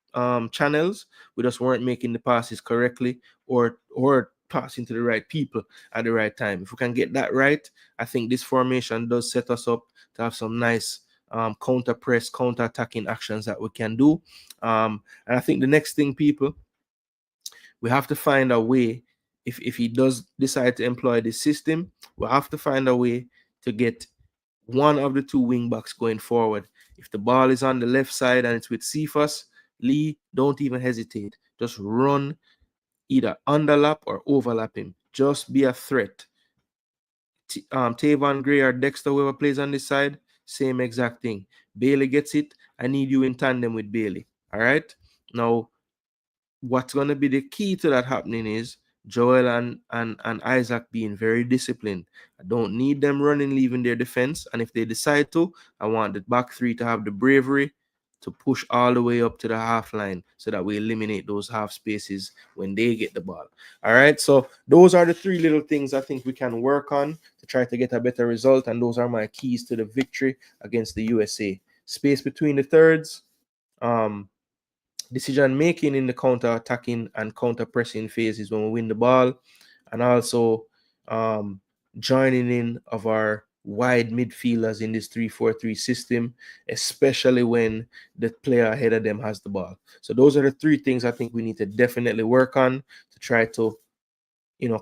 channels. We just weren't making the passes correctly or passing to the right people at the right time. If we can get that right, I think this formation does set us up to have some nice counter press, counter attacking actions that we can do. And I think the next thing, people, we have to find a way. If he does decide to employ this system, we'll have to find a way to get one of the two wing backs going forward. If the ball is on the left side and it's with Cephas, Lee, don't even hesitate. Just run, either underlap or overlap him. Just be a threat. Tavon Gray or Dexter, whoever plays on this side, same exact thing. Bailey gets it. I need you in tandem with Bailey. All right? Now, what's going to be the key to that happening is Joel and Isaac being very disciplined. I don't need them running, leaving their defense. And if they decide to, I want the back three to have the bravery to push all the way up to the half line so that we eliminate those half spaces when they get the ball. All right, so those are the three little things I think we can work on to try to get a better result, and those are my keys to the victory against the USA. Space between the thirds, decision making in the counter attacking and counter pressing phases when we win the ball, and also joining in of our wide midfielders in this 3-4-3 system, especially when the player ahead of them has the ball. So those are the three things I think we need to definitely work on to try to,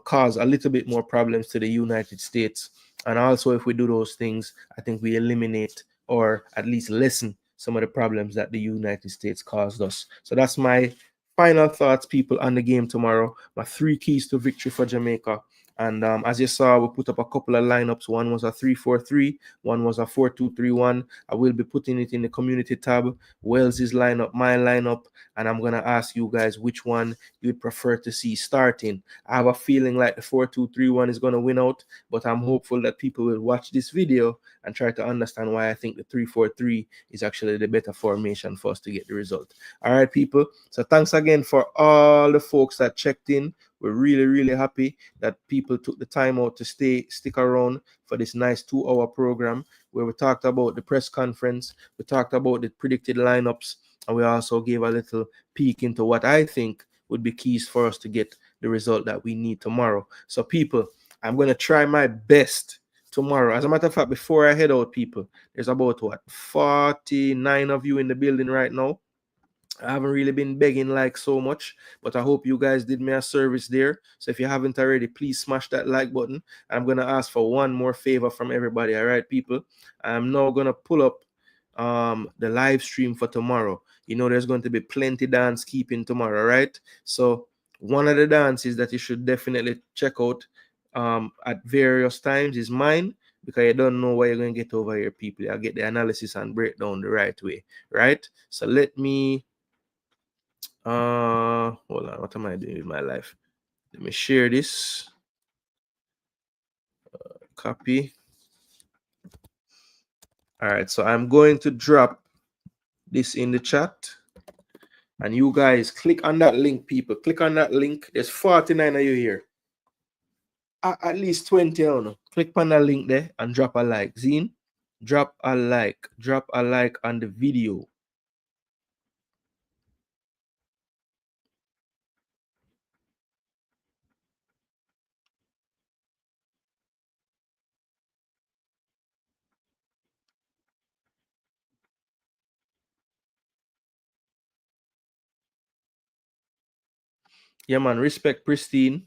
cause a little bit more problems to the United States. And also, if we do those things, I think we eliminate or at least lessen some of the problems that the United States caused us. So that's my final thoughts, people, on the game tomorrow. My 3 keys to victory for Jamaica. And as you saw, we put up a couple of lineups. One was a 3-4-3, one was a 4-2-3-1. I will be putting it in the community tab. Wells's lineup, my lineup, and I'm going to ask you guys which one you'd prefer to see starting. I have a feeling like the 4-2-3-1 is going to win out, but I'm hopeful that people will watch this video and try to understand why I think the 3-4-3 is actually the better formation for us to get the result. All right, people. So thanks again for all the folks that checked in. We're really, really happy that people took the time out to stick around for this nice 2-hour program where we talked about the press conference, we talked about the predicted lineups, and we also gave a little peek into what I think would be keys for us to get the result that we need tomorrow. So people, I'm going to try my best tomorrow. As a matter of fact, before I head out, people, there's about 49 of you in the building right now. I haven't really been begging like so much, but I hope you guys did me a service there. So if you haven't already, please smash that like button. I'm going to ask for one more favor from everybody. All right, people. I'm now going to pull up the live stream for tomorrow. You know, there's going to be plenty dance keeping tomorrow, right? So one of the dances that you should definitely check out at various times is mine, because you don't know what you're going to get over here, people. I'll get the analysis and breakdown the right way, right? So let me hold on, what am I doing with my life? Let me share this. Copy. All right, so I'm going to drop this in the chat, and you guys click on that link, people. Click on that link. There's 49 of you here. At least 20 on them. Click on that link there and drop a like. Zine, drop a like on the video. Yeah, man. Respect Pristine.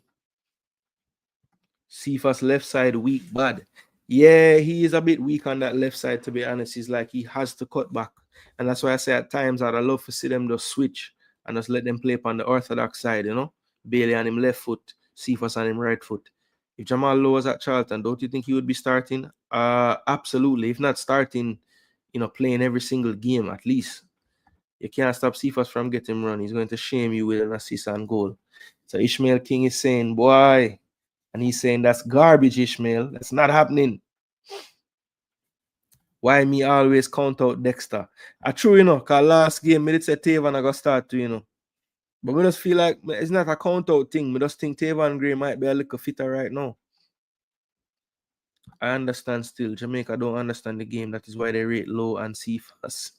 Cephas left side weak, bad. Yeah, he is a bit weak on that left side, to be honest. He's like, he has to cut back. And that's why I say at times I'd love to see them just switch and just let them play up on the orthodox side, you know? Bailey on him left foot, Cephas on him right foot. If Jamal Lowe was at Charlton, don't you think he would be starting? Absolutely. If not starting, you know, playing every single game at least. You can't stop Cephas from getting run. He's going to shame you with an assist and goal. So Ishmael King is saying, boy, and he's saying that's garbage, Ishmael. That's not happening. Why me always count out Dexter? I true, you know, because last game, I did say Taven I got start to, you know. But we just feel like it's not a count out thing. We just think Taven Gray might be a little fitter right now. I understand still. Jamaica don't understand the game. That is why they rate low and Cephas.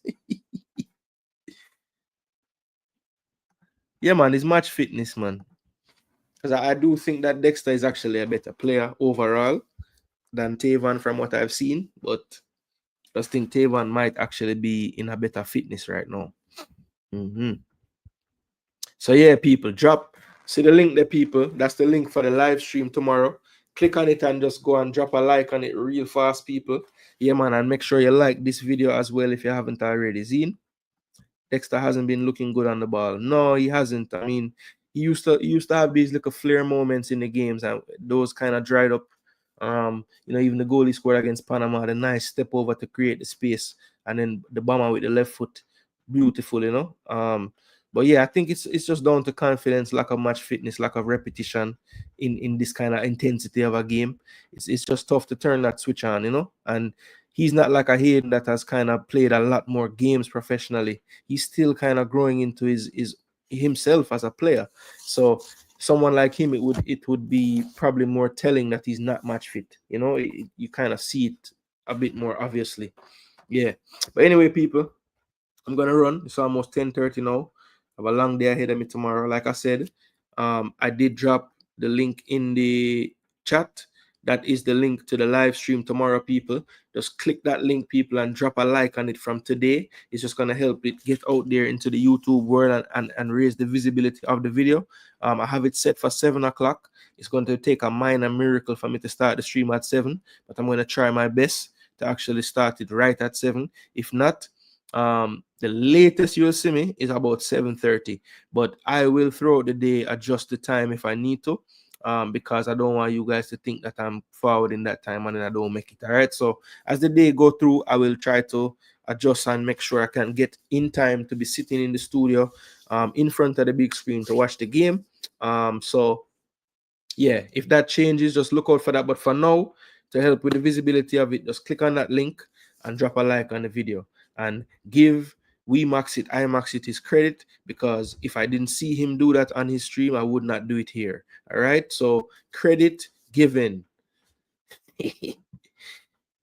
Yeah, man, it's match fitness, man. Because I do think that Dexter is actually a better player overall than Taven from what I've seen. But I just think Taven might actually be in a better fitness right now. So yeah, people, see the link there, people. That's the link for the live stream tomorrow. Click on it and just go and drop a like on it real fast, people. Yeah, man, and make sure you like this video as well if you haven't already. Zine, Dexter hasn't been looking good on the ball. No, he hasn't. I mean, he used to have these little flare moments in the games, and those kind of dried up. You know, even the goal he scored against Panama had a nice step over to create the space, and then the bomber with the left foot, beautiful, you know. But yeah, I think it's just down to confidence, lack of match fitness, lack of repetition in this kind of intensity of a game. It's just tough to turn that switch on, you know. And he's not like a Hayden that has kind of played a lot more games professionally. He's still kind of growing into his himself as a player. So someone like him, it would be probably more telling that he's not match fit. You know, you kind of see it a bit more obviously. Yeah. But anyway, people, I'm gonna run. It's almost 10:30 now. I have a long day ahead of me tomorrow. Like I said, I did drop the link in the chat. That is the link to the live stream tomorrow, people. Just click that link, people, and drop a like on it from today. It's just going to help it get out there into the YouTube world and raise the visibility of the video. I have it set for 7 o'clock. It's going to take a minor miracle for me to start the stream at 7, but I'm going to try my best to actually start it right at 7. If not, the latest you'll see me is about 7:30, but I will throughout the day adjust the time if I need to, because I don't want you guys to think that I'm forward in that time and then I don't make it. All right, so as the day go through, I will try to adjust and make sure I can get in time to be sitting in the studio in front of the big screen to watch the game. So yeah, if that changes, just look out for that. But for now, to help with the visibility of it, just click on that link and drop a like on the video and give we max it, I max it his credit, because if I didn't see him do that on his stream, I would not do it here. All right, so credit given.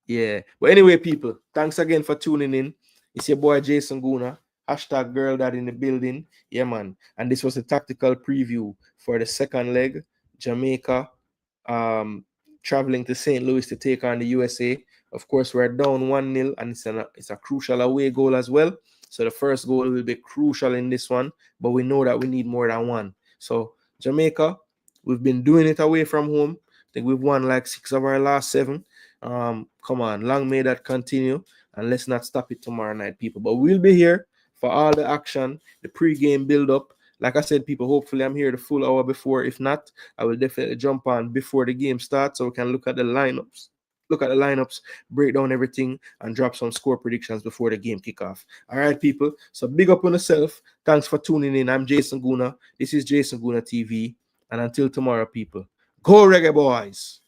Yeah, but anyway, people, thanks again for tuning in. It's your boy Jason Gooner, hashtag girl dad in the building. Yeah, man. And this was a tactical preview for the second leg, Jamaica traveling to St. Louis to take on the USA. Of course, we're down 1-0, and it's a crucial away goal as well. So the first goal will be crucial in this one, but we know that we need more than one. So Jamaica, we've been doing it away from home. I think we've won like 6 of our last 7. Come on, long may that continue, and let's not stop it tomorrow night, people. But we'll be here for all the action, the pre-game build-up. Like I said, people, hopefully I'm here the full hour before. If not, I will definitely jump on before the game starts so we can look at the lineups, break down everything, and drop some score predictions before the game kick off. All right, people. So big up on yourself. Thanks for tuning in. I'm Jason Gooner. This is Jason Gooner TV. And until tomorrow, people, go Reggae Boyz.